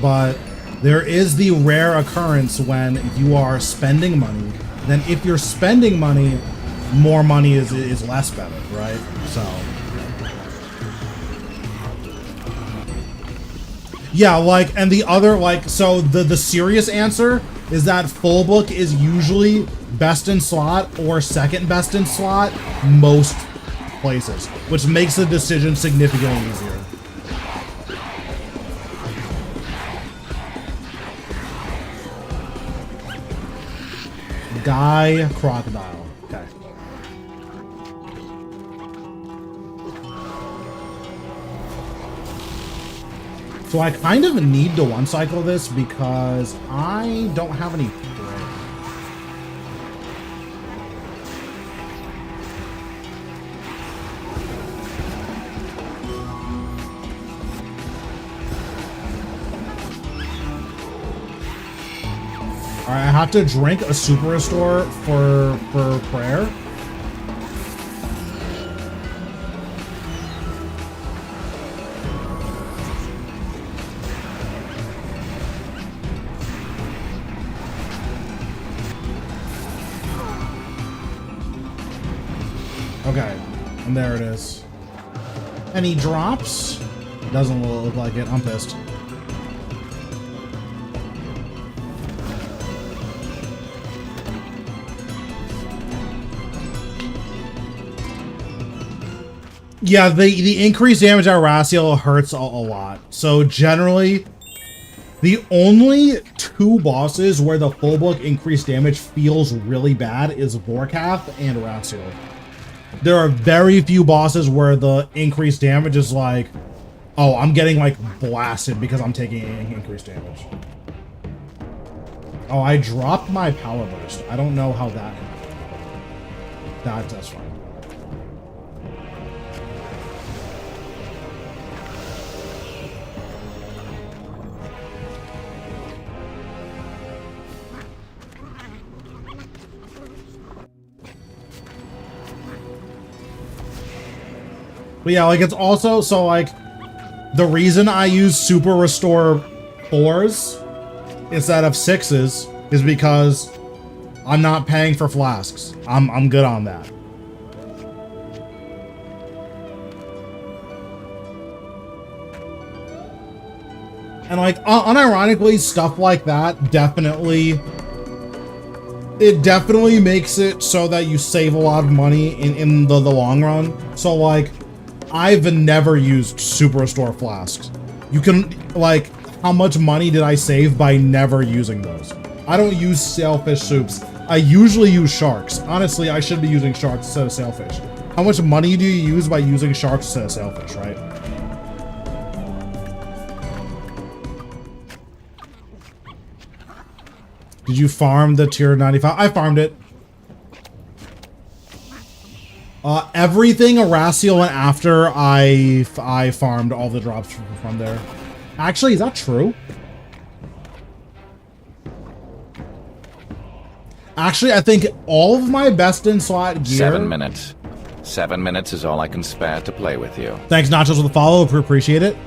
S1: But there is the rare occurrence when you are spending money. Then if you're spending money, more money is less better, right? So yeah, like, and the other, like, so the serious answer is that full book is usually best in slot or second best in slot most places, which makes the decision significantly easier. Guy Crocodile. Okay. So I kind of need to one cycle this because I don't have any bread. All right, I have to drink a super restore for prayer. Okay, and there it is. Any drops? Doesn't look like it. I'm pissed. Yeah, the increased damage at Raziel hurts a lot. So generally, the only two bosses where the full book increased damage feels really bad is Vorkath and Raziel. There are very few bosses where the increased damage is like, oh, I'm getting like blasted because I'm taking increased damage. Oh, I dropped my power burst. I don't know how that happened. That's fine. But yeah, like it's also, so like the reason I use super restore 4s instead of 6s is because I'm not paying for flasks. I'm good on that. And like unironically, stuff like that definitely makes it so that you save a lot of money in the long run. So like I've never used super restore flasks. You can, like, how much money did I save by never using those? I don't use sailfish soups. I usually use sharks. Honestly, I should be using sharks instead of sailfish. How much money do you use by using sharks instead of sailfish, right? Did you farm the tier 95? I farmed it. Everything Raziel and after I farmed all the drops from there. Actually, is that true? Actually, I think all of my best in slot gear.
S2: 7 minutes. 7 minutes is all I can spare to play with you.
S1: Thanks, Nachos, for the follow. Appreciate it.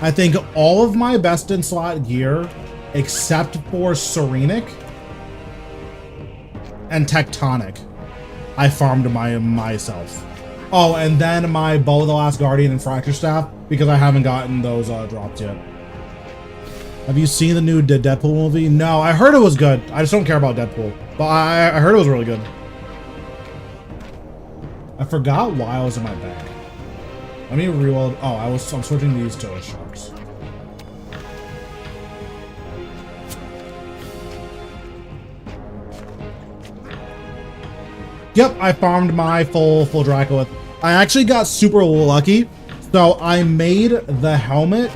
S1: I think all of my best in slot gear, except for Serenic and Tectonic, I farmed myself. Oh, and then my Bow of the Last Guardian and Fracture Staff, because I haven't gotten those dropped yet. Have you seen the new Deadpool movie? No, I heard it was good. I just don't care about Deadpool. But I heard it was really good. I forgot why I was in my bag. Let me reload. Oh, I'm switching these to sharks. Yep, I farmed my full Dracolith. I actually got super lucky. So I made the helmet,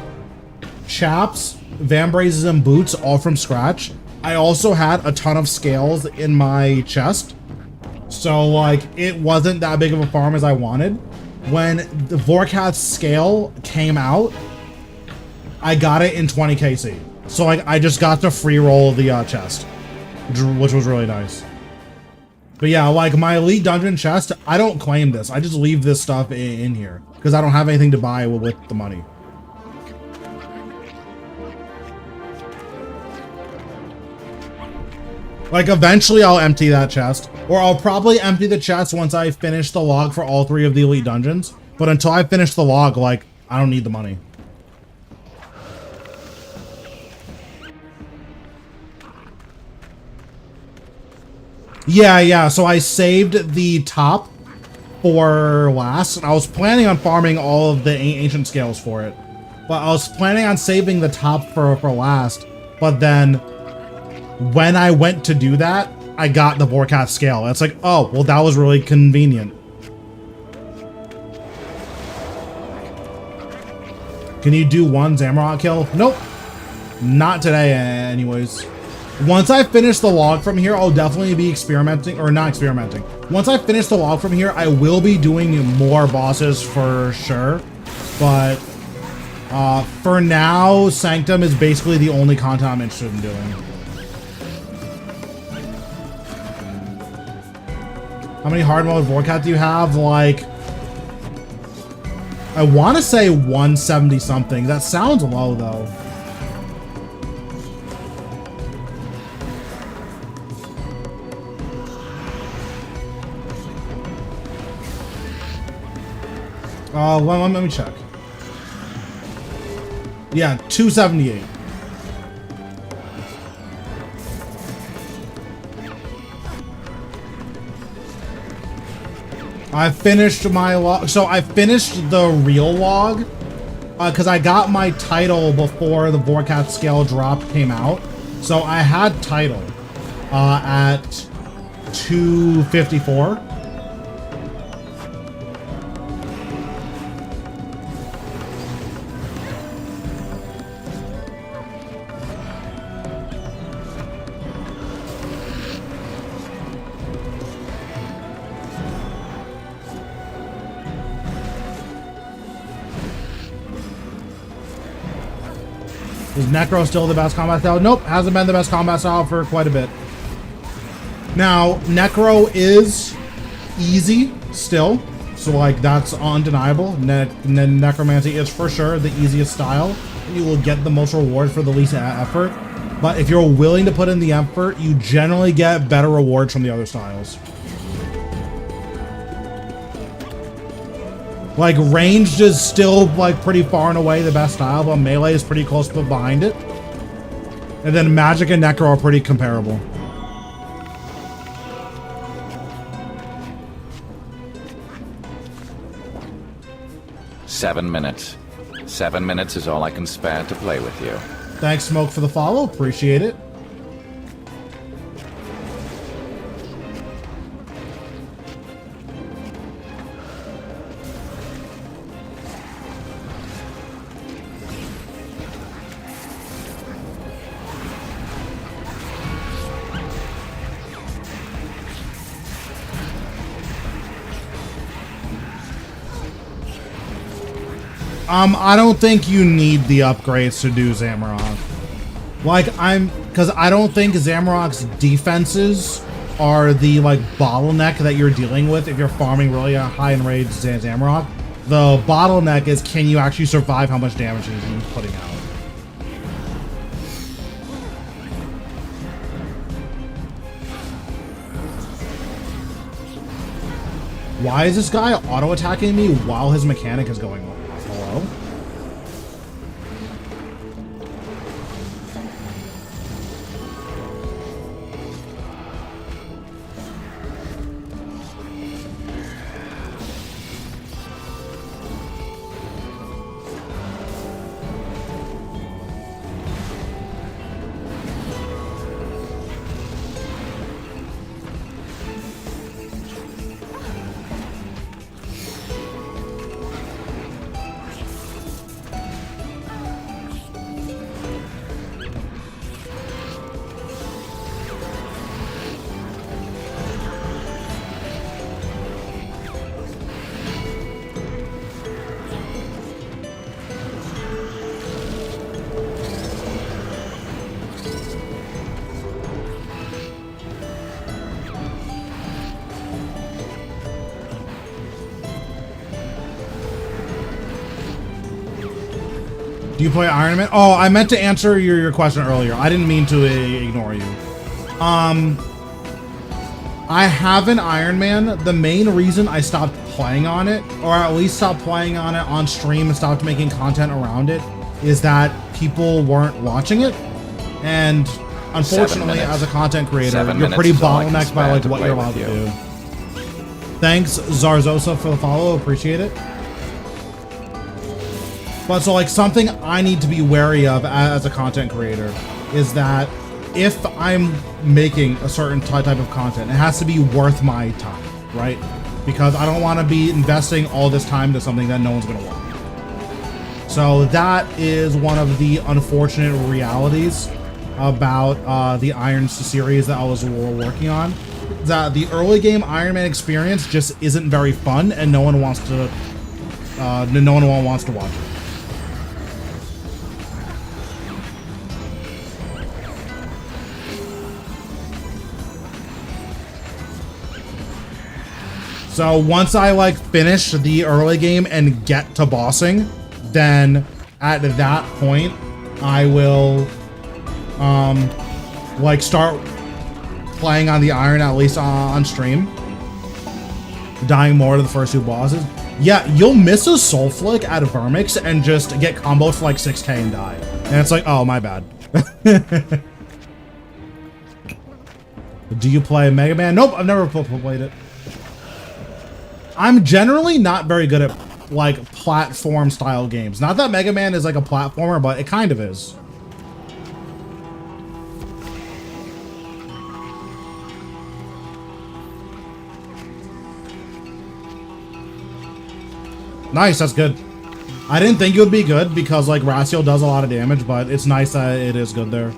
S1: chaps, vambraces, and boots all from scratch. I also had a ton of scales in my chest. So like it wasn't that big of a farm as I wanted. When the Vorkath's scale came out, I got it in 20 KC. So like I just got the free roll of the chest, which was really nice. But yeah, like my elite dungeon chest, I don't claim this. I just leave this stuff in here because I don't have anything to buy with the money. Like eventually I'll empty that chest, or I'll probably empty the chest once I finish the log for all 3 of the elite dungeons. But until I finish the log, like I don't need the money. Yeah, so I saved the top for last, and I was planning on farming all of the ancient scales for it. But I was planning on saving the top for last, but then when I went to do that, I got the Vorkath scale. It's like, oh, well that was really convenient. Can you do one Zamorak kill? Nope. Not today anyways. Once I finish the log from here, I'll definitely be experimenting, or not experimenting. Once I finish the log from here, I will be doing more bosses for sure. But for now, Sanctum is basically the only content I'm interested in doing. How many hard mode Vorkath do you have? Like, I want to say 170 something. That sounds low though. Let me check. Yeah, 278. I finished my log. So I finished the real log because I got my title before the Vorkat scale drop came out. So I had title at 254. Is Necro still the best combat style? Nope, hasn't been the best combat style for quite a bit. Now, Necro is easy still, so like that's undeniable. Necromancy is for sure the easiest style. You will get the most reward for the least effort. But if you're willing to put in the effort, you generally get better rewards from the other styles. Like, ranged is still, like, pretty far and away the best style, but melee is pretty close behind it. And then magic and necro are pretty comparable.
S2: Seven minutes. 7 minutes is all I can spare to play with you.
S1: Thanks, Smoke, for the follow. Appreciate it. I don't think you need the upgrades to do Zamorak. Like, because I don't think Zamorak's defenses are the, like, bottleneck that you're dealing with if you're farming really a high enraged Zamorak. The bottleneck is, can you actually survive how much damage he's putting out? Why is this guy auto-attacking me while his mechanic is going on? Hello? Do you play Ironman? Oh, I meant to answer your question earlier. I didn't mean to ignore you. I have an Ironman. The main reason I stopped playing on it, or at least stopped playing on it on stream and stopped making content around it, is that people weren't watching it. And unfortunately, as a content creator, you're pretty bottlenecked by like what you're allowed to do. Thanks, Zarzosa, for the follow. Appreciate it. But so like something I need to be wary of as a content creator is that if I'm making a certain type of content, it has to be worth my time, right? Because I don't want to be investing all this time to something that no one's going to watch. So that is one of the unfortunate realities about the Iron series that I was working on. That the early game Iron Man experience just isn't very fun, and no one wants to watch it. So once I like finish the early game and get to bossing, then at that point I will like start playing on the Iron, at least on stream, dying more to the first two bosses. Yeah, you'll miss a soul flick at Vermix and just get comboed for like 6k and die. And it's like, oh, my bad. Do you play Mega Man? Nope, I've never played it. I'm generally not very good at like platform style games. Not that Mega Man is like a platformer, but it kind of is. Nice, that's good. I didn't think it would be good because like Ratio does a lot of damage, but it's nice that it is good there.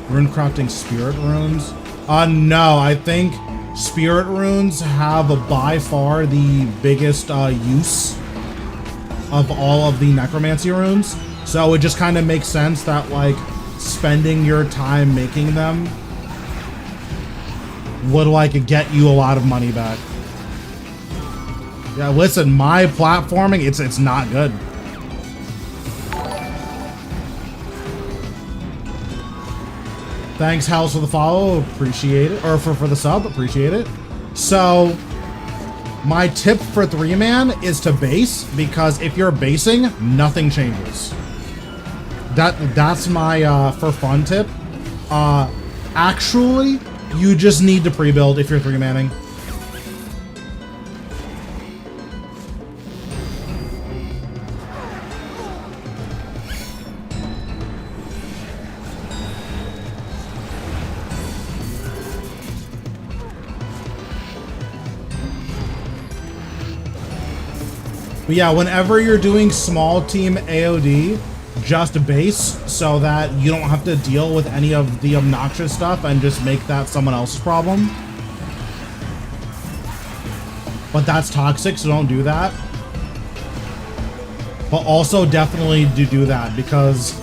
S1: Rune crafting spirit runes? No, I think spirit runes have by far the biggest use of all of the necromancy runes. So it just kind of makes sense that like spending your time making them would like get you a lot of money back. Yeah, listen, my platforming, it's not good. Thanks, House, for the follow. Appreciate it. Or for the sub. Appreciate it. So, my tip for 3-man is to base, because if you're basing, nothing changes. That's my for fun tip. Actually, you just need to pre-build if you're 3-manning. But yeah, whenever you're doing small team AOD, just base so that you don't have to deal with any of the obnoxious stuff and just make that someone else's problem. But that's toxic, so don't do that. But also definitely do that because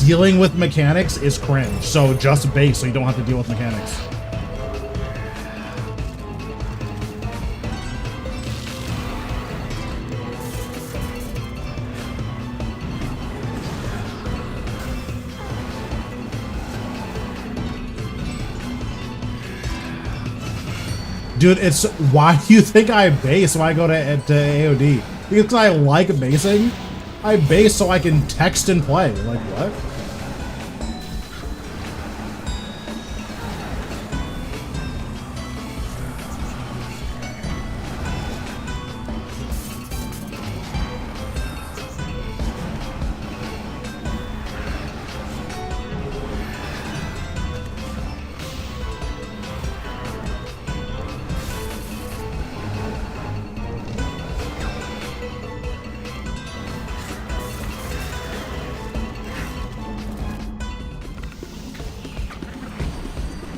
S1: dealing with mechanics is cringe. So just base so you don't have to deal with mechanics. Dude, it's why do you think I base when I go to AOD? Because I like basing. I base so I can text and play. Like what?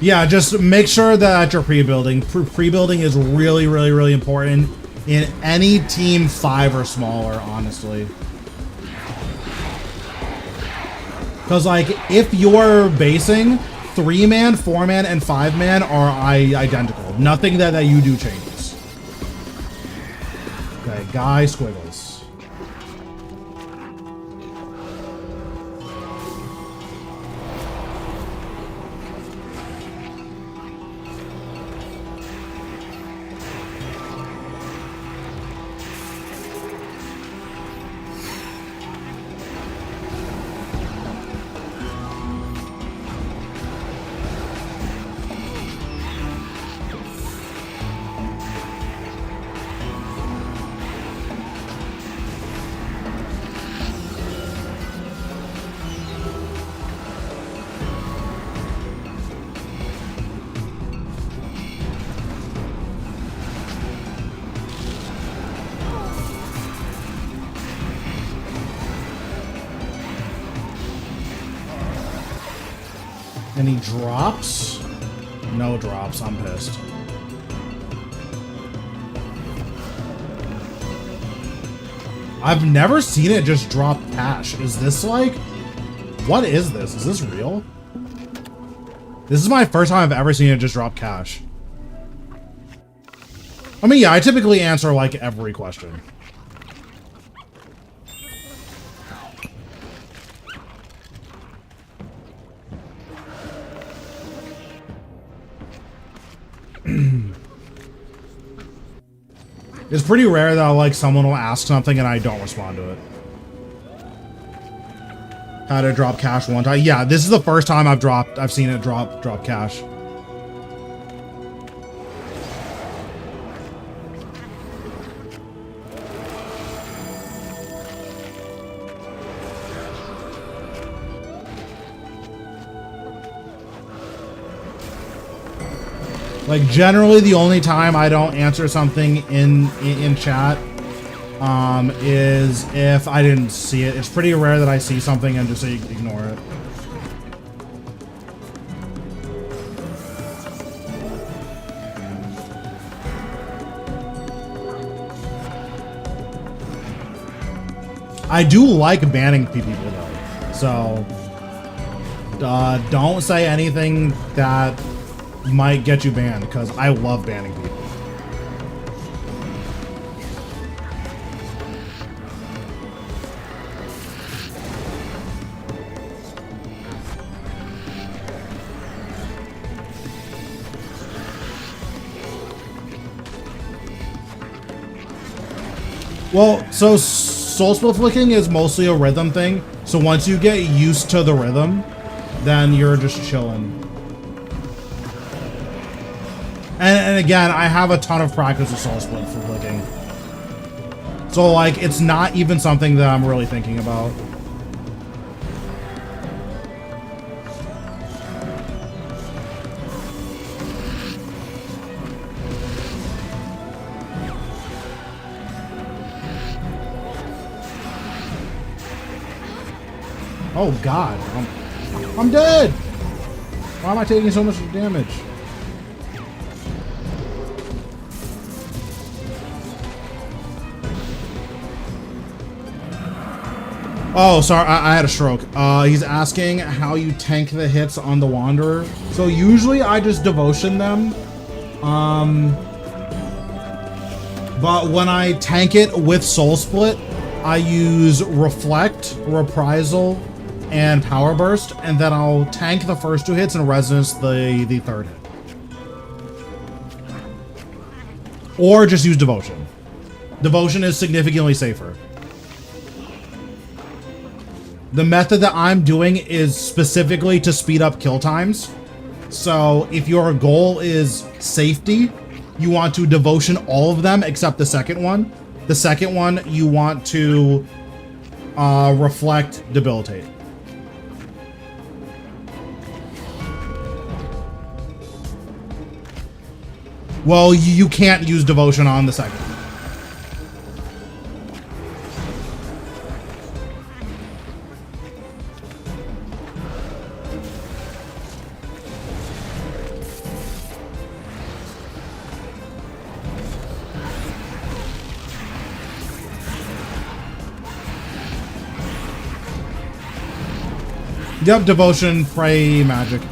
S1: Yeah, just make sure that you're pre-building. Pre-building is really, really, really important in any team 5 or smaller, honestly. Because, like, if you're basing, 3-man, 4-man, and 5-man are identical. Nothing that you do changes. Okay, guy squiggles. Any drops? No drops, I'm pissed. I've never seen it just drop cash. Is this like... What is this? Is this real? This is my first time I've ever seen it just drop cash. I mean, yeah, I typically answer like every question. It's pretty rare that like someone will ask something and I don't respond to it. Had to drop cash one time. Yeah, this is the first time I've seen it drop cash. Like, generally the only time I don't answer something in chat is if I didn't see it. It's pretty rare that I see something and just ignore it. I do like banning people though, so don't say anything that might get you banned, because I love banning people. Well, so soul split flicking is mostly a rhythm thing. So once you get used to the rhythm, then you're just chilling. And again, I have a ton of practice with soul split flicking. So like, it's not even something that I'm really thinking about. Oh God, I'm dead. Why am I taking so much damage? Oh, sorry, I had a stroke. He's asking how you tank the hits on the Wanderer. So usually I just devotion them. But when I tank it with Soul Split, I use Reflect, Reprisal, and Power Burst, and then I'll tank the first two hits and Resonance the third hit. Or just use Devotion. Devotion is significantly safer. The method that I'm doing is specifically to speed up kill times. So if your goal is safety, you want to devotion all of them except the second one. The second one, you want to reflect, debilitate. Well, you can't use devotion on the second. Yep, devotion, pray, magic.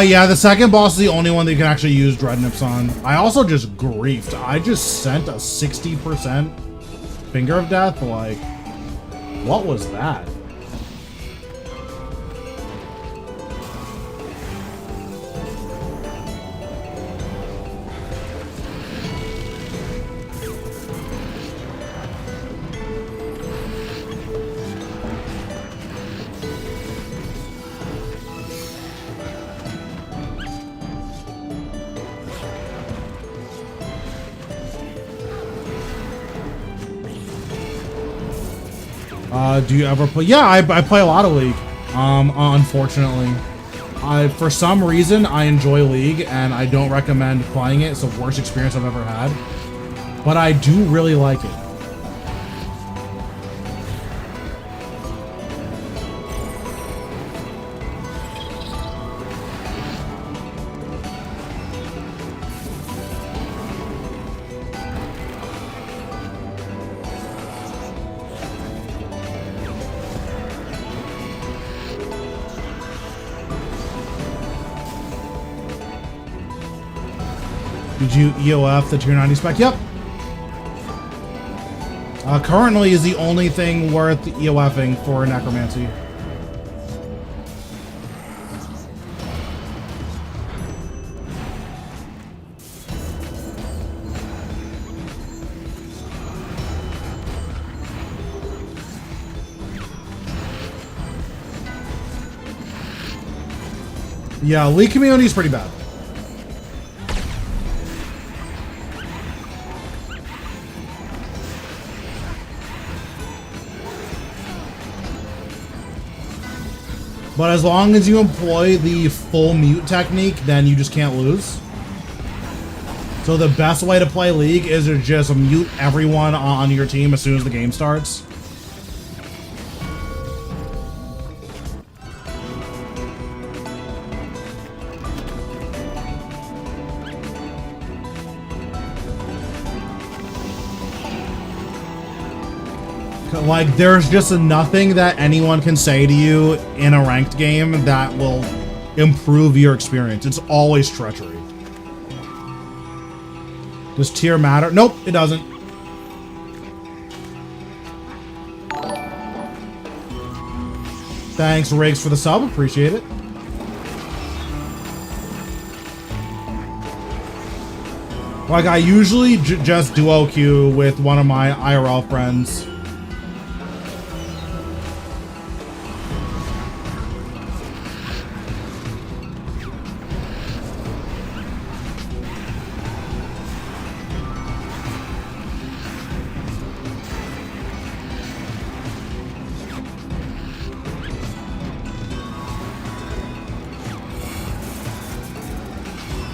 S1: Yeah, the second boss is the only one that you can actually use Dread Nips on. I also just griefed. I just sent a 60% Finger of Death. Like, what was that? Do you ever play? Yeah, I play a lot of League. Unfortunately, for some reason I enjoy League and I don't recommend playing it. It's the worst experience I've ever had, but I do really like it. Did you EOF the tier 90 spec? Yep. Currently is the only thing worth EOFing for necromancy. Yeah, League community is pretty bad. But as long as you employ the full mute technique, then you just can't lose. So the best way to play League is to just mute everyone on your team as soon as the game starts. Like, there's just nothing that anyone can say to you in a ranked game that will improve your experience. It's always treachery. Does tier matter? Nope, it doesn't. Thanks, Riggs, for the sub. Appreciate it. Like, I usually just duo queue with one of my IRL friends.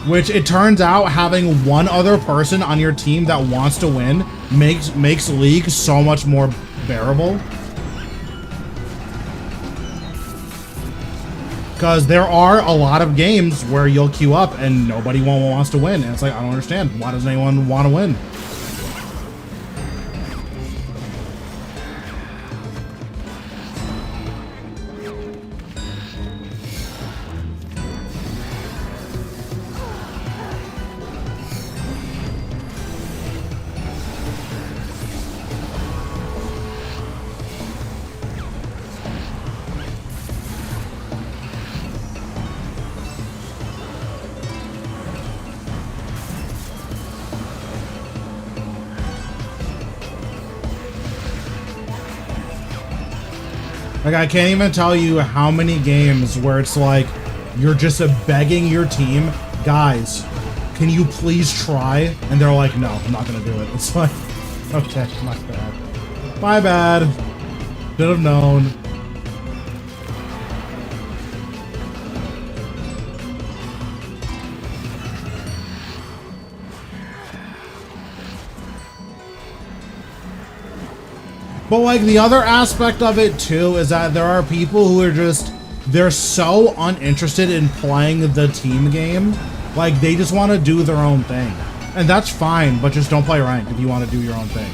S1: Which it turns out having one other person on your team that wants to win makes League so much more bearable. Because there are a lot of games where you'll queue up and nobody wants to win. And it's like, I don't understand. Why doesn't anyone want to win? Like, I can't even tell you how many games where it's like, you're just begging your team, guys, can you please try? And they're like, no, I'm not gonna do it. It's like, okay, my bad. My bad. Should have known. But like the other aspect of it too is that there are people who are just, they're so uninterested in playing the team game. Like they just want to do their own thing. And that's fine, but just don't play ranked if you want to do your own thing.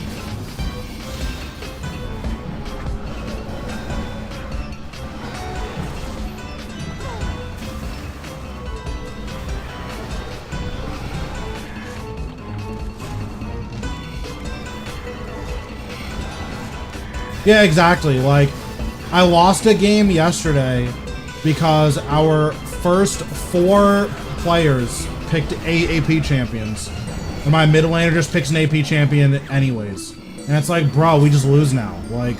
S1: Yeah, exactly. Like, I lost a game yesterday because our first 4 players picked AP champions. And my mid laner just picks an AP champion anyways. And it's like, bro, we just lose now. Like,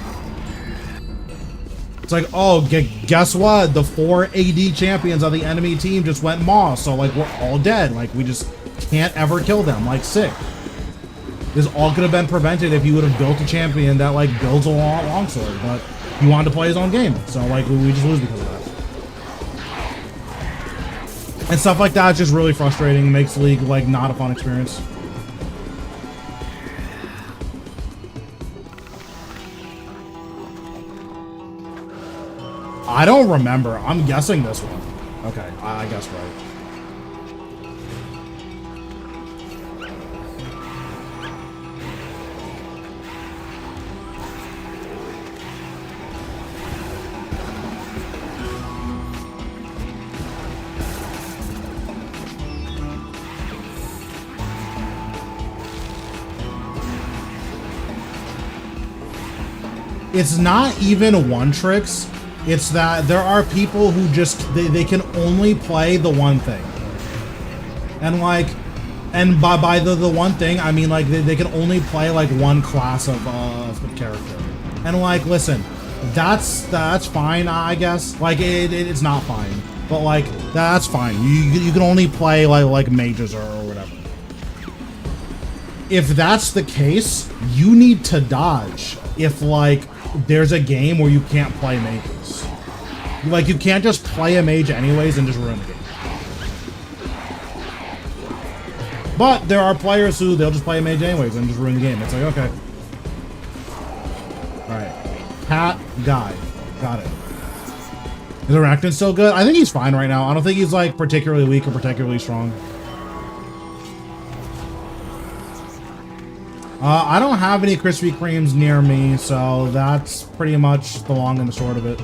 S1: it's like, oh, guess what? The 4 AD champions on the enemy team just went maw. So, like, we're all dead. Like, we just can't ever kill them. Like, sick. This all could have been prevented if you would have built a champion that like builds a longsword, but he wanted to play his own game, so like we just lose because of that. And stuff like that is just really frustrating, makes League like not a fun experience. I don't remember. I'm guessing this one. Okay, I guess right. it's not even one tricks. It's that there are people who just, they can only play the one thing. And like, and by the one thing, I mean like they can only play like one class of character. And like, listen, that's fine, I guess. Like it's not fine, but like that's fine. You can only play like mages or whatever. If that's the case, you need to dodge. If like there's a game where you can't play mages, like you can't just play a mage anyways and just ruin the game. But there are players who they'll just play a mage anyways and just ruin the game. It's like, okay. Alright. Pat guy. Got it. Is Arachnid still good? I think he's fine right now. I don't think he's like particularly weak or particularly strong. I don't have any Krispy Kremes near me, so that's pretty much the long and the short of it.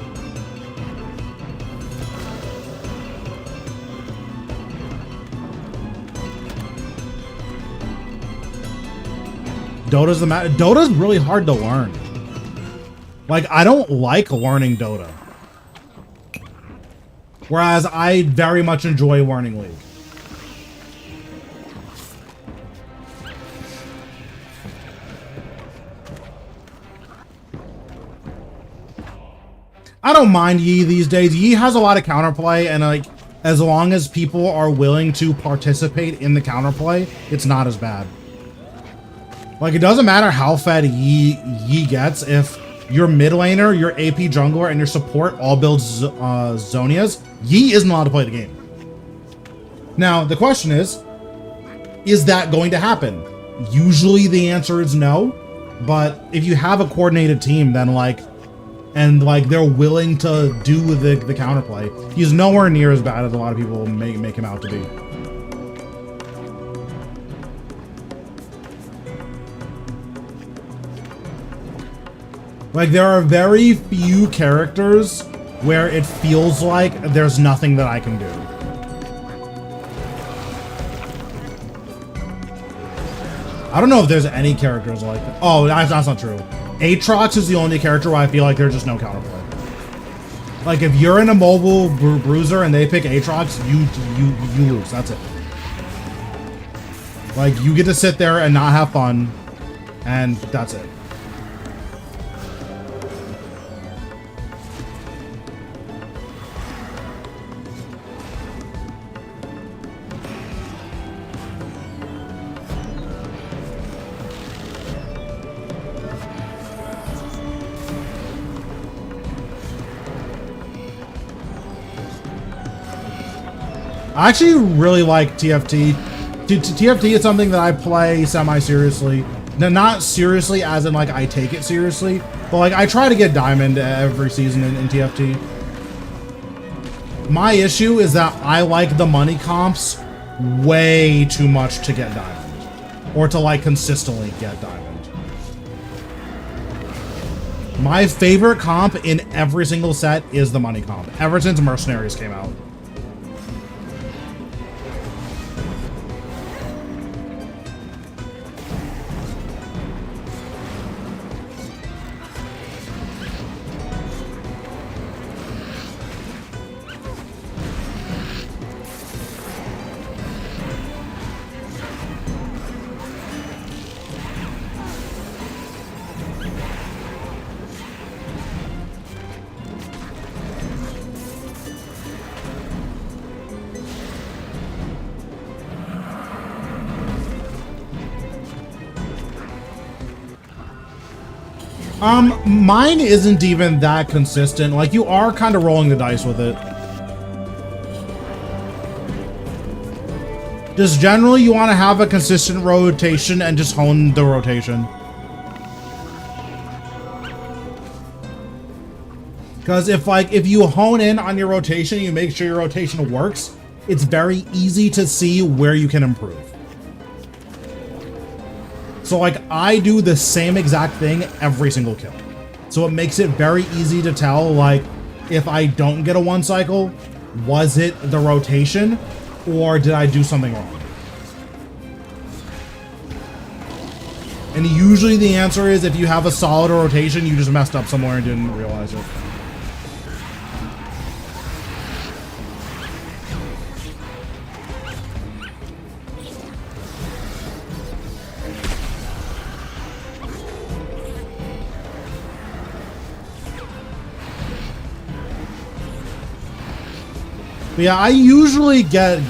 S1: Dota's really hard to learn. Like, I don't like learning Dota. Whereas I very much enjoy learning League. I don't mind Yi these days. Yi has a lot of counterplay, and like, as long as people are willing to participate in the counterplay, it's not as bad. Like, it doesn't matter how fed Yi gets if your mid laner, your AP jungler, and your support all builds Zonias. Yi isn't allowed to play the game. Now, the question is that going to happen? Usually the answer is no, but if you have a coordinated team, then like, and like they're willing to do the counterplay, he's nowhere near as bad as a lot of people make him out to be. Like, there are very few characters where it feels like there's nothing that I can do. I don't know if there's any characters like that. Oh, that's not true. Aatrox is the only character where I feel like there's just no counterplay. Like, if you're in a mobile bruiser and they pick Aatrox, you lose. That's it. Like, you get to sit there and not have fun, and that's it. I actually really like TFT. TFT is something that I play semi-seriously. No, not seriously as in like I take it seriously, but like I try to get diamond every season in TFT. My issue is that I like the money comps way too much to get diamond, or to like consistently get diamond. My favorite comp in every single set is the money comp, ever since Mercenaries came out. Mine isn't even that consistent. Like, you are kind of rolling the dice with it. Just generally, you want to have a consistent rotation and just hone the rotation. Because if you hone in on your rotation, you make sure your rotation works, it's very easy to see where you can improve. So like, I do the same exact thing every single kill. So it makes it very easy to tell, like, if I don't get a one cycle, was it the rotation or did I do something wrong? And usually the answer is if you have a solid rotation, you just messed up somewhere and didn't realize it. But yeah, I usually get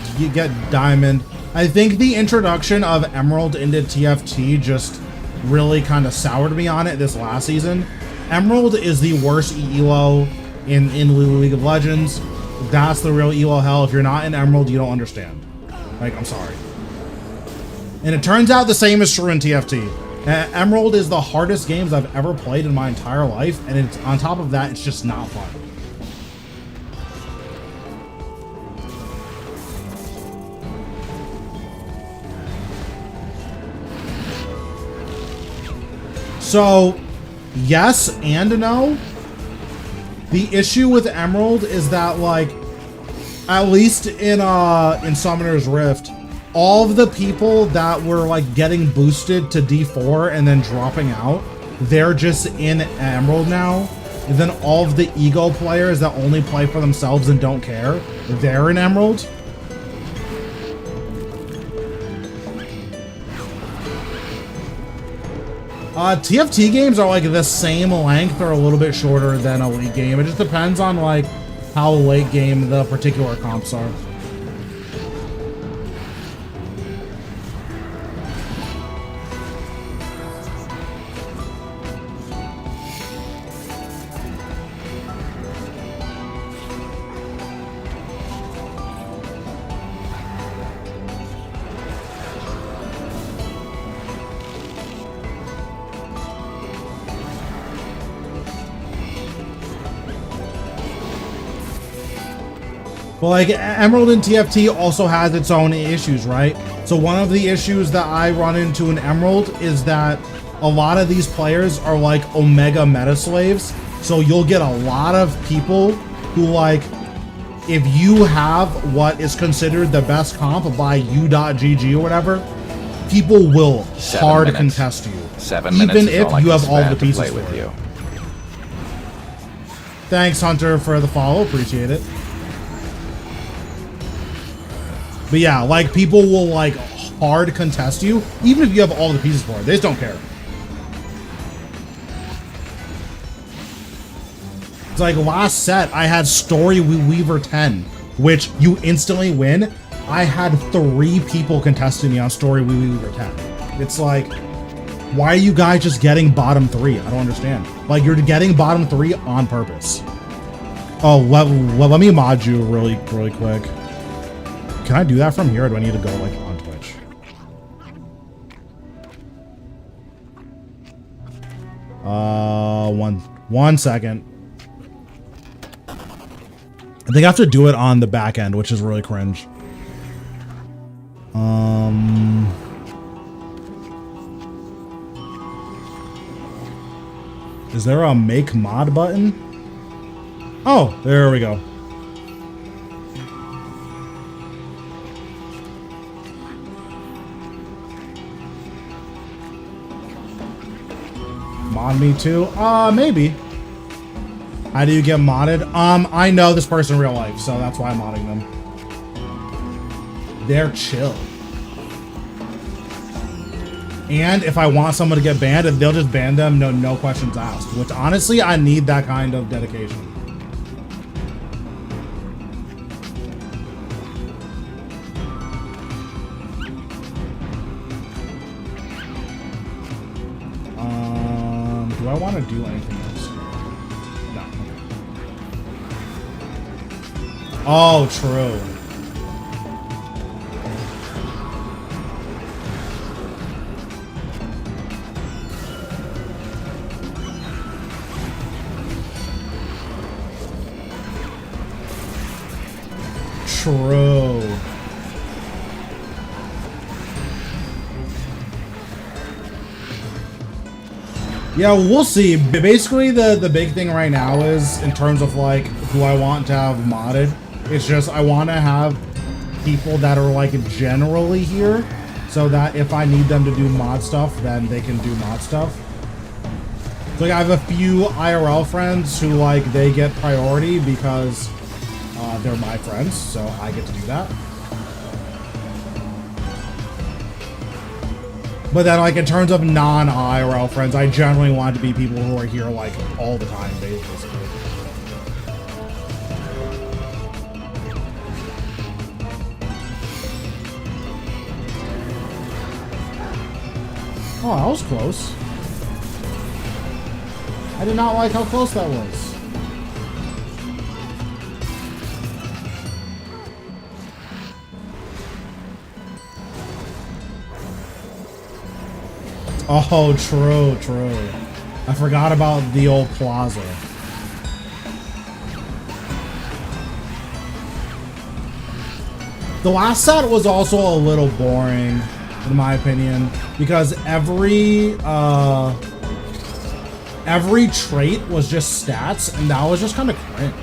S1: diamond. I think the introduction of Emerald into TFT just really kind of soured me on it this last season. Emerald is the worst ELO in League of Legends. That's the real ELO hell. If you're not in Emerald, you don't understand. Like, I'm sorry. And it turns out the same is true in TFT. Emerald is the hardest games I've ever played in my entire life, and it's on top of that, it's just not fun. So, yes and no. The issue with Emerald is that, like, at least in Summoner's Rift, all of the people that were, like, getting boosted to D4 and then dropping out, they're just in Emerald now. And then all of the ego players that only play for themselves and don't care, they're in Emerald. TFT games are like the same length or a little bit shorter than a League game. It just depends on like how late game the particular comps are. But like Emerald and TFT also has its own issues, right? So one of the issues that I run into in Emerald is that a lot of these players are like Omega meta slaves. So you'll get a lot of people who, like, if you have what is considered the best comp by u.gg or whatever, people will hard contest you.
S2: 7 minutes
S1: even if you have all the
S2: to
S1: pieces
S2: play
S1: for
S2: with
S1: it.
S2: you.
S1: Thanks, Hunter, for the follow. Appreciate it. But yeah, like, people will, like, hard contest you, even if you have all the pieces for it. They just don't care. It's like last set, I had Story Weaver 10, which you instantly win. I had 3 people contesting me on Story Weaver 10. It's like, why are you guys just getting bottom 3? I don't understand. Like, you're getting bottom 3 on purpose. Oh, let me mod you really quick. Can I do that from here, or do I need to go, like, on Twitch? One second. I think I have to do it on the back end, which is really cringe. Is there a make mod button? Oh, there we go. Mod me too? Maybe. How do you get modded? I know this person in real life, so that's why I'm modding them. They're chill. And if I want someone to get banned, they'll just ban them, no questions asked. Which, honestly, I need that kind of dedication. Do I want to do anything else? No. Oh, true. True. Yeah, we'll see. Basically, the big thing right now is, in terms of, like, who I want to have modded, it's just I want to have people that are, like, generally here. So so that if I need them to do mod stuff, then they can do mod stuff. So like, I have a few IRL friends who like they get priority because they're my friends, so I get to do that. But then like in terms of non-IRL friends, I generally want to be people who are here like all the time, basically. Oh, that was close. I did not like how close that was. Oh, true, true. I forgot about the old plaza. The last set was also a little boring, in my opinion, because every trait was just stats, and that was just kind of cringe.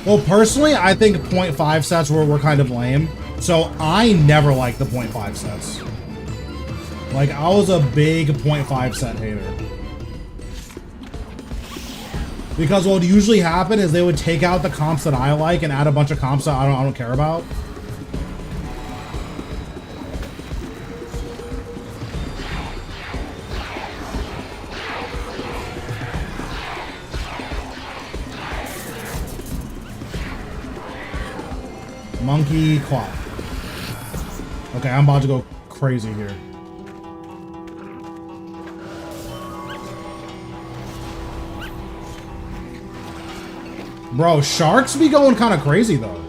S1: Well, personally, I think 0.5 sets were kind of lame. So I never liked the 0.5 sets. Like, I was a big 0.5 set hater. Because what would usually happen is they would take out the comps that I like and add a bunch of comps that I don't care about. Monkey clock. Okay, I'm about to go crazy here. Bro, sharks be going kind of crazy though.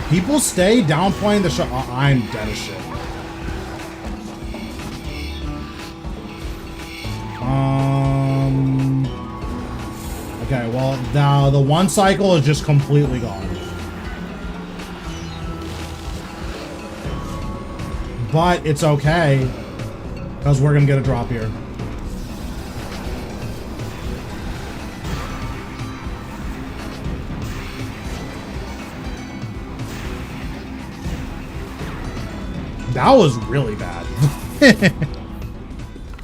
S1: People stay downplaying the shark. I'm dead as shit. Okay, well, now the one cycle is just completely gone. But it's okay, because we're gonna get a drop here. That was really bad.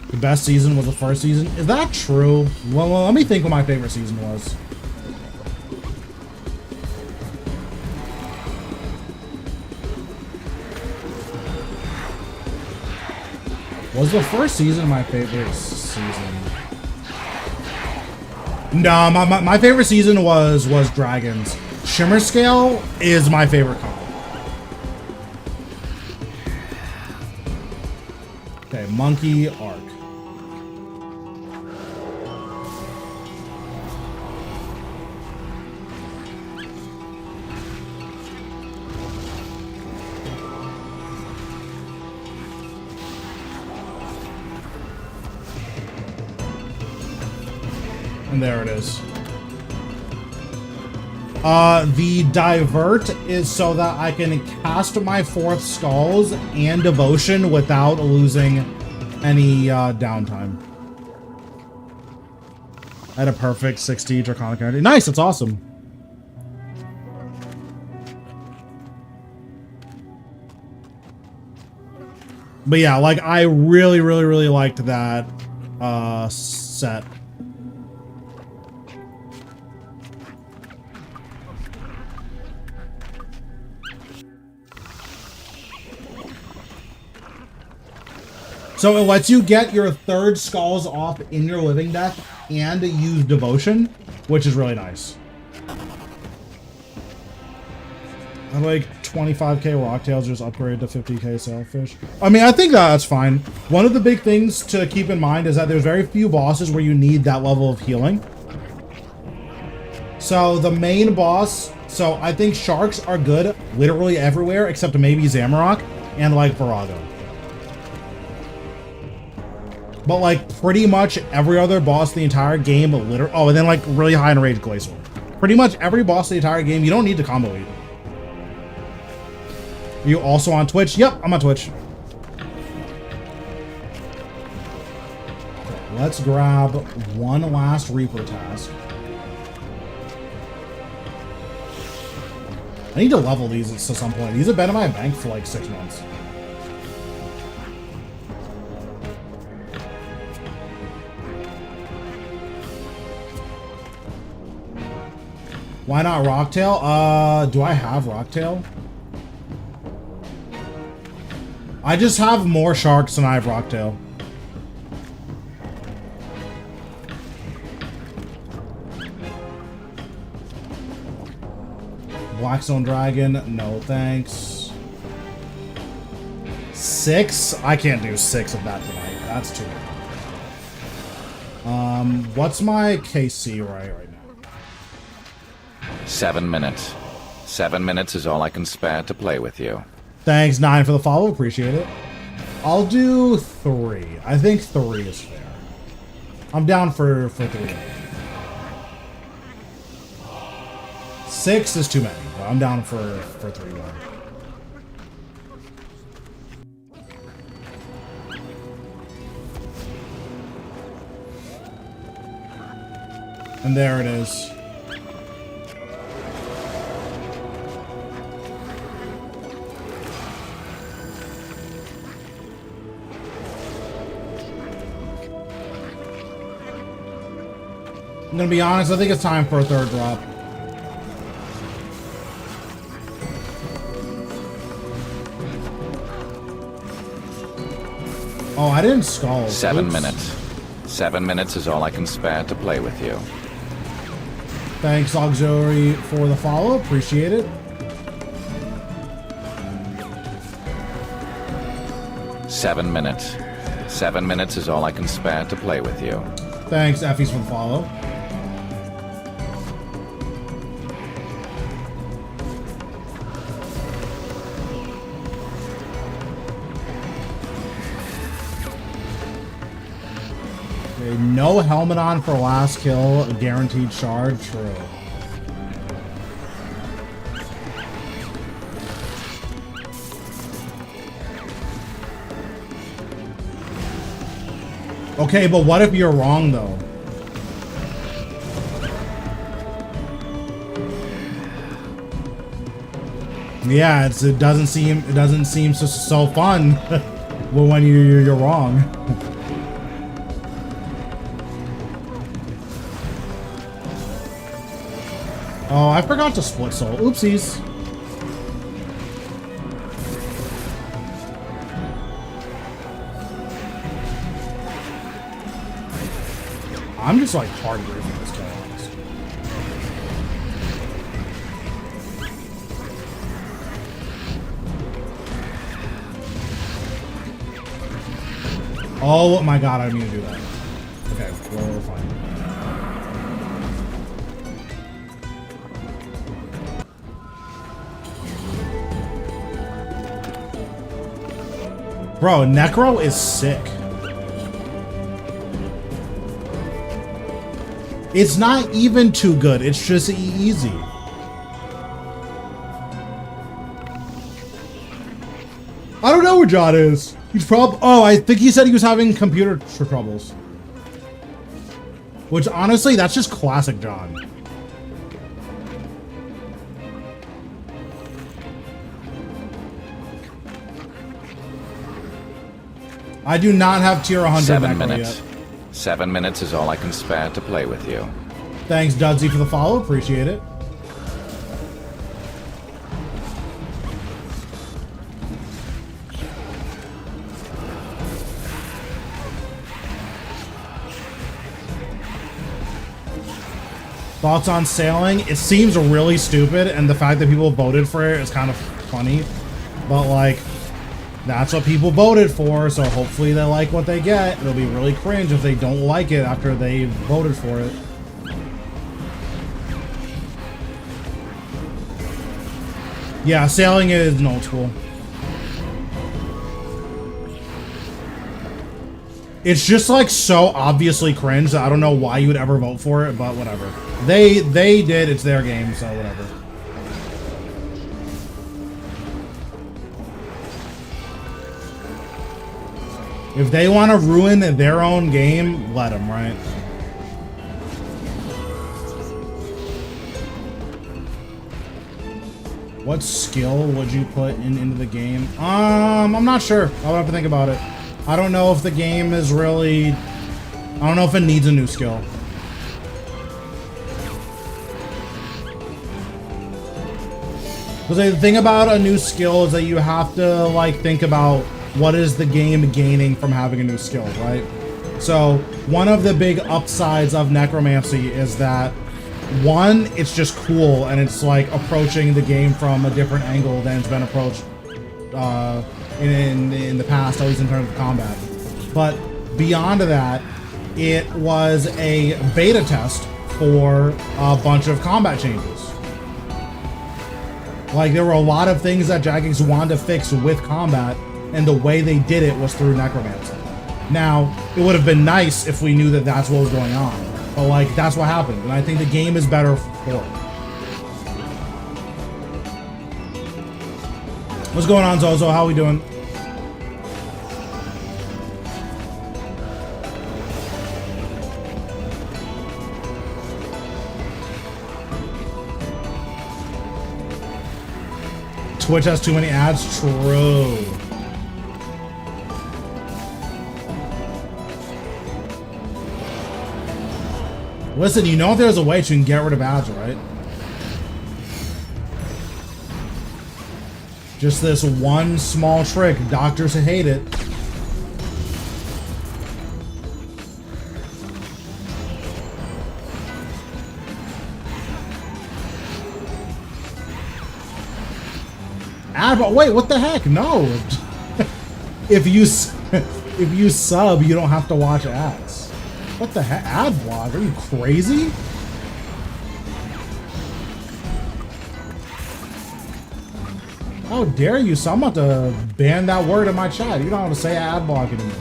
S1: The best season was the first season. Is that true? Well, let me think what my favorite season was. Was the first season my favorite season? No, my favorite season was Dragons. Shimmer Scale is my favorite comp. Okay, Monkey Arc. And there it is. The divert is so that I can cast my 4th skulls and devotion without losing any downtime. I had a perfect 60 Draconic Energy. Nice, that's awesome. But yeah, like I really liked that set. So it lets you get your 3rd skulls off in your living deck and use devotion, which is really nice. like 25k rocktails just upgrade to 50k sailfish. I mean, I think that's fine. One of the big things to keep in mind is that there's very few bosses where you need that level of healing. So the main boss, so I think sharks are good literally everywhere except maybe Zamorak and like Virago. But like pretty much every other boss in the entire game, literally, oh, and then like really high in rage Glacier. Pretty much every boss in the entire game, you don't need to combo eat. Are you also on Twitch? Yep, I'm on Twitch. Okay, let's grab one last Reaper task. I need to level these at some point. These have been in my bank for like 6 months. Why not Rocktail? Do I have Rocktail? I just have more sharks than I have Rocktail. Blackstone Dragon, no thanks. 6? I can't do 6 of that tonight. That's too many. What's my KC right now?
S2: 7 minutes. 7 minutes is all I can spare to play with you.
S1: Thanks, 9 for the follow. Appreciate it. I'll do 3. I think 3 is fair. I'm down for 3. 6 is too many, but I'm down for 3 more. And there it is. I'm gonna be honest, I think it's time for a 3rd drop. Oh, I didn't skull.
S2: 7
S1: Oops.
S2: minutes. 7 minutes is all I can spare to play with you.
S1: Thanks, Auxiliary, for the follow. Appreciate it.
S2: 7 minutes. 7 minutes is all I can spare to play with you.
S1: Thanks, Effies, for the follow. Okay, no helmet on for last kill, guaranteed shard. True. Okay, but what if you're wrong though? Yeah, it doesn't seem so fun when you're wrong. Oh, I forgot to split soul. Oopsies. I'm just like hard griefing this kill, honestly. Oh my god, I didn't mean to do that. Okay, we're fine. Bro, Necro is sick. It's not even too good, it's just easy. I don't know where John is. He's oh, I think he said he was having computer troubles. Which honestly, that's just classic John. I do not have tier 100
S2: 7
S1: Necro
S2: minutes.
S1: yet.
S2: 7 minutes is all I can spare to play with you.
S1: Thanks, Dudsy, for the follow. Appreciate it. Thoughts on sailing? It seems really stupid, and the fact that people voted for it is kind of funny. But, like, that's what people voted for, so hopefully they like what they get. It'll be really cringe if they don't like it after they voted for it. Yeah, sailing is old school. It's just like so obviously cringe that I don't know why you would ever vote for it, but whatever. They did, it's their game, so whatever. If they want to ruin their own game, let them, right? What skill would you put into the game? I'm not sure. I'll have to think about it. I don't know if the game is really... I don't know if it needs a new skill. Because the thing about a new skill is that you have to, like, think about what is the game gaining from having a new skill, right? So, one of the big upsides of necromancy is that, one, it's just cool, and it's like approaching the game from a different angle than it's been approached in the past, always in terms of combat. But beyond that, it was a beta test for a bunch of combat changes. Like, there were a lot of things that Jagex wanted to fix with combat, and the way they did it was through necromancy. Now, it would have been nice if we knew that that's what was going on. But, like, that's what happened, and I think the game is better for it. What's going on, Zozo? How we doing? Twitch has too many ads? True. Listen, you know there's a way you can get rid of ads, right? Just this one small trick. Doctors hate it. Ad, wait, what the heck? No. if you sub, you don't have to watch ads. What the heck? Ad block? Are you crazy? How dare you? So I'm about to ban that word in my chat. You don't have to say ad block anymore.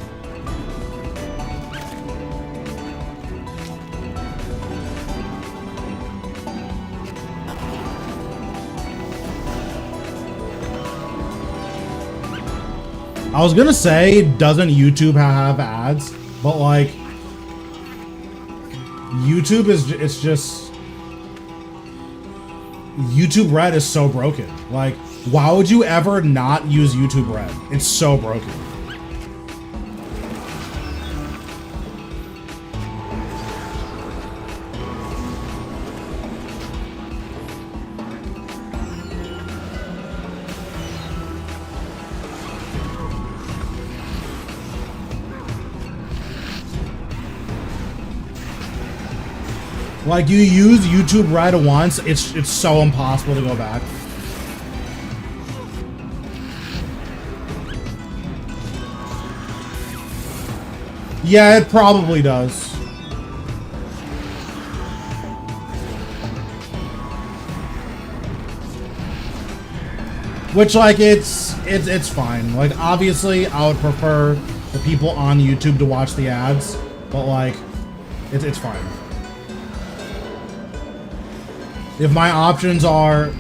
S1: I was gonna say, doesn't YouTube have ads? But like, YouTube is, it's just, YouTube Red is so broken. Like, why would you ever not use YouTube Red? It's so broken. Like, you use YouTube Red once, it's so impossible to go back. Yeah, it probably does. Which, like, it's fine. Like, obviously, I would prefer the people on YouTube to watch the ads, but like, it's fine. If my options are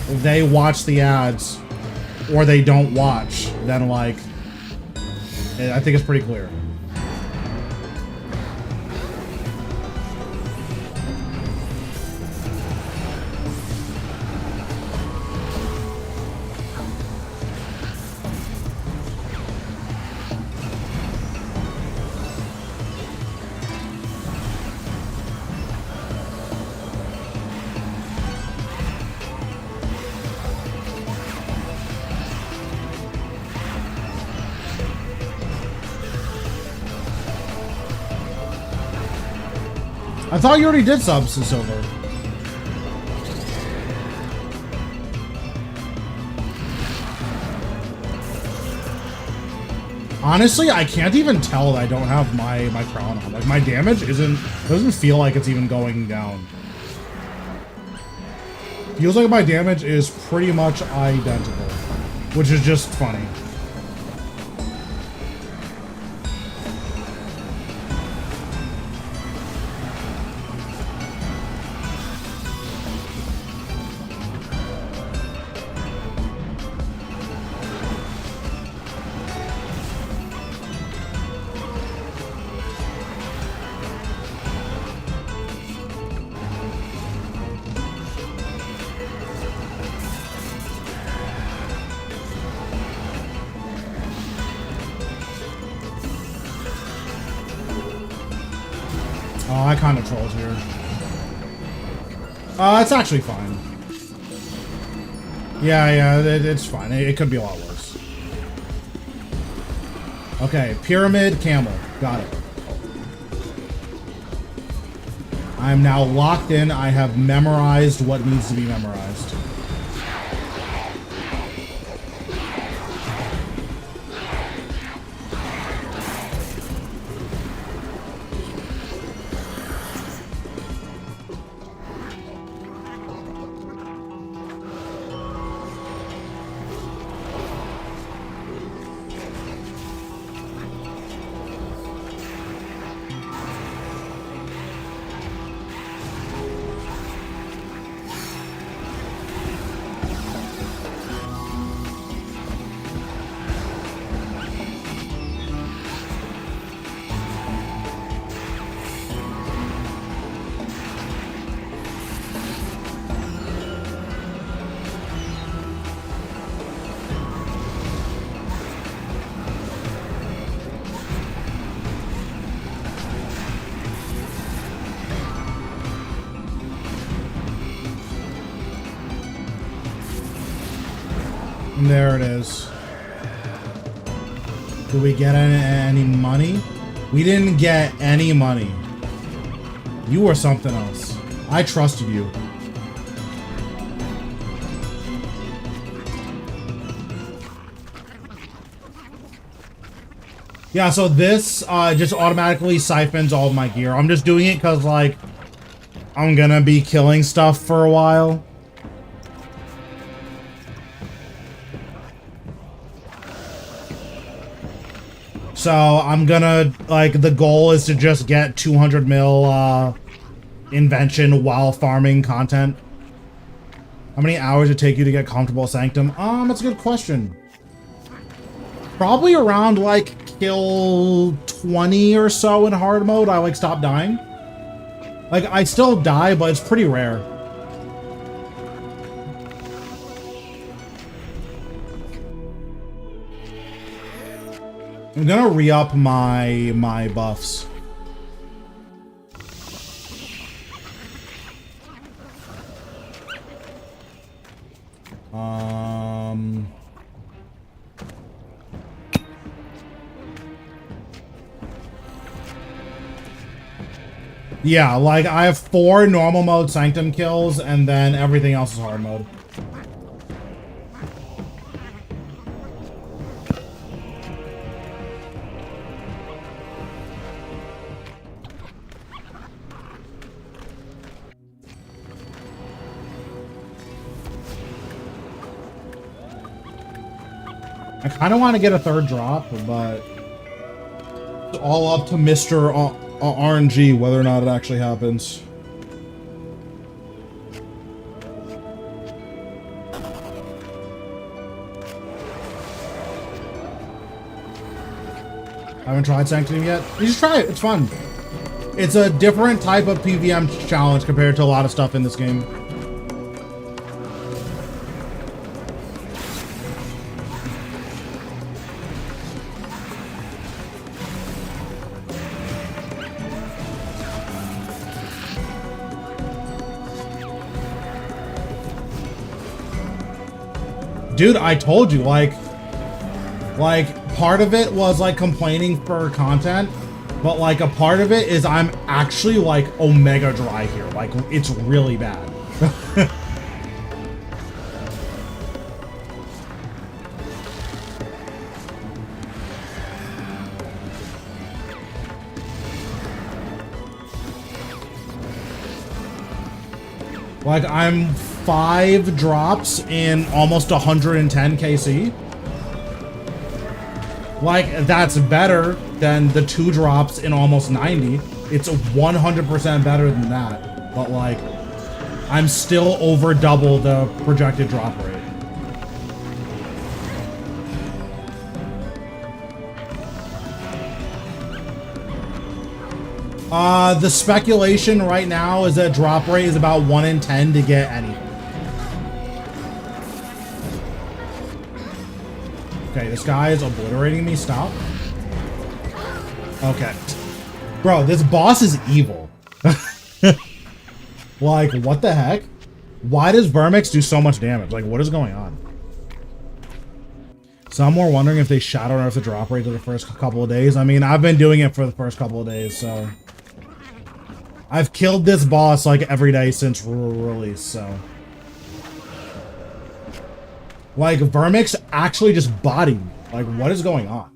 S1: they watch the ads or they don't watch, then like, I think it's pretty clear. I thought you already did subs to Silver. Honestly, I can't even tell that I don't have my crown on. Like, my damage doesn't feel like it's even going down. Feels like my damage is pretty much identical, which is just funny. Oh, I kind of trolled here. It's actually fine. Yeah, it's fine. It could be a lot worse. Okay, pyramid, camel. Got it. I'm now locked in. I have memorized what needs to be memorized. And there it is. Did we get any money? We didn't get any money. You were something else. I trusted you. Yeah, so this just automatically siphons all of my gear. I'm just doing it because, like, I'm gonna be killing stuff for a while. So I'm gonna, like, the goal is to just get 200 mil invention while farming content. How many hours did it take you to get comfortable with Sanctum? That's a good question. Probably around, like, kill 20 or so in hard mode, I, like, stop dying. Like, I still die, but it's pretty rare. I'm gonna re-up my buffs. Yeah, like, I have 4 normal mode Sanctum kills, and then everything else is hard mode. I kind of want to get a 3rd drop, but it's all up to Mr. RNG whether or not it actually happens. Haven't tried Sanctum yet? You should try it, it's fun. It's a different type of PVM challenge compared to a lot of stuff in this game. Dude, I told you, like, part of it was, like, complaining for content, but, like, a part of it is I'm actually, like, omega dry here. Like, it's really bad. Like, I'm 5 drops in almost 110 KC. Like, that's better than the 2 drops in almost 90. It's 100% better than that. But, like, I'm still over double the projected drop rate. The speculation right now is that drop rate is about 1 in 10 to get anything. Okay, this guy is obliterating me. Stop. Okay. Bro, this boss is evil. Like, what the heck? Why does Vermix do so much damage? Like, what is going on? Some were wondering if they shadow nerfed the drop rate for the first couple of days. I mean, I've been doing it for the first couple of days, so... I've killed this boss, like, every day since release, so... Like, Vermix actually just bodied me. Like, what is going on?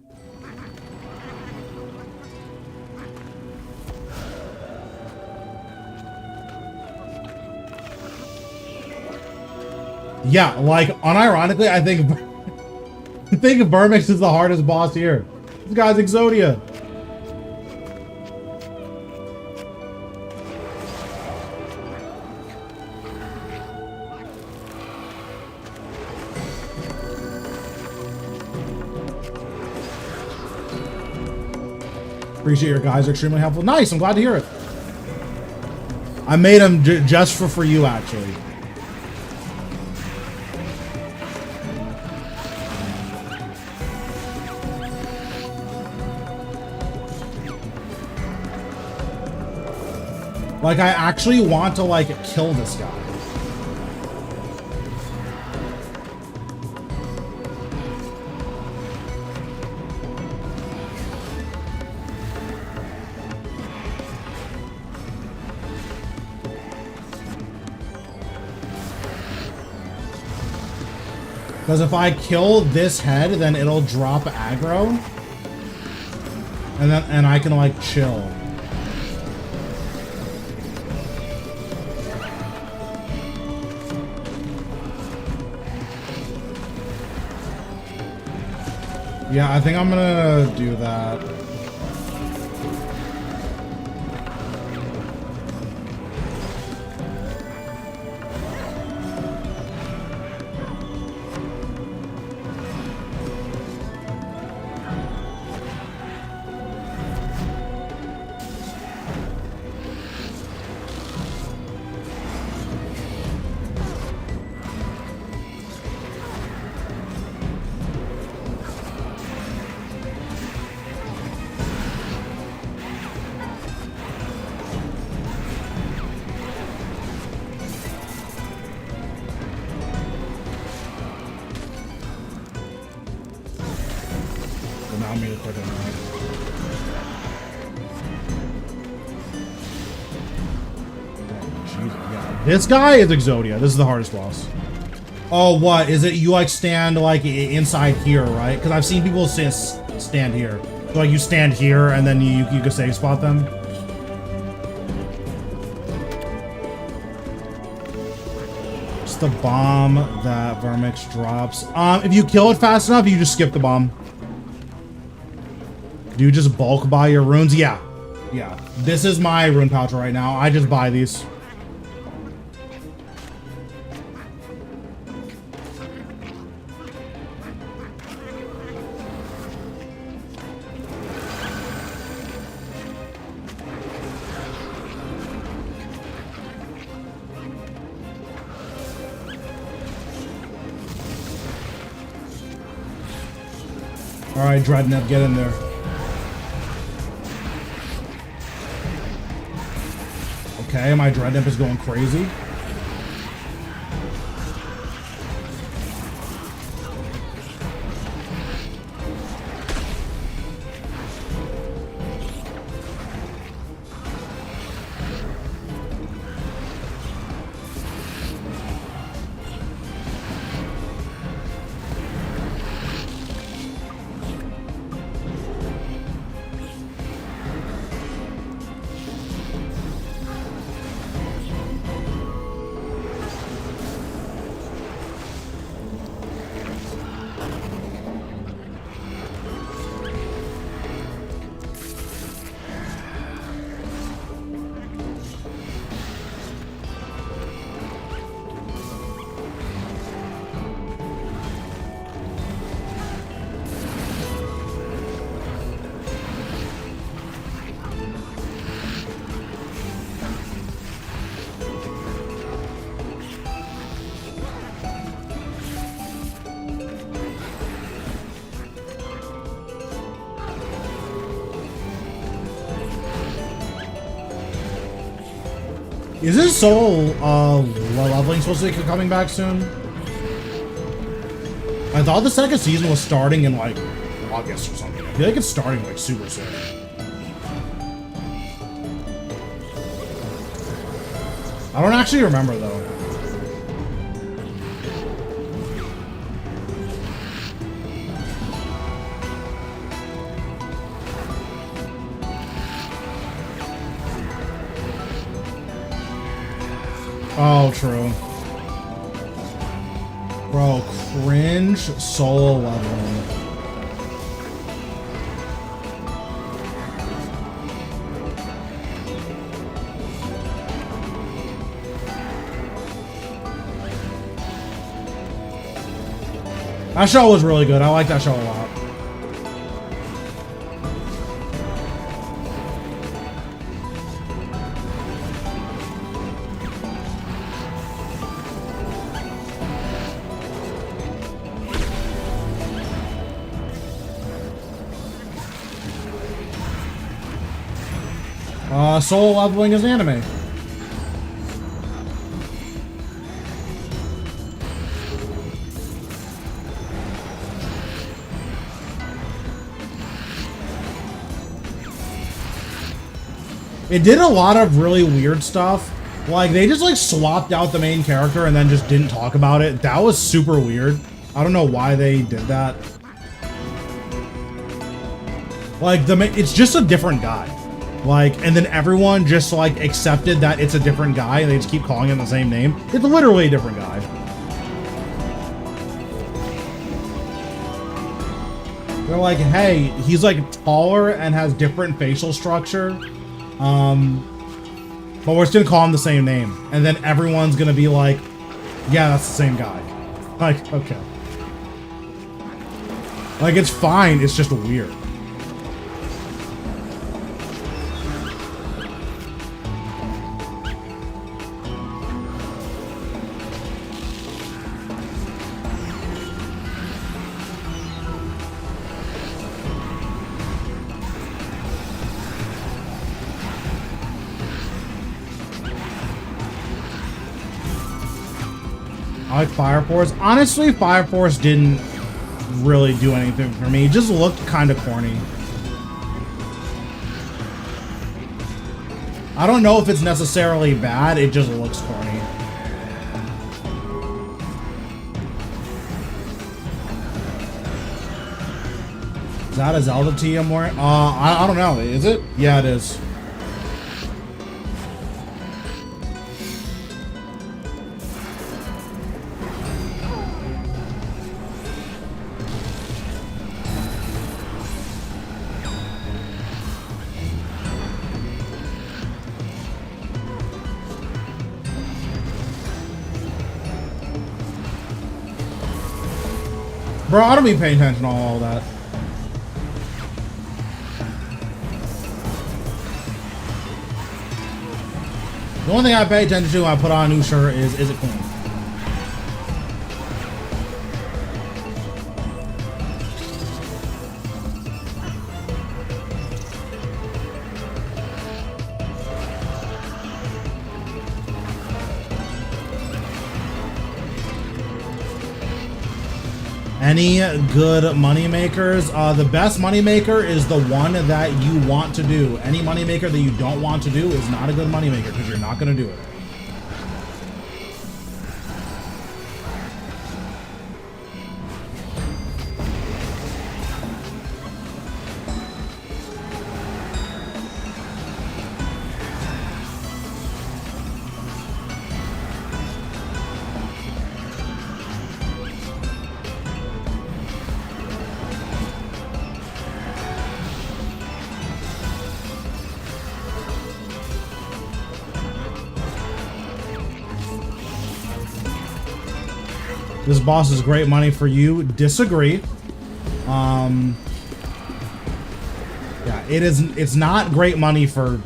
S1: Yeah, like, unironically, I think Vermix is the hardest boss here. This guy's Exodia. Appreciate your guys are extremely helpful. Nice, I'm glad to hear it. I made them just for you, actually. Like, I actually want to, like, kill this guy. Because if I kill this head, then it'll drop aggro. And I can, like, chill. Yeah, I think I'm gonna do that. This guy is Exodia. This is the hardest boss. Oh, what? Is it you, like, stand, like, inside here, right? Because I've seen people stand here. So, like, you stand here, and then you can save spot them. It's the bomb that Vermix drops. If you kill it fast enough, you just skip the bomb. Do you just bulk buy your runes? Yeah. Yeah. This is my rune pouch right now. I just buy these. Alright, Dreadnought, get in there. Okay, my Dreadnought is going crazy. Isn't Soul leveling supposed to be coming back soon? I thought the second season was starting in like August or something. I feel like it's starting like super soon. I don't actually remember though. Oh, true. Bro, cringe solo leveling. That show was really good. I like that show a lot. Solo leveling is anime. It did a lot of really weird stuff. Like, they just, like, swapped out the main character and then just didn't talk about it. That was super weird. I don't know why they did that. Like, it's just a different guy. Like, and then everyone just, like, accepted that it's a different guy and they just keep calling him the same name. It's literally a different guy. They're like, hey, he's, like, taller and has different facial structure. But we're just gonna call him the same name. And then everyone's gonna be like, yeah, that's the same guy. Like, okay. Like, it's fine, it's just weird. I like Fire Force. Honestly, Fire Force didn't really do anything for me. It just looked kind of corny. I don't know if it's necessarily bad, it just looks corny. Is that a Zelda tee I'm wearing? I don't know. Is it? Yeah, it is. Bro, I don't be paying attention to all that. The only thing I pay attention to when I put on a new shirt is it clean? Any good money makers? The best money maker is the one that you want to do. Any money maker that you don't want to do is not a good money maker because you're not going to do it. This boss is great money for you. Disagree. Yeah, it's not great money for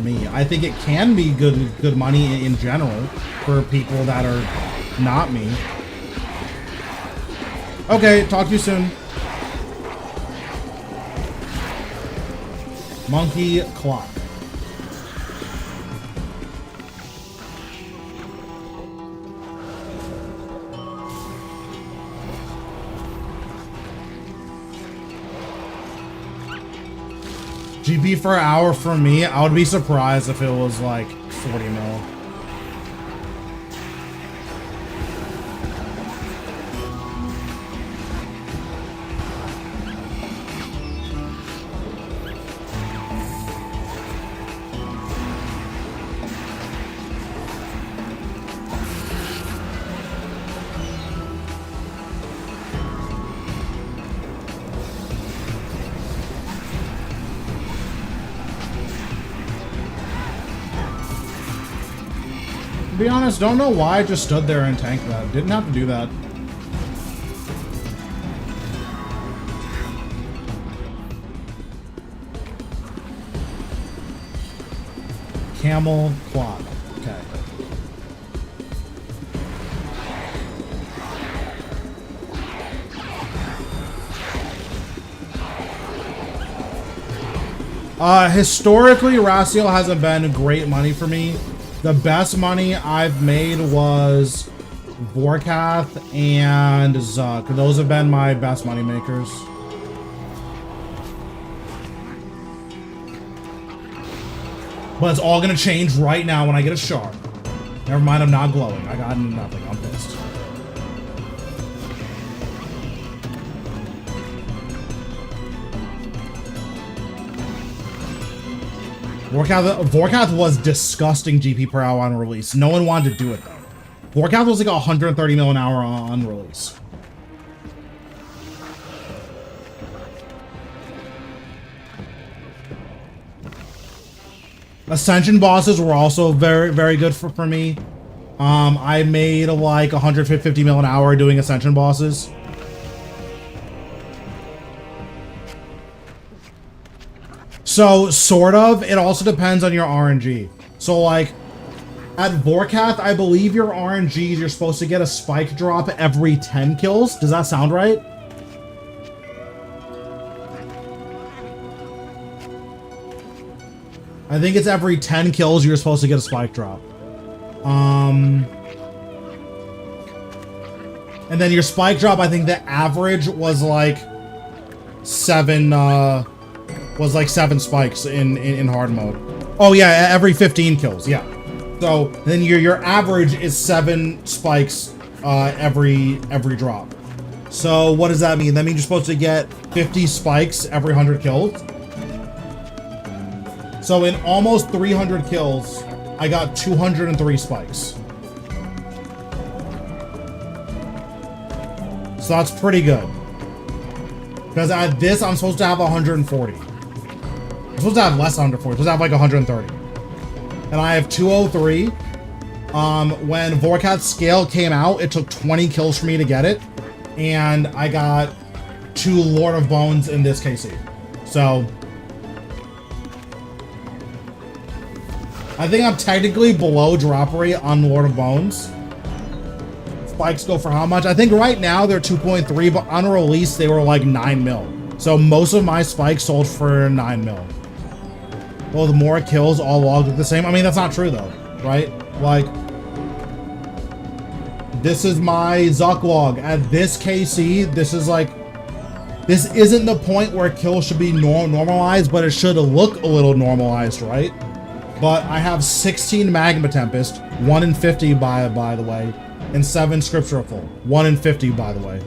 S1: me. I think it can be good money in general for people that are not me. Okay, talk to you soon. Monkey clock. GP per hour for me, I would be surprised if it was like 40 mil. To be honest, don't know why I just stood there and tanked that. Didn't have to do that. Camel clock. Okay. Historically, Raciel hasn't been great money for me. The best money I've made was Vorkath and Zuk. Those have been my best money makers. But it's all gonna change right now when I get a shard. Never mind, I'm not glowing. I got nothing. I'm pissed. Vorkath was disgusting GP per hour on release. No one wanted to do it though. Vorkath was like 130 mil an hour on release. Ascension bosses were also very good for me. I made like 150 mil an hour doing Ascension bosses. So, sort of. It also depends on your RNG. So, like, at Vorkath, I believe your RNGs, you're supposed to get a spike drop every 10 kills. Does that sound right? I think it's every 10 kills you're supposed to get a spike drop. And then your spike drop, I think the average was like 7 spikes in hard mode. Oh yeah, every 15 kills, yeah. So then your average is 7 spikes every drop. So what does that mean? That means you're supposed to get 50 spikes every 100 kills. So in almost 300 kills, I got 203 spikes. So that's pretty good. Because at this, I'm supposed to have 140. I'm supposed to have less than 140. I'm supposed to have like 130. And I have 203. When Vorkath's scale came out, it took 20 kills for me to get it. And I got 2 Lord of Bones in this KC. So I think I'm technically below drop rate on Lord of Bones. Spikes go for how much? I think right now they're 2.3, but on release they were like 9 mil. So most of my spikes sold for 9 mil. Well, the more kills all logged look the same. I mean, that's not true though, right? Like, this is my Zuk log. At this KC, this is like, this isn't the point where kills should be normalized, but it should look a little normalized, right? But I have 16 Magma Tempest, 1 in 50 by the way, and 7 Scriptural Full, 1 in 50 by the way.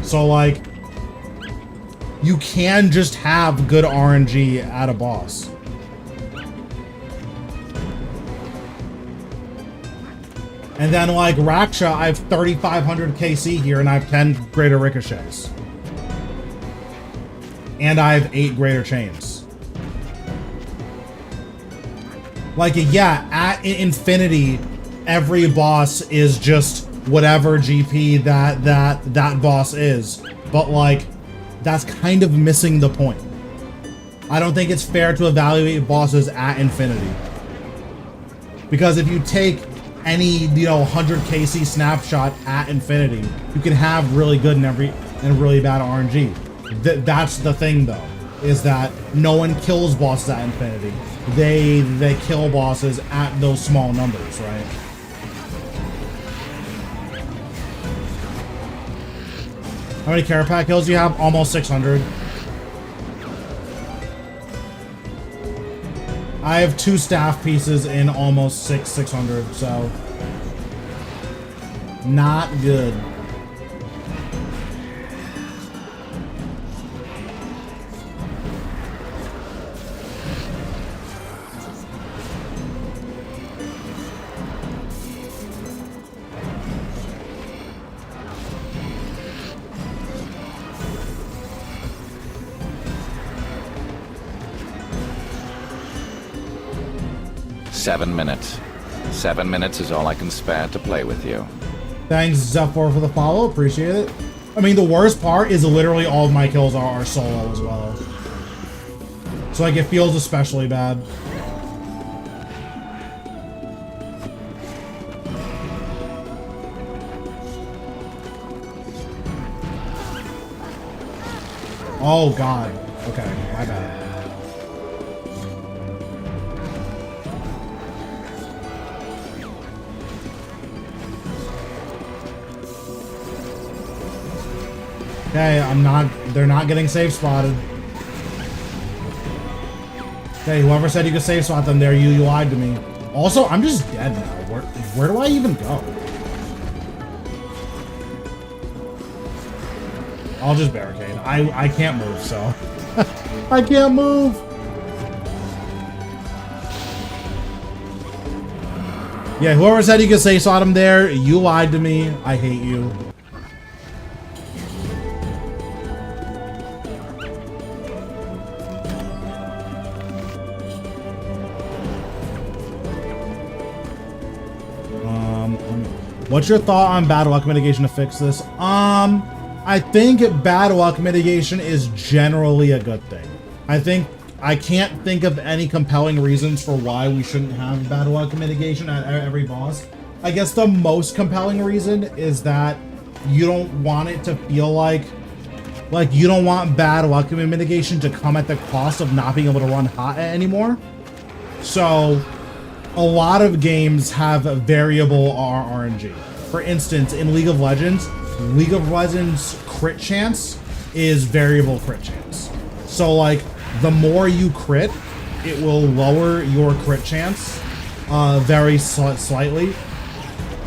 S1: So like, you can just have good RNG at a boss. And then like Raksha, I have 3,500 KC here and I have 10 greater ricochets. And I have 8 greater chains. Like, yeah, at Infinity, every boss is just whatever GP that boss is. But like, that's kind of missing the point. I don't think it's fair to evaluate bosses at Infinity. Because if you take any, 100 KC snapshot at Infinity, you can have really good and really bad RNG. That's the thing though, is that no one kills bosses at Infinity. They kill bosses at those small numbers, right? How many Carapac kills do you have? Almost 600. I have 2 staff pieces in almost 600, so not good.
S2: Seven minutes. 7 minutes is all I can spare to play with you.
S1: Thanks, Zephyr, for the follow. Appreciate it. I mean, the worst part is literally all of my kills are solo as well. So, like, it feels especially bad. Oh, God. Okay, my bad. Okay, they're not getting safe spotted. Okay, whoever said you could safe spot them there, you lied to me. Also, I'm just dead now. Where do I even go? I'll just barricade. I can't move, so. I can't move! Yeah, whoever said you could safe spot them there, you lied to me. I hate you. What's your thought on bad luck mitigation to fix this? I think bad luck mitigation is generally a good thing. I can't think of any compelling reasons for why we shouldn't have bad luck mitigation at every boss. I guess the most compelling reason is that you don't want it to feel like you don't want bad luck mitigation to come at the cost of not being able to run hot anymore. So a lot of games have a variable RNG. For instance, in League of Legends crit chance is variable crit chance. So like the more you crit, it will lower your crit chance very slightly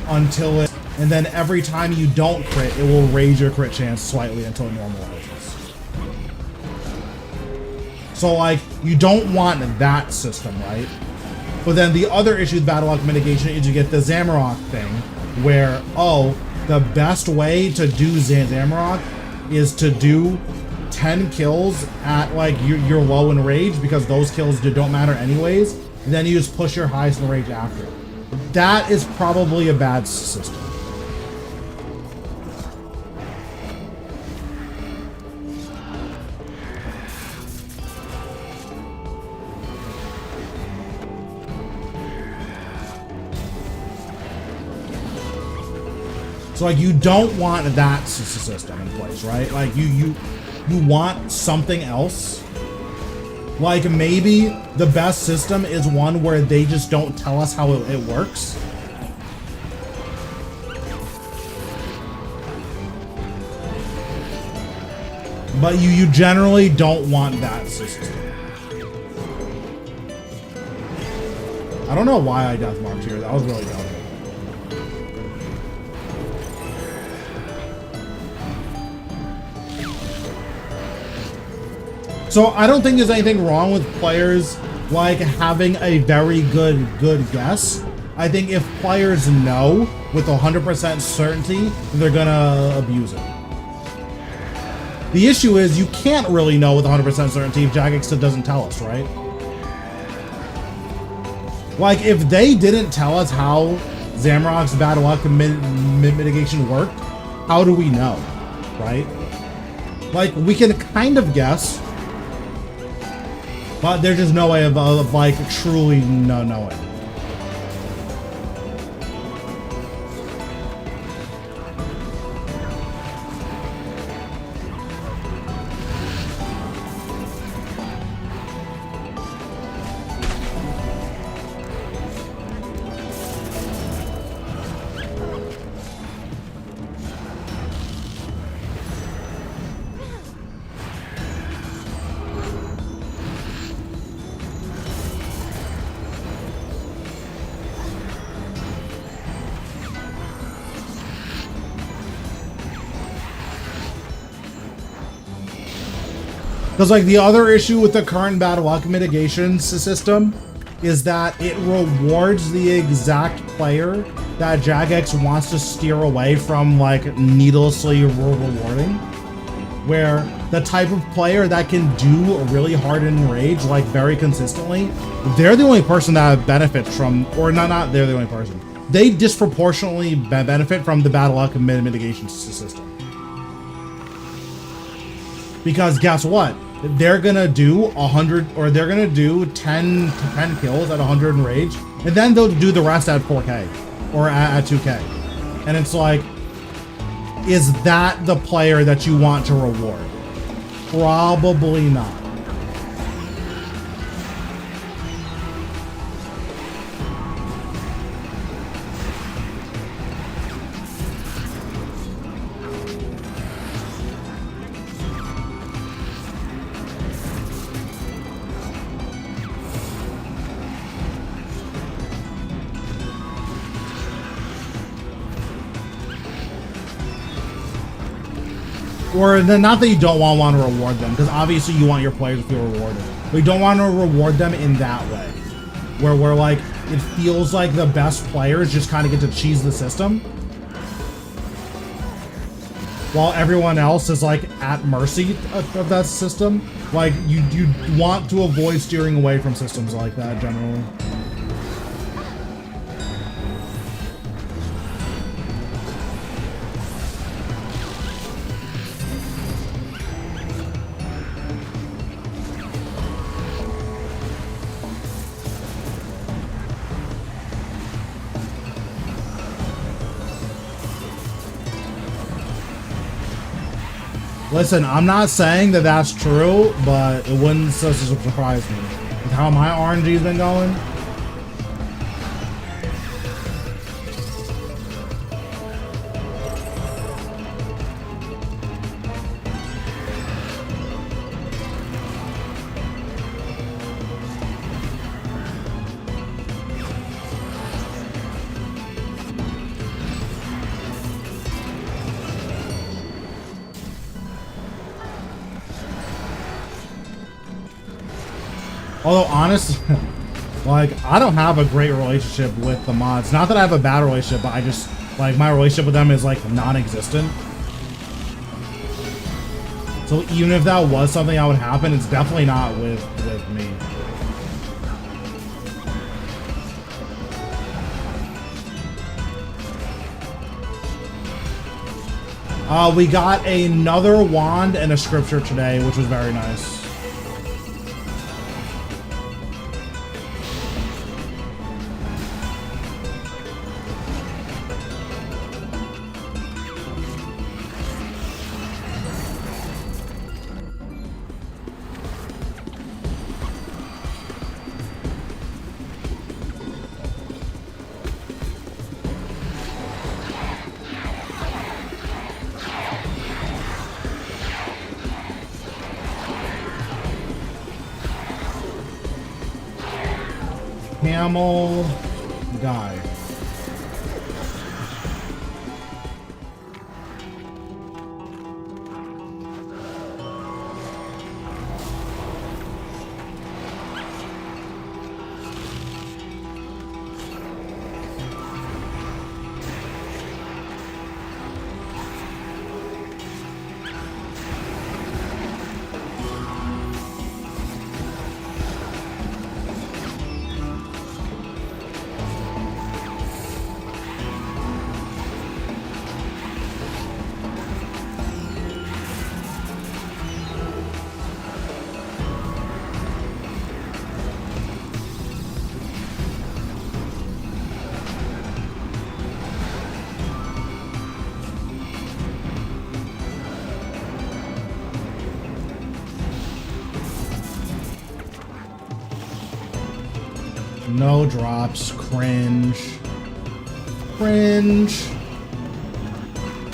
S1: until it, and then every time you don't crit, it will raise your crit chance slightly until it normalizes. So like you don't want that system, right? But then the other issue with bad luck mitigation is you get the Zamorak thing where, oh, the best way to do Zamorak is to do 10 kills at like you're low in rage because those kills don't matter anyways. And then you just push your highest in rage after. That is probably a bad system. So like you don't want that system in place, right? Like you want something else. Like maybe the best system is one where they just don't tell us how it works. But you generally don't want that system. I don't know why I death marked here. That was really dumb. So I don't think there's anything wrong with players like having a very good guess. I think if players know with 100% certainty, they're gonna abuse it. The issue is you can't really know with 100% certainty if Jagex doesn't tell us, right? Like if they didn't tell us how Zamorak's bad luck mitigation worked, how do we know, right? Like we can kind of guess, but there's just no way of like truly knowing. Because like the other issue with the current bad luck mitigation system is that it rewards the exact player that Jagex wants to steer away from, like needlessly rewarding. Where the type of player that can do really hard enrage like very consistently, they're the only person that benefits from, or not they're the only person. They disproportionately benefit from the bad luck mitigation system. Because guess what? They're gonna do 100, or they're gonna do 10 kills at 100 enrage, and then they'll do the rest at 4K or at 2K. And it's like, is that the player that you want to reward? Probably not. Or then, not that you don't want to reward them, because obviously you want your players to feel rewarded. But you don't want to reward them in that way, where like it feels like the best players just kind of get to cheese the system, while everyone else is like at mercy of that system. Like you want to avoid steering away from systems like that generally. Listen, I'm not saying that that's true, but it wouldn't surprise me. With how my RNG's been going. Although, honestly, like, I don't have a great relationship with the mods. Not that I have a bad relationship, but I just, like, my relationship with them is, like, non-existent. So even if that was something that would happen, it's definitely not with me. We got another wand and a scripture today, which was very nice. Camel guy. No drops. Cringe. Cringe.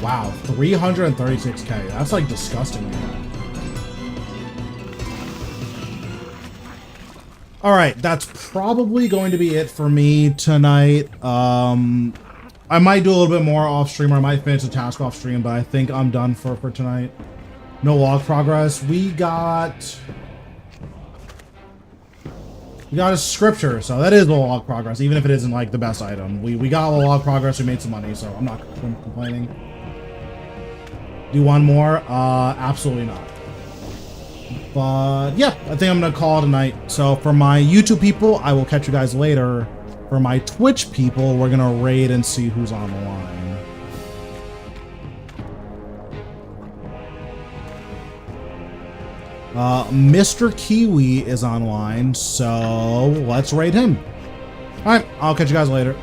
S1: Wow, 336k. That's like disgusting. All right, that's probably going to be it for me tonight. I might do a little bit more off stream, or I might finish the task off stream, but I think I'm done for tonight. No log progress. We got a scripture, so that is a log progress, even if it isn't like the best item. We got a log progress, we made some money, so I'm not complaining. Do one more? Absolutely not. But yeah, I think I'm gonna call it a night. So for my YouTube people, I will catch you guys later. For my Twitch people, we're gonna raid and see who's on the line. Mr. Kiwi is online, so let's raid him. All right, I'll catch you guys later.